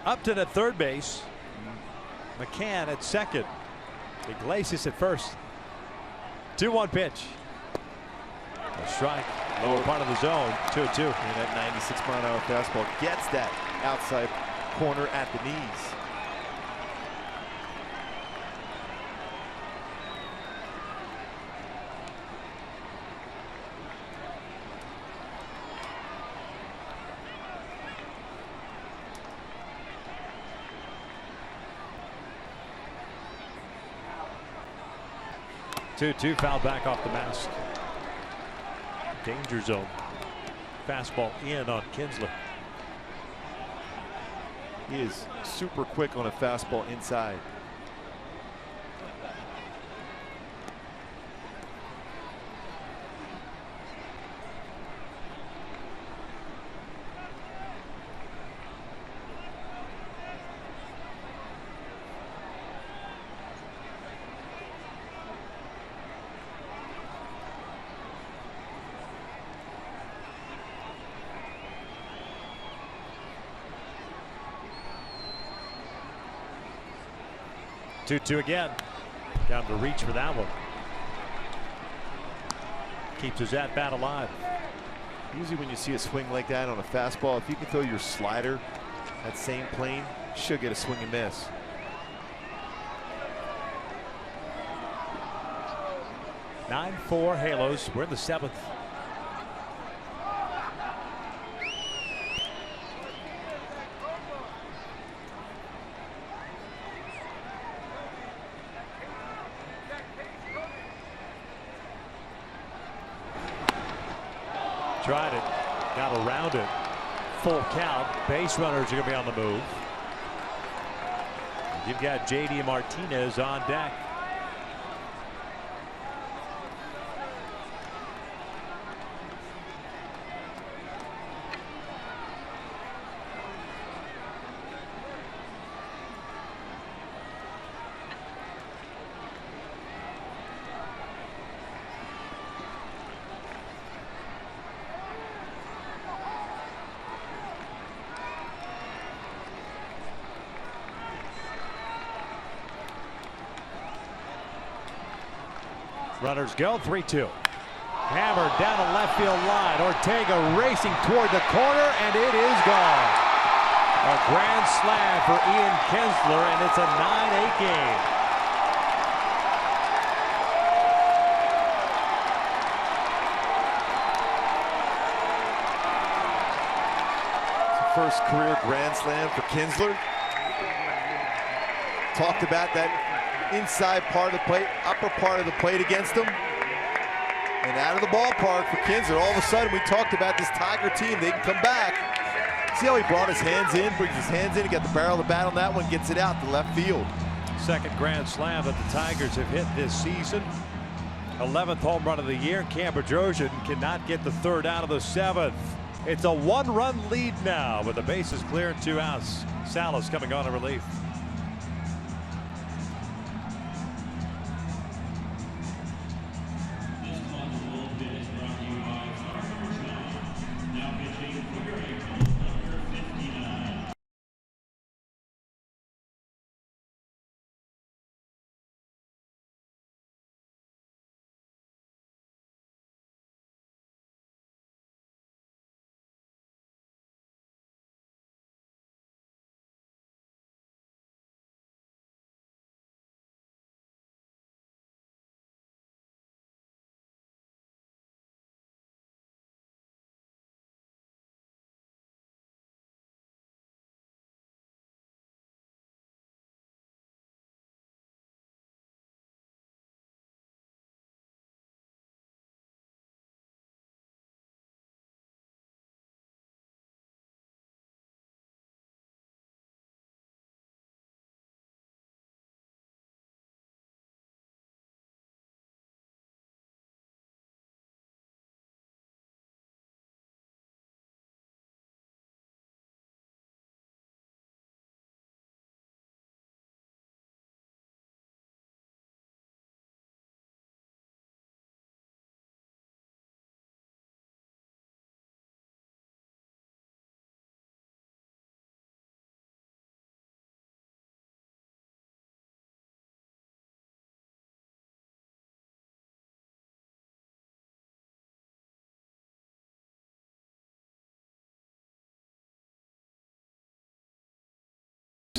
Upton at third base. McCann at second. Iglesias at first. 2-1 pitch. A strike. Lower part of the zone. 2-2. And that 96-mile-an-hour fastball gets that outside corner at the knees. Two foul back off the mask. Danger zone. Fastball in on Kinsler. He is super quick on a fastball inside. Two again. Down to reach for that one. Keeps his at bat alive. Usually when you see a swing like that on a fastball, if you can throw your slider that same plane, you should get a swing and miss. Nine 4 Halos. We're in the seventh. Tried it, got around it. Full count. Base runners are going to be on the move. You've got J.D. Martinez on deck. Runners go. 3-2. Hammered down the left field line. Ortega racing toward the corner, and it is gone. A grand slam for Ian Kinsler, and it's a 9-8 game. First career grand slam for Kinsler. Talked about that inside part of the plate, upper part of the plate against him. And out of the ballpark for Kinsler. All of a sudden, we talked about this Tiger team. They can come back. See how he brought his hands in, brings his hands in, he got the barrel of the bat on that one, gets it out to left field. Second grand slam that the Tigers have hit this season. 11th home run of the year. Cam Bedrosian cannot get the third out of the seventh. It's a one-run lead now with the bases clear and 2 outs. Salas coming on in relief.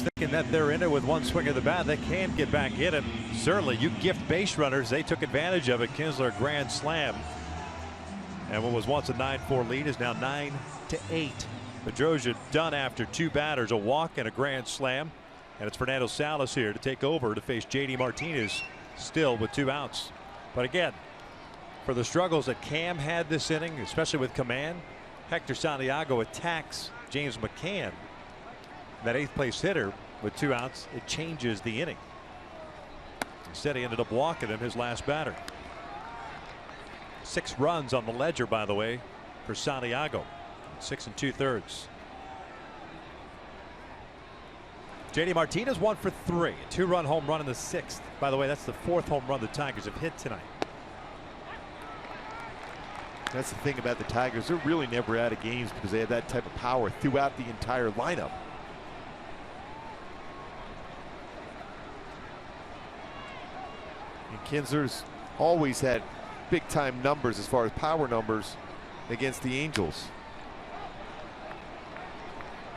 thinking that they're in it with one swing of the bat. They can get back in it. Certainly, you gift base runners. They took advantage of it. Kinsler grand slam. And what was once a 9-4 lead is now 9-8. Pedroia done after 2 batters, a walk and a grand slam. And it's Fernando Salas here to take over to face JD Martinez, still with 2 outs. But again, for the struggles that Cam had this inning, especially with command, Hector Santiago attacks James McCann, that 8th place hitter, with 2 outs. It changes the inning. Instead, he ended up walking him, his last batter. 6 runs on the ledger, by the way, for Santiago. 6 2/3. JD Martinez 1 for 3. A 2-run home run in the 6th. By the way, that's the 4th home run the Tigers have hit tonight. That's the thing about the Tigers. They're really never out of games because they have that type of power throughout the entire lineup. And Kinsler's always had big time numbers as far as power numbers against the Angels.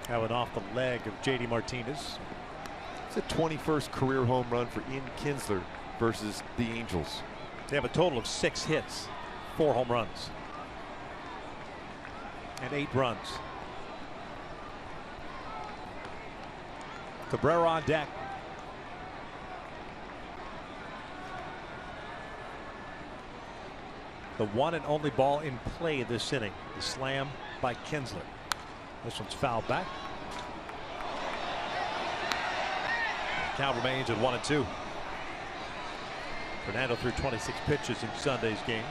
That went off the leg of JD Martinez. It's a 21st career home run for Ian Kinsler versus the Angels. They have a total of 6 hits, 4 home runs, and 8 runs. Cabrera on deck. The one and only ball in play this inning. The slam by Kinsler. This one's fouled back. Count remains at 1-2. Fernando threw 26 pitches in Sunday's game.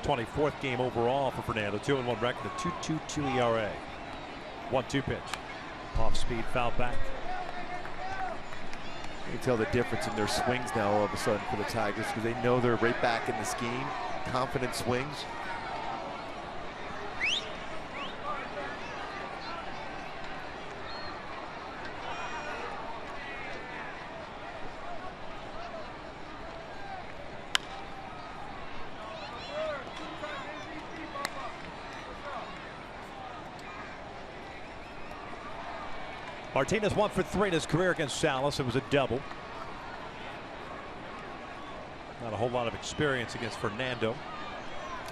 '24th game overall for Fernando. 2-1 record, a 2.22 ERA. 1-2 pitch. Off speed, foul back. You can tell the difference in their swings now all of a sudden for the Tigers because they know they're right back in this game. Confident swings. Martinez 1 for 3 in his career against Salas. It was a double. Not a whole lot of experience against Fernando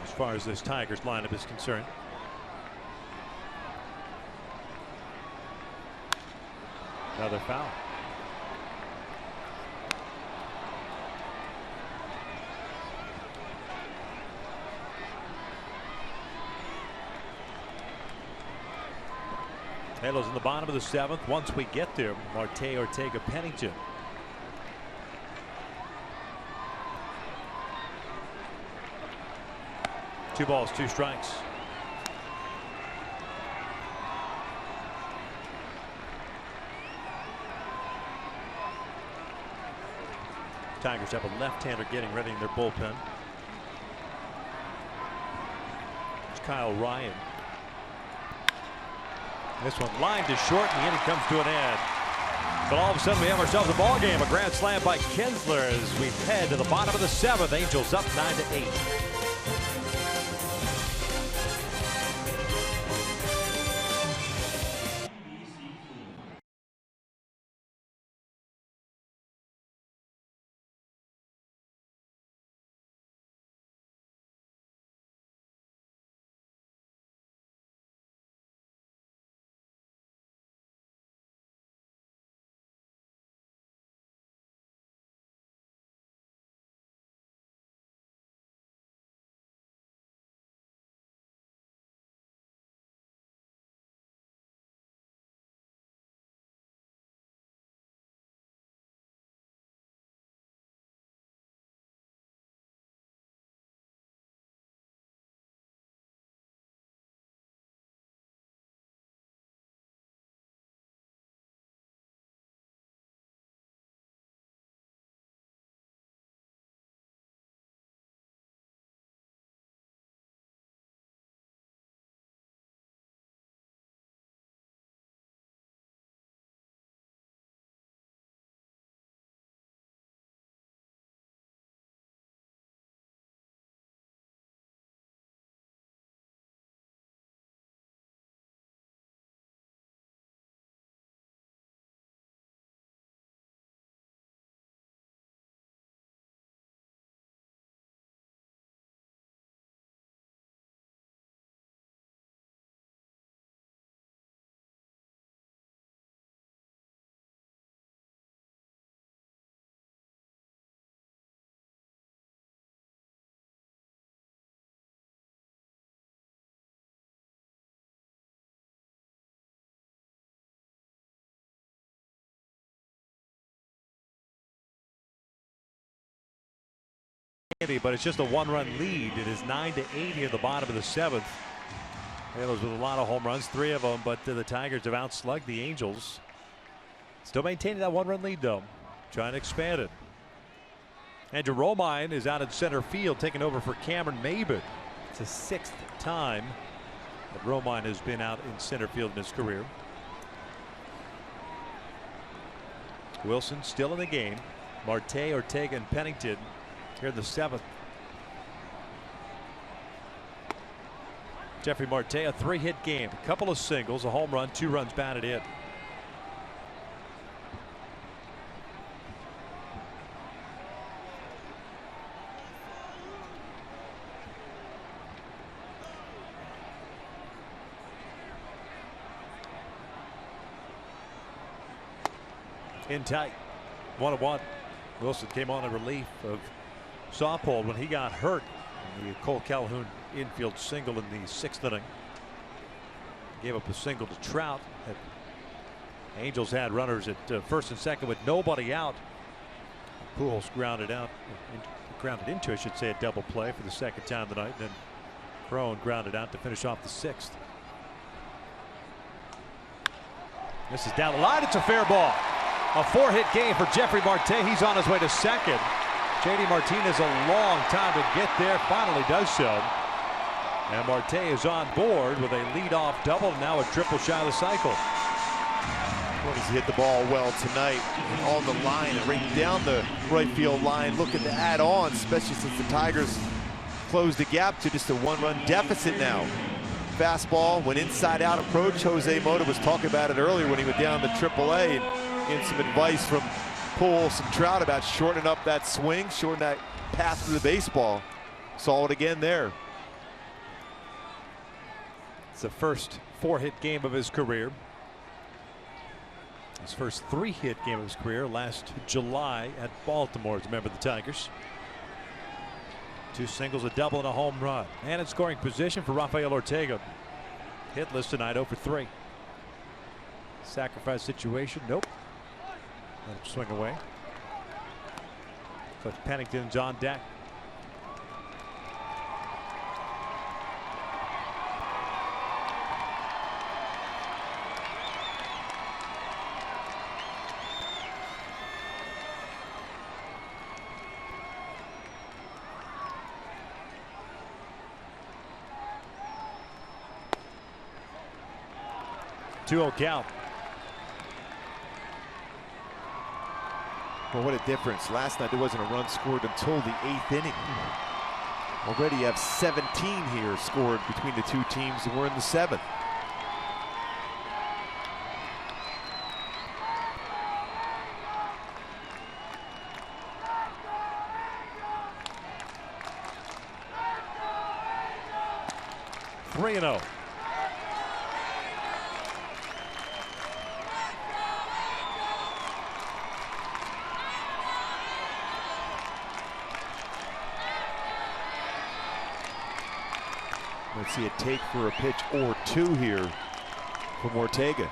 as far as this Tigers lineup is concerned. Another foul. Halos in the bottom of the 7th. Once we get there, Marte, Ortega, Pennington. Two balls, 2 strikes. Tigers have a left-hander getting ready in their bullpen. It's Kyle Ryan. This one lined to short, and the inning comes to an end. But all of a sudden, we have ourselves a ball game. A grand slam by Kinsler as we head to the bottom of the 7th. Angels up 9-8. But it's just a one-run lead. It is 9-8 here at the bottom of the 7th. Halos with a lot of home runs, 3 of them, but the Tigers have outslugged the Angels. Still maintaining that one-run lead, though. Trying to expand it. Andrew Romine is out in center field, taking over for Cameron Maben. It's the 6th time that Romine has been out in center field in his career. Wilson still in the game. Marte, Ortega, and Pennington here in the 7th. Jeffrey Marte, a 3-hit game, a couple of singles, a home run, 2 runs batted in. In tight, 1-1. Wilson came on in relief of Saupold when he got hurt in the Cole Calhoun infield single in the 6th inning. Gave up a single to Trout. Angels had runners at first and second with nobody out. Pujols grounded into, I should say, a double play for the 2nd time tonight. And then Crone grounded out to finish off the 6th. This is down the line. It's a fair ball. A 4-hit game for Jeffrey Marte. He's on his way to second. JD Martinez a long time to get there. Finally does so. And Marte is on board with a leadoff double. Now a triple shy of the cycle. He's hit the ball well tonight on the line and right down the right field line, looking to add on, especially since the Tigers closed the gap to just a 1-run deficit now. Fastball went inside out approach. Jose Mota was talking about it earlier when he went down to AAA and getting some advice from Pujols and Trout about shortening up that swing, shortening that path to the baseball. Saw it again there. It's the first 4-hit game of his career. His first 3-hit game of his career last July at Baltimore as a member of the Tigers. 2 singles, a double, and a home run. And in scoring position for Rafael Ortega. Hitless tonight, 0 for 3. Sacrifice situation, nope. Let him swing away. Cliff Pennington's on deck. Two-0 count. Well, what a difference. Last night there wasn't a run scored until the 8th inning. Already have 17 here scored between the two teams, and we're in the 7th. Three-0. Let's see a take for a pitch or 2 here from Ortega.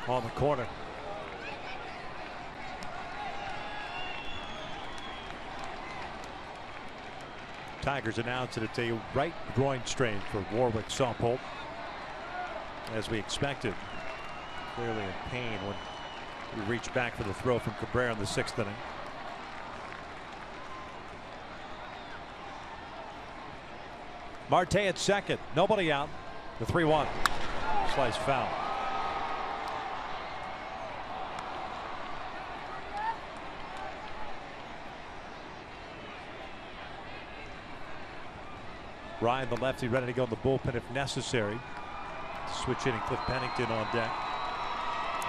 On the corner. Tigers announced that it's a right groin strain for Warwick Saupold, as we expected. Clearly in pain when he reached back for the throw from Cabrera in the 6th inning. Marte at second, nobody out. The 3-1. Slice foul. Ryan, the lefty, ready to go in the bullpen if necessary. Switch hitting Cliff Pennington on deck.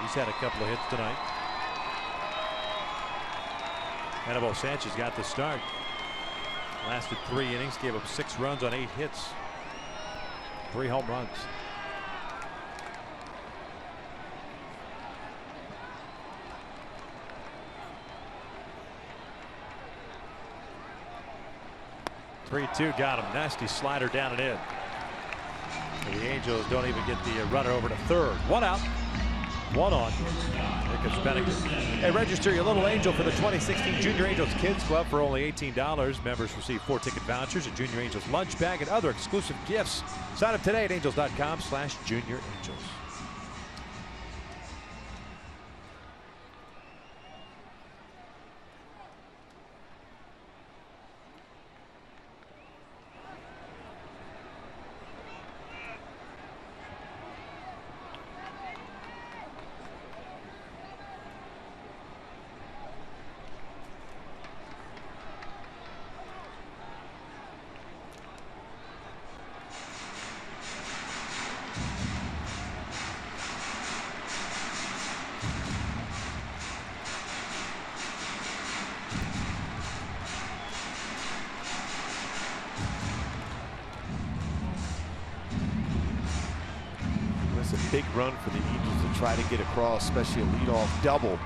He's had a couple of hits tonight. Anibal Sanchez got the start. Lasted 3 innings, gave up 6 runs on 8 hits. 3 home runs. (3-2) got him. Nasty slider down and in. The Angels don't even get the runner over to third. 1 out. 1 on. Here comes Pennington. Hey, register your little angel for the 2016 Junior Angels Kids Club for only $18. Members receive 4 ticket vouchers, a Junior Angels lunch bag, and other exclusive gifts. Sign up today at angels.com/juniorangels. A big run for the Angels to try to get across, especially a leadoff double.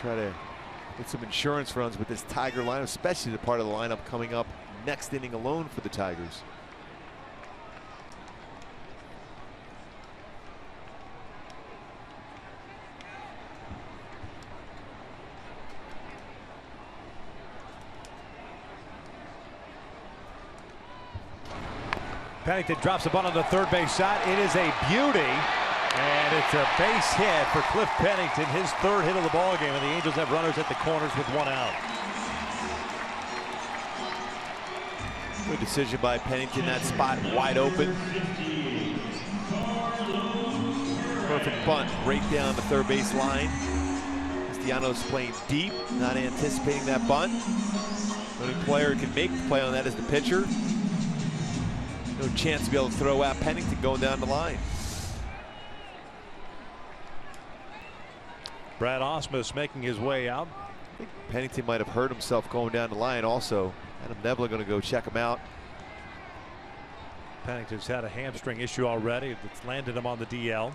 Try to get some insurance runs with this Tiger lineup, especially the part of the lineup coming up next inning alone for the Tigers. Pennington drops the bunt on the third base shot. It is a beauty, and it's a base hit for Cliff Pennington, his 3rd hit of the ball game, and the Angels have runners at the corners with 1 out. Good decision by Pennington. That spot wide open. Perfect bunt right down the third base line. Castellanos playing deep, not anticipating that bunt. The only player who can make the play on that is the pitcher. No chance to be able to throw out Pennington going down the line. Brad Osmus making his way out. I think Pennington might have hurt himself going down the line also. Adam Nebula going to go check him out. Pennington's had a hamstring issue already. It's landed him on the DL.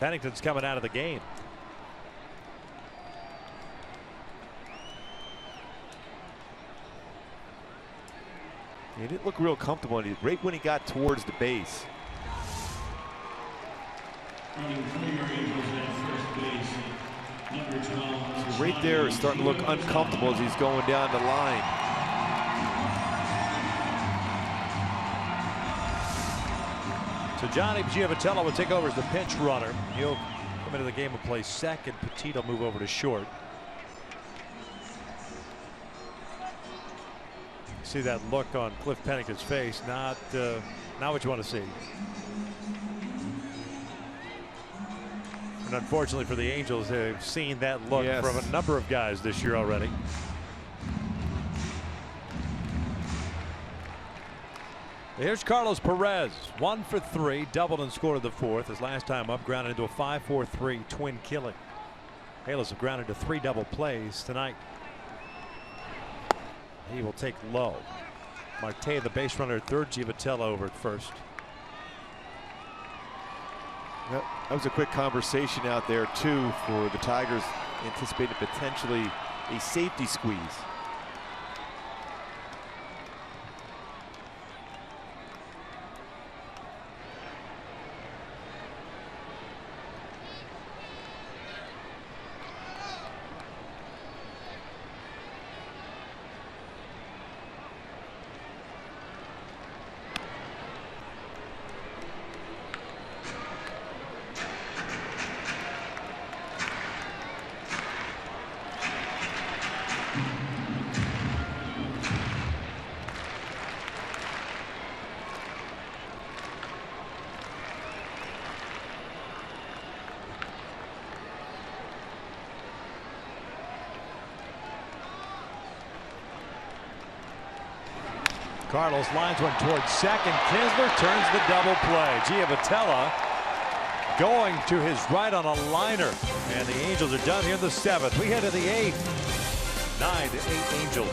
Pennington's coming out of the game. He didn't look real comfortable right when he got towards the base. So right there is starting to look uncomfortable as he's going down the line. So Johnny Giavitello will take over as the pinch runner. He'll come into the game and play second. Petit will move over to short. See that look on Cliff Pennington's face. Not what you want to see. And unfortunately for the Angels, they've seen that look from a number of guys this year already. Here's Carlos Perez, 1 for 3, doubled and scored in the 4th. His last time up, grounded into a 5-4-3 twin killing. Halos have grounded to 3 double plays tonight. He will take low. Marte, the base runner at 3rd, Giavitello over at 1st. That was a quick conversation out there too for the Tigers, anticipating potentially a safety squeeze. Carlos lines one towards second. Kinsler turns the double play. Giavitello going to his right on a liner. And the Angels are done here in the 7th. We head to the 8th. 9-8 Angels.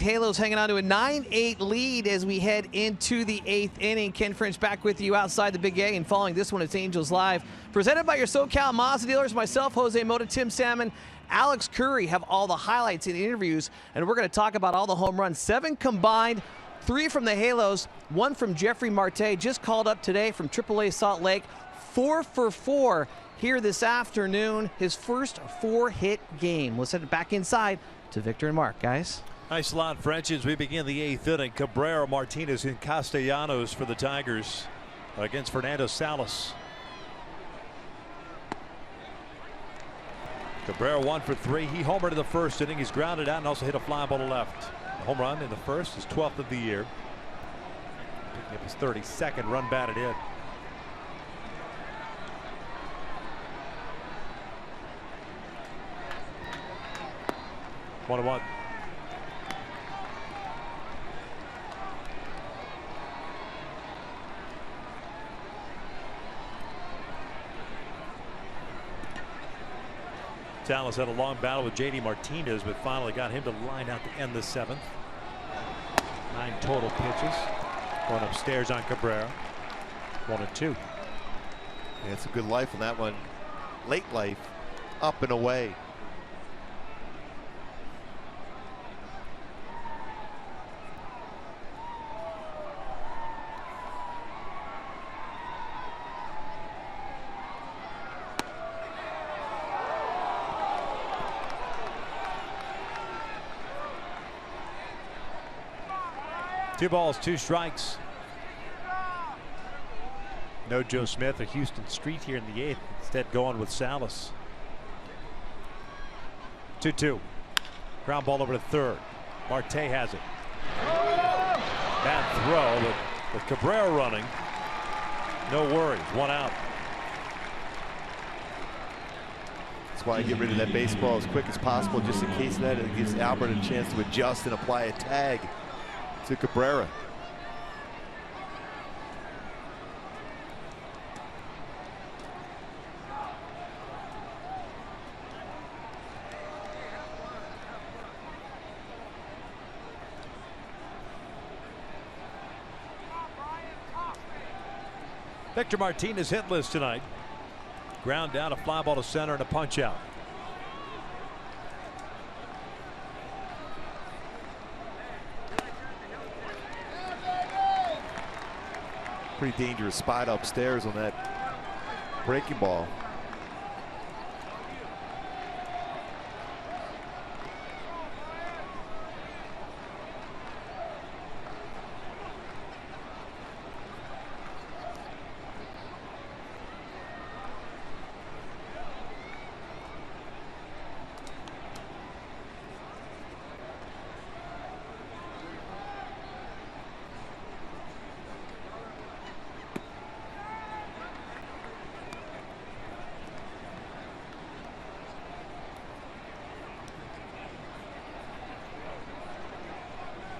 Halos hanging on to a 9-8 lead as we head into the 8th inning. Ken French back with you outside the Big A, and following this one, it's Angels Live. Presented by your SoCal Mazda dealers, myself, Jose Mota, Tim Salmon, Alex Curry have all the highlights in the interviews, and we're going to talk about all the home runs. 7 combined, 3 from the Halos, 1 from Jeffrey Marte, just called up today from AAA Salt Lake. 4 for 4 here this afternoon, his first 4-hit game. Let's head back inside to Victor and Mark, guys. Nice lot, French, as we begin the 8th inning. Cabrera, Martinez, and Castellanos for the Tigers against Fernando Salas. Cabrera 1 for 3. He homered in the first inning. He's grounded out and also hit a fly ball to left. A home run in the first, his 12th of the year. Picking up his 32nd run batted in. One and one. Salas had a long battle with J.D. Martinez, but finally got him to line out to end the 7th. 9 total pitches. Going upstairs on Cabrera. 1 and 2. Yeah, it's a good life on that one. Late life, up and away. Two balls, 2 strikes. No Joe Smith or Houston Street here in the 8th. Instead going with Salas. 2-2. Ground ball over to third. Marte has it. Bad throw, but with Cabrera running, no worries. 1 out. That's why I get rid of that baseball as quick as possible, just in case of that. It gives Albert a chance to adjust and apply a tag to Cabrera. Victor Martinez hitless tonight. Ground down, a fly ball to center, and a punch out. Pretty dangerous spot upstairs on that breaking ball.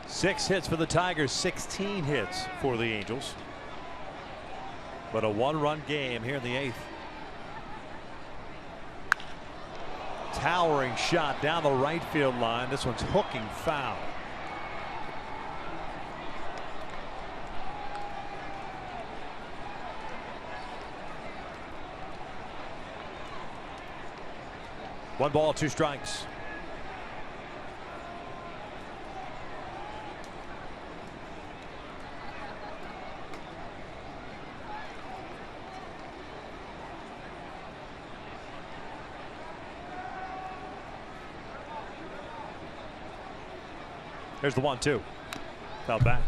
Six hits for the Tigers, 16 hits for the Angels. But a 1-run game here in the 8th. Towering shot down the right field line. This one's hooking foul. One ball, 2 strikes. Here's the 1-2. Foul back.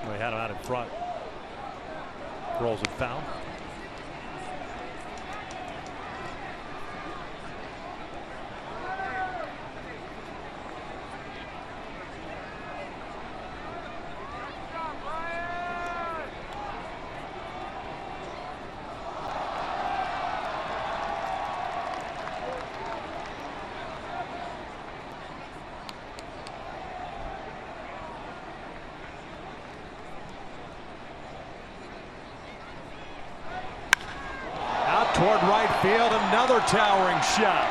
We had him out in front. Rolls it foul. toward right field. Another towering shot.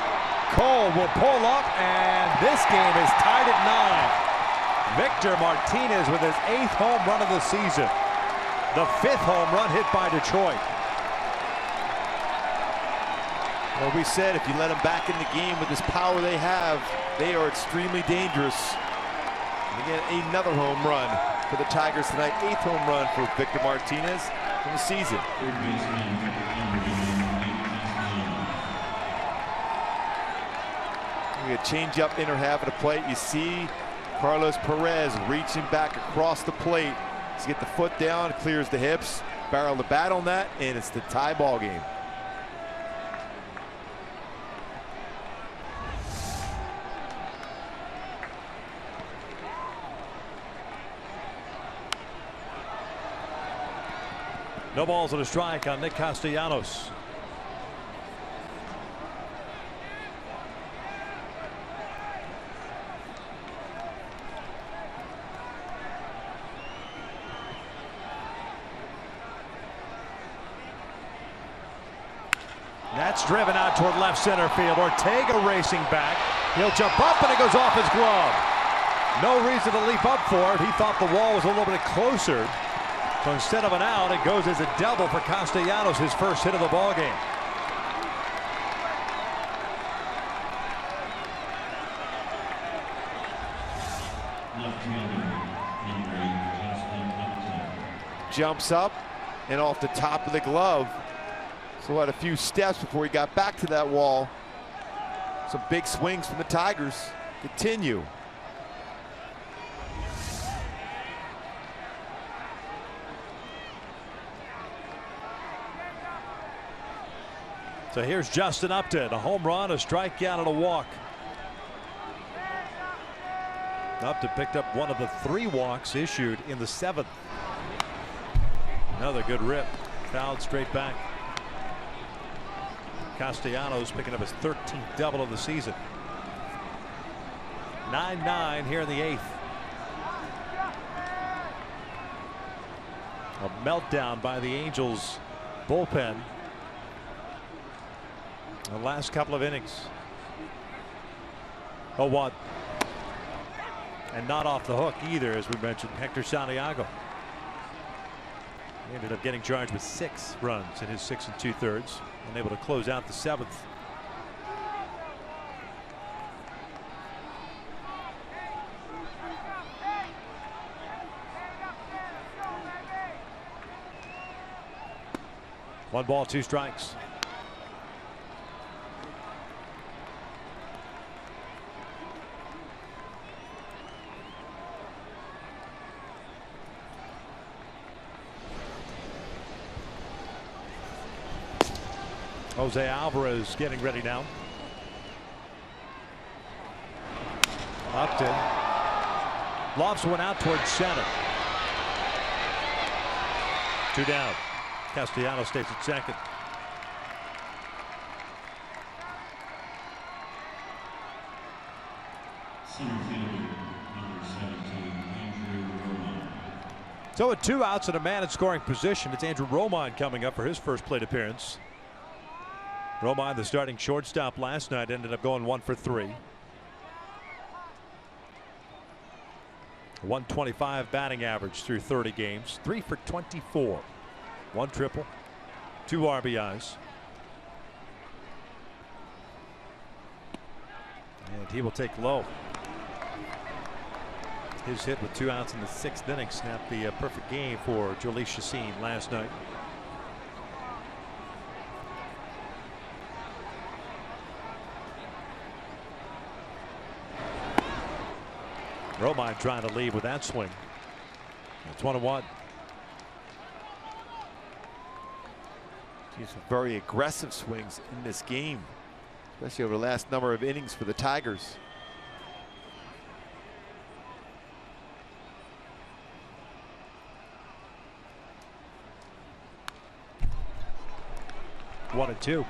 Cole will pull up, and this game is tied at 9. Victor Martinez with his 8th home run of the season. The 5th home run hit by Detroit. Well, we said if you let them back in the game with this power they have, they are extremely dangerous. And again, another home run for the Tigers tonight. 8th home run for Victor Martinez in the season. A change up inner half of the plate. You see Carlos Perez reaching back across the plate to get the foot down, clears the hips, barrel the bat on that, and it's the tie ball game. No balls and a strike on Nick Castellanos. That's driven out toward left center field. Ortega racing back. He'll jump up, and it goes off his glove. No reason to leap up for it. He thought the wall was a little bit closer. So instead of an out, it goes as a double for Castellanos, his first hit of the ball game. Jumps up and off the top of the glove. So had a few steps before he got back to that wall. Some big swings from the Tigers continue. So here's Justin Upton, a home run, a strikeout, and a walk. Upton picked up one of the 3 walks issued in the 7th. Another good rip, fouled straight back. Castellanos picking up his 13th double of the season. 9-9 here in the 8th. A meltdown by the Angels bullpen the last couple of innings. 0-1. And not off the hook either, as we mentioned, Hector Santiago. He ended up getting charged with 6 runs in his 6 2/3, unable to close out the 7th. One ball, 2 strikes. Jose Alvarez getting ready now. Upton lofts one out towards center. 2 down. Castellanos stays at second. Center fielder, number 17, Andrew Romine. So with 2 outs and a man in scoring position, it's Andrew Romine coming up for his first plate appearance. Romine, the starting shortstop last night, ended up going 1 for 3. 125 batting average through 30 games. 3 for 24. 1 triple, 2 RBIs. And he will take low. His hit with 2 outs in the 6th inning snapped the perfect game for Jhoulys Chacín last night. Romine trying to leave with that swing. It's 1-1. Some very aggressive swings in this game, especially over the last number of innings for the Tigers. One and 2.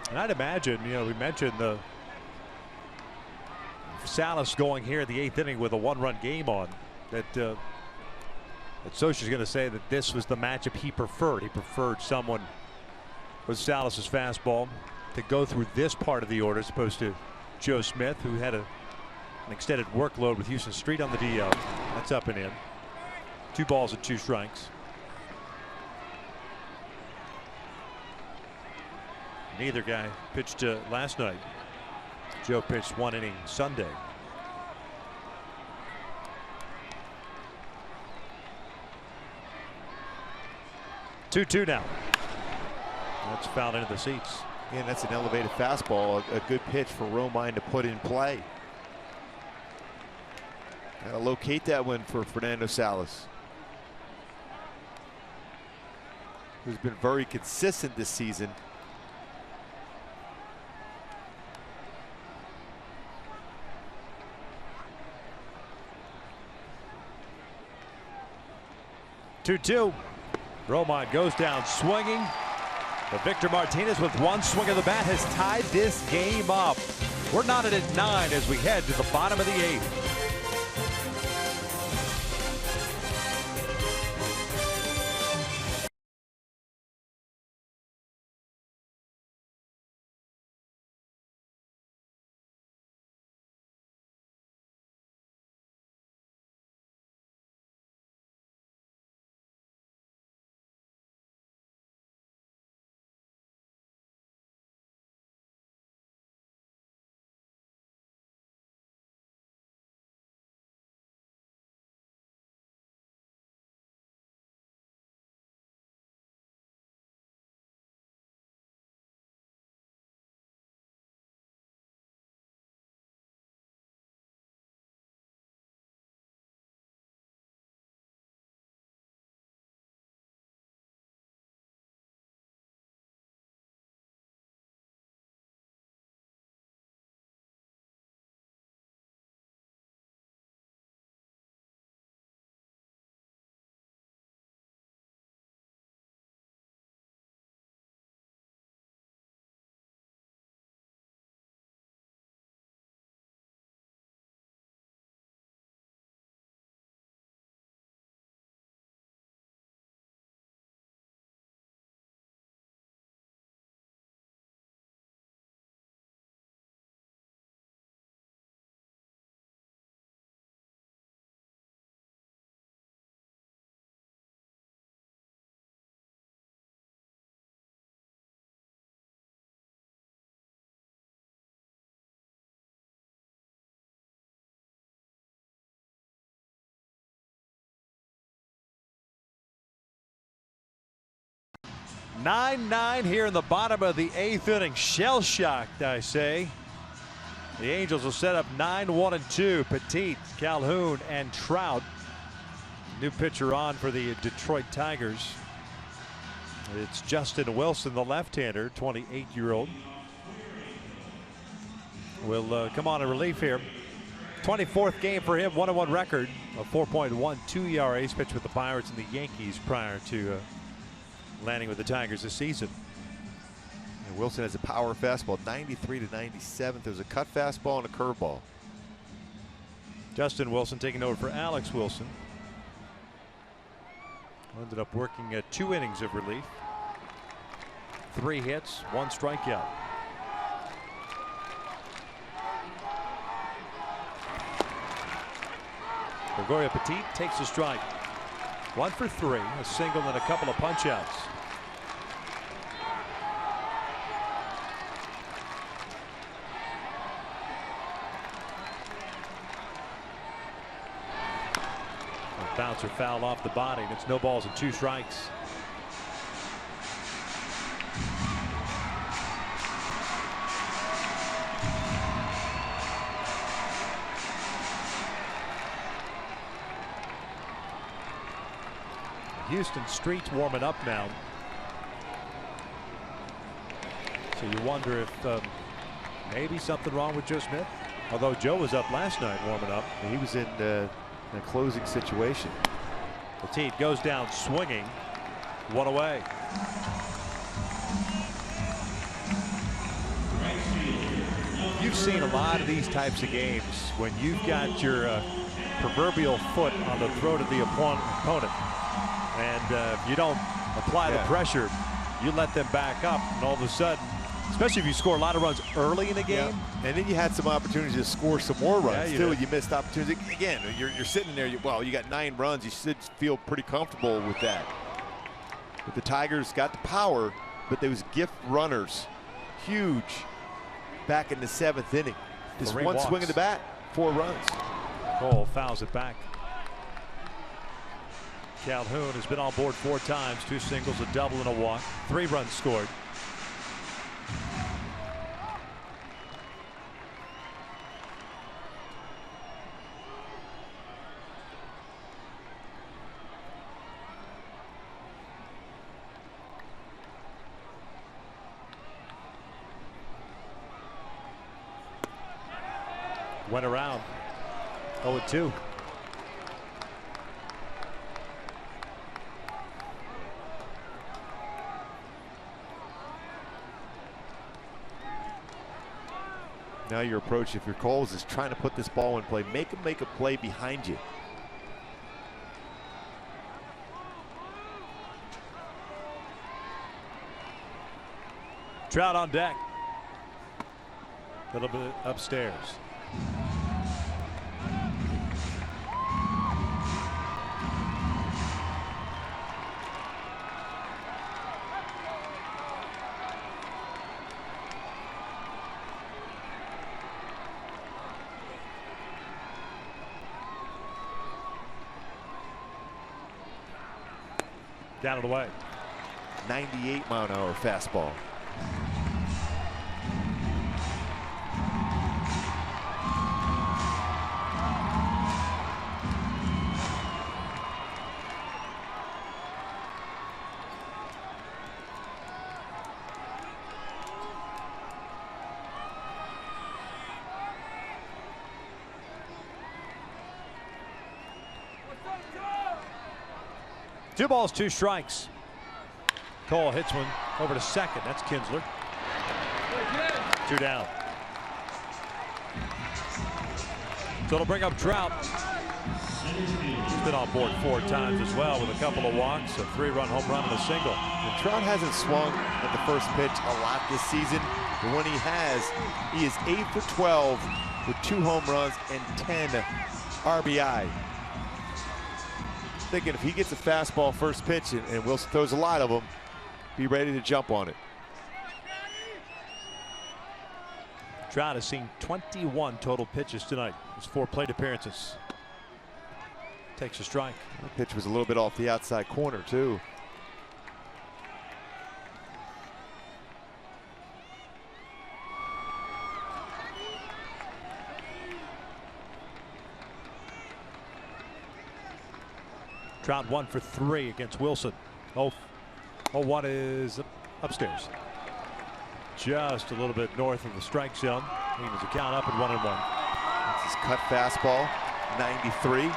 And I'd imagine, you know, we mentioned the Salas going here in the 8th inning with a 1-run game on, that But Scioscia's going to say that this was the matchup he preferred. He preferred someone with Salas's fastball to go through this part of the order as opposed to Joe Smith, who had an extended workload with Houston Street on the DL. That's up and in. 2 balls and 2 strikes. Neither guy pitched last night. Joe pitched 1 inning Sunday. Two now. That's fouled into the seats. And that's an elevated fastball, a good pitch for Romine to put in play. Gotta locate that one for Fernando Salas, who's been very consistent this season. Two. Romine goes down swinging. But Victor Martinez, with 1 swing of the bat, has tied this game up. We're knotted at 9 as we head to the bottom of the 8th. Nine here in the bottom of the 8th inning. Shell shocked, I say. The Angels will set up 9-1-2. Petit, Calhoun, and Trout. New pitcher on for the Detroit Tigers. It's Justin Wilson, the left-hander, 28-year-old. Will come on in relief here. 24th game for him, 1-1 record, a 4.12 ERA. He's pitched with the Pirates and the Yankees prior to landing with the Tigers this season. And Wilson has a power fastball, 93 to 97. There's a cut fastball and a curveball. Justin Wilson taking over for Alex Wilson. Ended up working 2 innings of relief. 3 hits, 1 strikeout. Gregorio Petit takes a strike. 1 for 3, a single and a couple of punch-outs. A bouncer foul off the body, and it's no balls and 2 strikes. Houston Street's warming up now. So you wonder if maybe something wrong with Joe Smith. Although Joe was up last night warming up. He was in a closing situation. Petit goes down swinging. 1 away. You've seen a lot of these types of games when you've got your proverbial foot on the throat of the opponent. And if you don't apply the pressure, you let them back up, and all of a sudden, especially if you score a lot of runs early in the game. And then you had some opportunities to score some more runs too. You missed opportunities. Again, you're sitting there, you got 9 runs. You should feel pretty comfortable with that. But the Tigers got the power, but there was gift runners. Huge back in the 7th inning. Just one swing of the bat, 4 runs. Cole fouls it back. Calhoun has been on board 4 times, 2 singles, a double, and a walk. 3 runs scored. Went around. 0-2. Now your approach, if your Coles is trying to put this ball in play, make him make a play behind you. Trout on deck. A little bit upstairs. Down and away. 98-mile-an-hour fastball. Two balls, 2 strikes. Cole hits one over to second. That's Kinsler. 2 down. So it'll bring up Trout. He's been on board 4 times as well with a couple of walks, a 3-run home run and a single. And Trout hasn't swung at the first pitch a lot this season, but when he has, he is 8 for 12 with 2 home runs and 10 RBI. Thinking if he gets a fastball first pitch and Wilson throws a lot of them, be ready to jump on it. Trout has seen 21 total pitches tonight. His 4 plate appearances. Takes a strike. That pitch was a little bit off the outside corner too. Trout 1 for 3 against Wilson. 0-1 is upstairs. Just a little bit north of the strike zone. He was a count up and 1-1. That's his cut fastball, 93.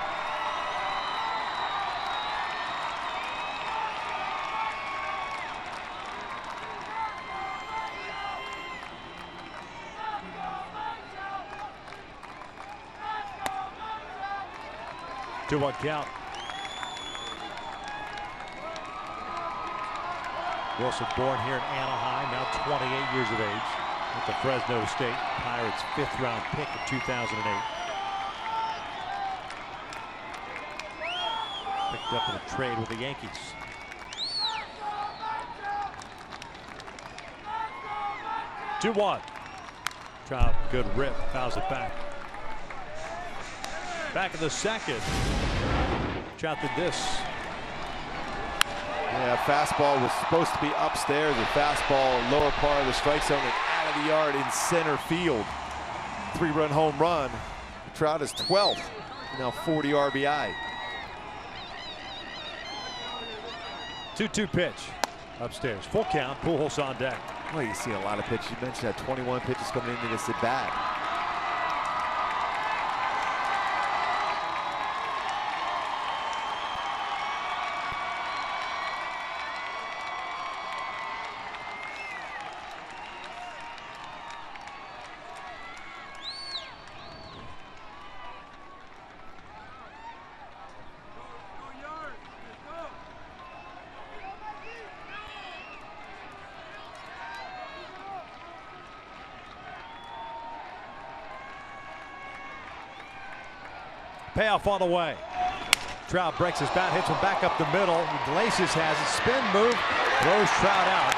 Two-one count. Wilson born here in Anaheim, now 28 years of age, with the Fresno State Pirates 5th-round pick in 2008. Picked up in a trade with the Yankees. Two-one. Trout, good rip, fouls it back. Back in the second. Trout did this. Yeah, fastball was supposed to be upstairs. The fastball lower part of the strike zone and out of the yard in center field. 3-run home run. Trout is 12th. Now 40 RBI. 2-2 pitch. Upstairs. Full count. Pujols on deck. Well, you see a lot of pitches. You mentioned that 21 pitches coming into this at bat. Payoff on the way. Trout breaks his bat, hits him back up the middle. Iglesias has it. Spin move, throws Trout out.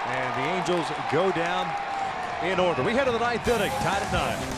And the Angels go down in order. We head to the 9th inning, tied at 9.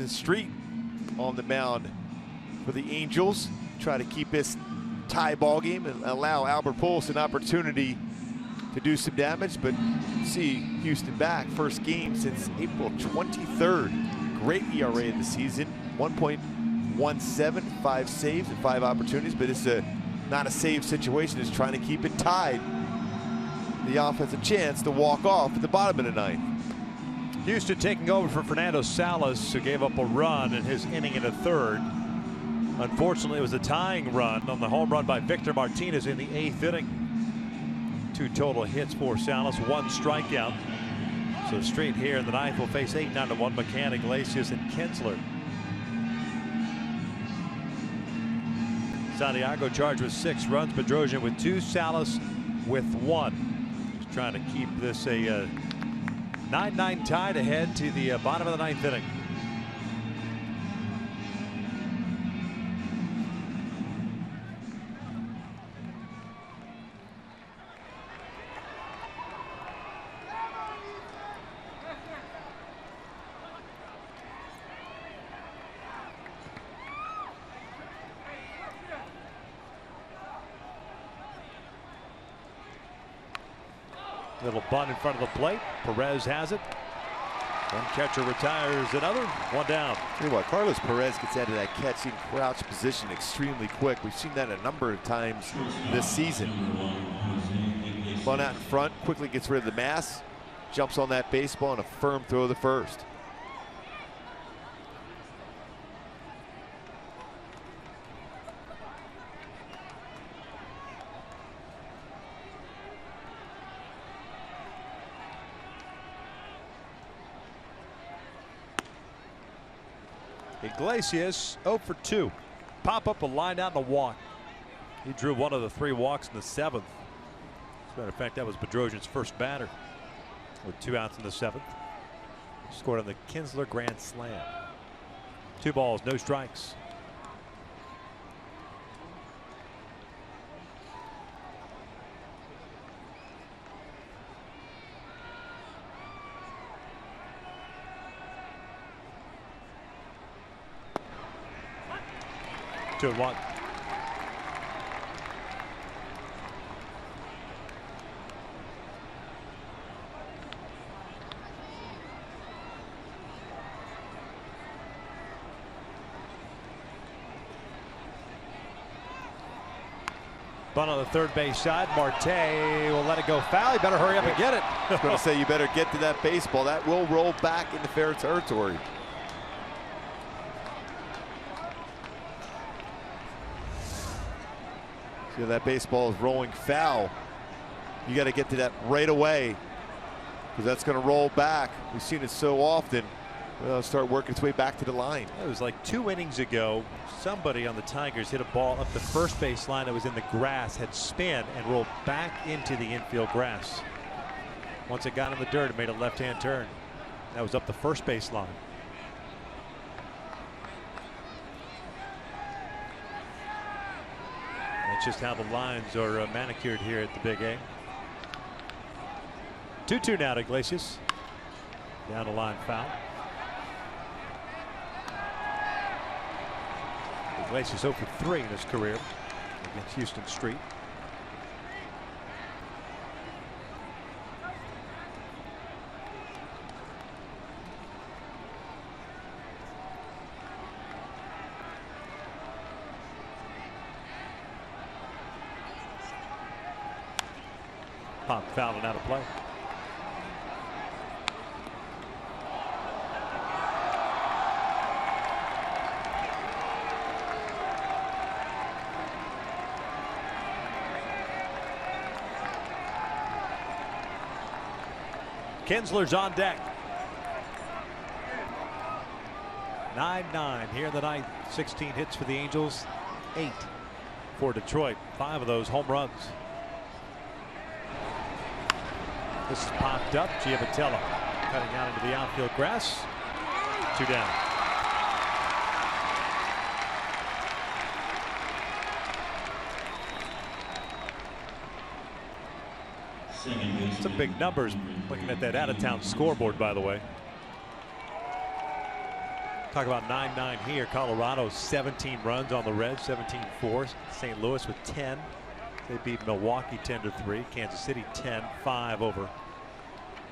Street on the mound for the Angels. Try to keep this tie ball game and allow Albert Pujols an opportunity to do some damage, but see Houston back. First game since April 23rd. Great ERA in the season, 1.17, 5 saves and 5 opportunities, but it's not a save situation. It's trying to keep it tied. The offense a chance to walk off at the bottom of the 9th. Houston taking over for Fernando Salas, who gave up a run in his inning in the 3rd. Unfortunately, it was a tying run on the home run by Victor Martinez in the 8th inning. 2 total hits for Salas, 1 strikeout. So Street here in the 9th will face 8-9-1 McCann, Iglesias, and Kinsler. Santiago charged with 6 runs, Bedrosian with 2, Salas with 1. Just trying to keep this a 9-9 tie to head to the bottom of the 9th inning. Little bunt in front of the plate. Perez has it. One catcher retires another. 1 down. Tell you what, Carlos Perez gets out of that catching crouch position extremely quick. We've seen that a number of times this season. Bunt out in front, quickly gets rid of the mass, jumps on that baseball, and a firm throw to first. Iglesias 0 for 2. Pop up a line out and a walk. He drew one of the 3 walks in the 7th. As a matter of fact, that was Bedrosian's first batter with 2 outs in the 7th. Scored on the Kinsler grand slam. 2 balls, no strikes. Two and 1. Bunt on the 3rd base side. Marte will let it go foul. You better hurry up and get it. I was going to say you better get to that baseball. That will roll back into fair territory. feel that baseball is rolling foul. You got to get to that right away because that's going to roll back. We've seen it so often. Well, start working its way back to the line. It was like 2 innings ago. Somebody on the Tigers hit a ball up the first base line that was in the grass, had spin and rolled back into the infield grass. Once it got in the dirt, it made a left-hand turn. That was up the first base line. That's just how the lines are manicured here at the Big A. 2-2 now to Iglesias. Down the line foul. Iglesias 0 for 3 in his career against Houston Street. Pop foul and out of play. Kinsler's on deck. 9-9 here in the ninth. 16 hits for the Angels, 8 for Detroit. 5 of those home runs. This is popped up. Giavotella cutting out into the outfield grass. 2 down. Some big numbers looking at that out-of-town scoreboard, by the way. Talk about 9-9 here. Colorado 17 runs on the Reds, 17-4. St. Louis with 10. They beat Milwaukee 10-3. Kansas City 10-5 over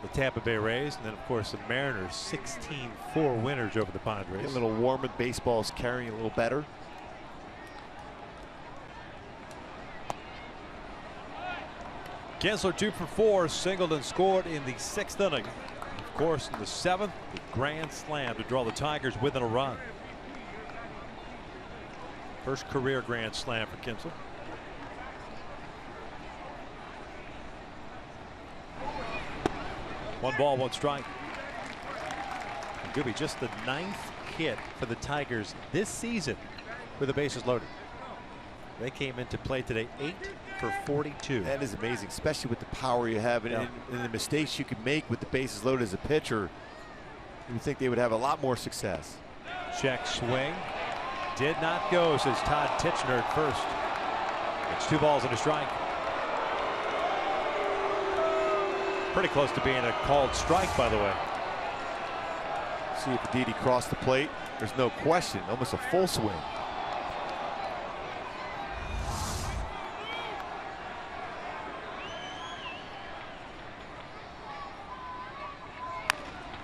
the Tampa Bay Rays. And then, of course, the Mariners 16-4 winners over the Padres. A little warmer. Baseball's carrying a little better. Kinsler 2 for 4, singled and scored in the 6th inning. Of course, in the 7th, the grand slam to draw the Tigers within a run. First career grand slam for Kinsler. One ball, one strike. And Gooby, just the 9th hit for the Tigers this season with the bases loaded. They came into play today 8 for 42. That is amazing, especially with the power you have and the mistakes you can make with the bases loaded as a pitcher. You would think they would have a lot more success. Check swing. Did not go, says Todd Titchener at first. It's 2 balls and a strike. Pretty close to being a called strike, by the way. See if Didi crossed the plate. There's no question, almost a full swing.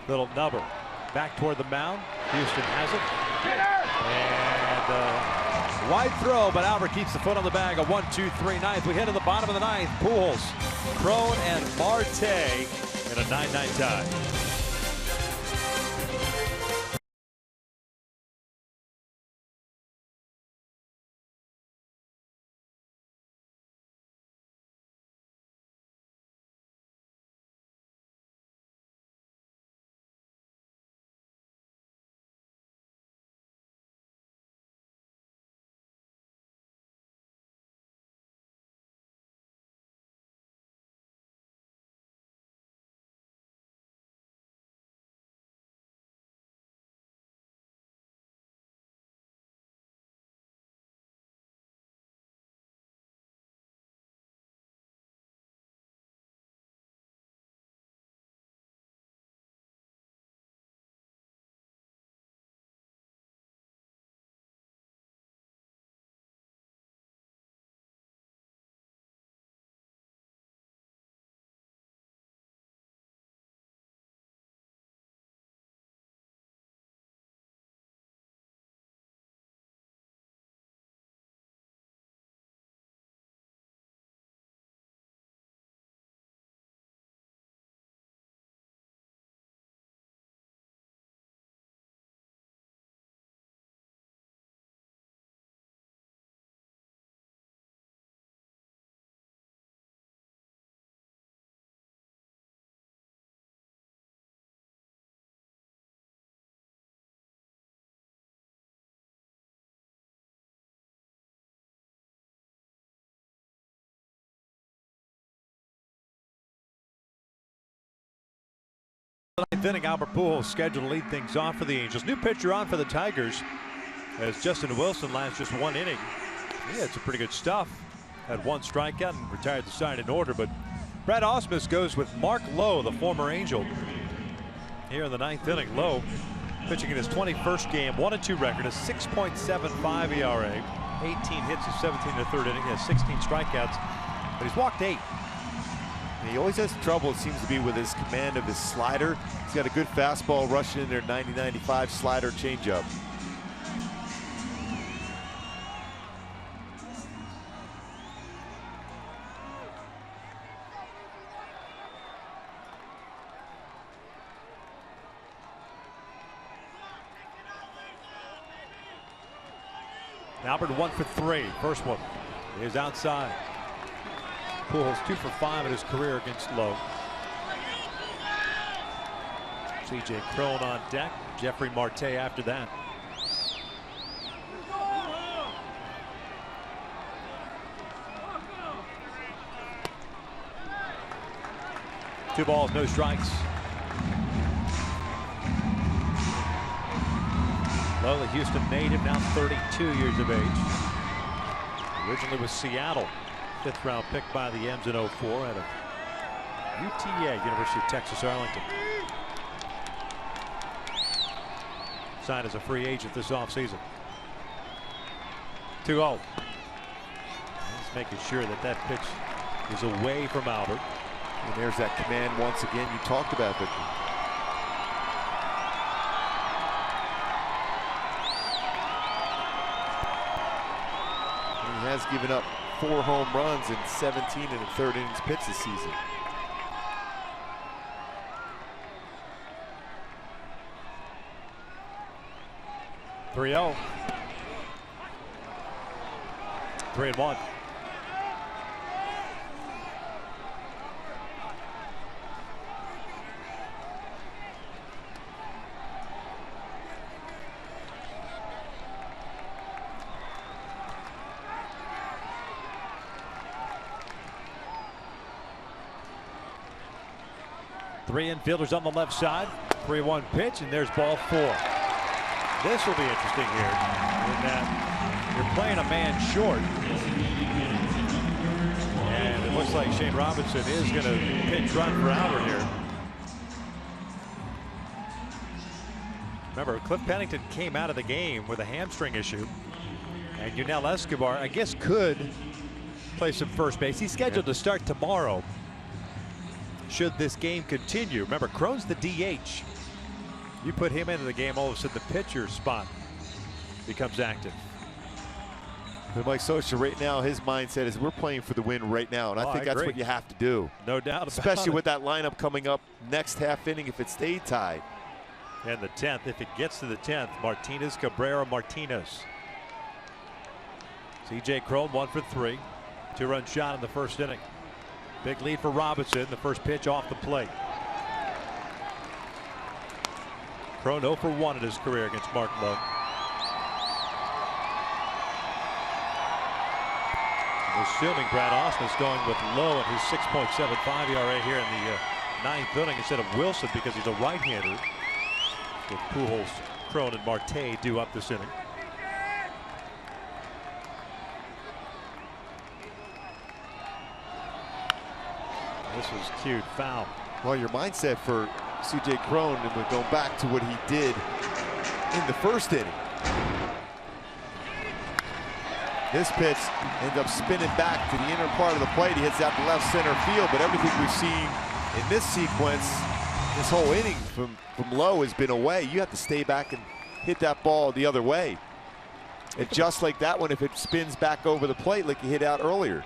Little number back toward the mound. Houston has it. And wide throw, but Albert keeps the foot on the bag. A 1-2-3 ninth. We head to the bottom of the ninth. Pujols, Crone, and Marte in a 9-9 tie. Ninth inning, Albert Pujols scheduled to lead things off for the Angels. New pitcher on for the Tigers as Justin Wilson lasts just 1 inning. He had some pretty good stuff. Had 1 strikeout and retired the side in order. But Brad Ausmus goes with Mark Lowe, the former Angel. Here in the 9th inning, Lowe pitching in his 21st game, 1-2 record, a 6.75 ERA, 18 hits, is 17 in the 3rd inning. He has 16 strikeouts, but he's walked 8. And he always has trouble, it seems to be, with his command of his slider. He's got a good fastball rushing in there, 90-95 slider changeup. Albert 1 for 3. First one is outside. Pujols 2 for 5 in his career against Lowe. C.J. Cron on deck. Jeffrey Marte after that. Two balls, no strikes. Lowe, the Houston native, now 32 years of age. Originally with Seattle. 5th round pick by the M's in 04 out of UTA, University of Texas Arlington. Signed as a free agent this offseason. 2-0. He's making sure that that pitch is away from Albert. And there's that command once again you talked about, Victor. He has given up 4 home runs in 17 and a 3rd innings pitched this season. .3-0. 3-1. Three infielders on the left side. 3-1 pitch, and there's ball 4. This will be interesting here in that you're playing a man short. And it looks like Shane Robinson is going to pinch run for Albert here. Remember, Cliff Pennington came out of the game with a hamstring issue. And Yunel Escobar, I guess, could play some first base. He's scheduled to start tomorrow. Should this game continue. Remember, Cron's the DH. You put him into the game, all of a sudden the pitcher spot becomes active. But Mike Scioscia, right now, his mindset is we're playing for the win right now, and I think that's what you have to do. No doubt about Especially it. with that lineup coming up next half inning if it stayed tied. And the 10th, if it gets to the 10th, Martinez, Cabrera, Martinez. C.J. Cron 1 for 3. 2-run shot in the 1st inning. Big lead for Robinson. The first pitch off the plate. Cron 0 for 1 in his career against Mark Lowe. Assuming Brad Ausmus going with Lowe at his 6.75 ERA here in the 9th inning instead of Wilson because he's a right-hander. With Pujols, Cron, and Marte due up this inning. This was cute. Foul. Well, your mindset for C.J. Cron, and we're going back to what he did in the 1st inning. This pitch ends up spinning back to the inner part of the plate. He hits out to left center field, but everything we've seen in this sequence, this whole inning from Lowe has been away. You have to stay back and hit that ball the other way. And just like that one, if it spins back over the plate like he hit out earlier.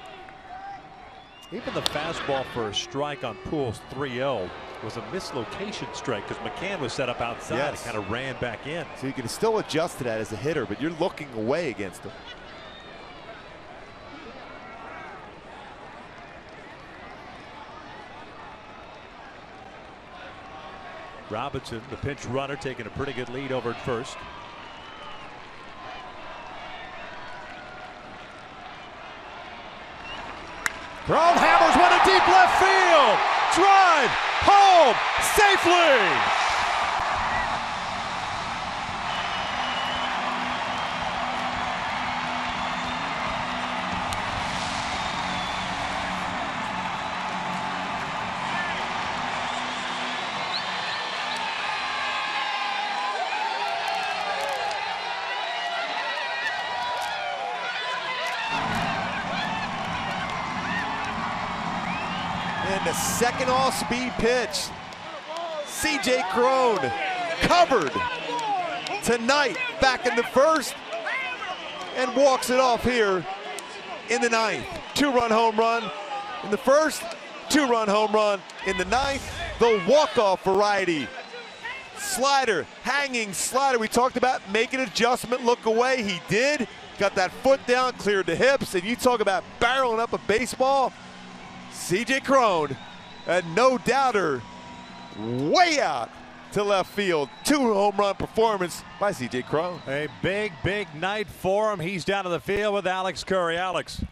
Even the fastball for a strike on Pujols 3-0 was a mislocation strike because McCann was set up outside and kind of ran back in. So you can still adjust to that as a hitter, but you're looking away against him. Robinson, the pinch runner, taking a pretty good lead over at first. Cron hammers one to deep left field. Drive. home safely. And the second all-speed pitch. C.J. Cron covered tonight back in the first and walks it off here in the ninth. 2-run home run in the first, 2-run home run in the ninth. The walk-off variety. Slider, hanging slider. We talked about make an adjustment, look away. He did. Got that foot down, cleared the hips. And you talk about barreling up a baseball. C.J. Cron, a no-doubter, way out to left field. 2-home run performance by C.J. Cron. A big, big night for him. He's down to the field with Alex Curry. Alex.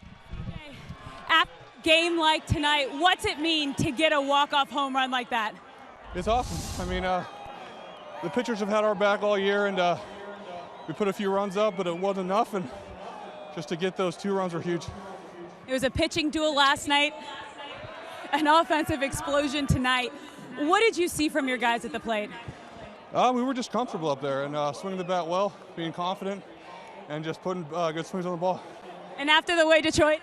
At game like tonight, what's it mean to get a walk-off home run like that? It's awesome. I mean, the pitchers have had our back all year, and we put a few runs up, but it wasn't enough, and just to get those 2 runs were huge. It was a pitching duel last night, an offensive explosion tonight. What did you see from your guys at the plate? We were just comfortable up there and swinging the bat well, being confident, and just putting good swings on the ball. And after the way Detroit?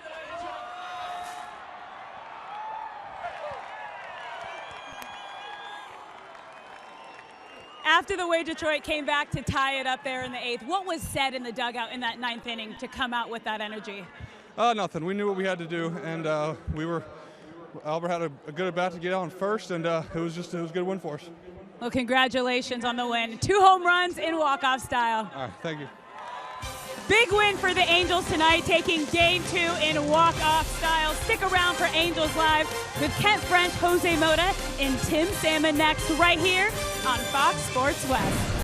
After the way Detroit came back to tie it up there in the 8th, what was said in the dugout in that 9th inning to come out with that energy? Nothing. We knew what we had to do, and Albert had a good at bat to get on first, and it was a good win for us. Well, congratulations on the win. 2 home runs in walk-off style. All right, thank you. Big win for the Angels tonight, taking Game 2 in walk-off style. Stick around for Angels Live with Kent French, Jose Mota, and Tim Salmon next right here on Fox Sports West.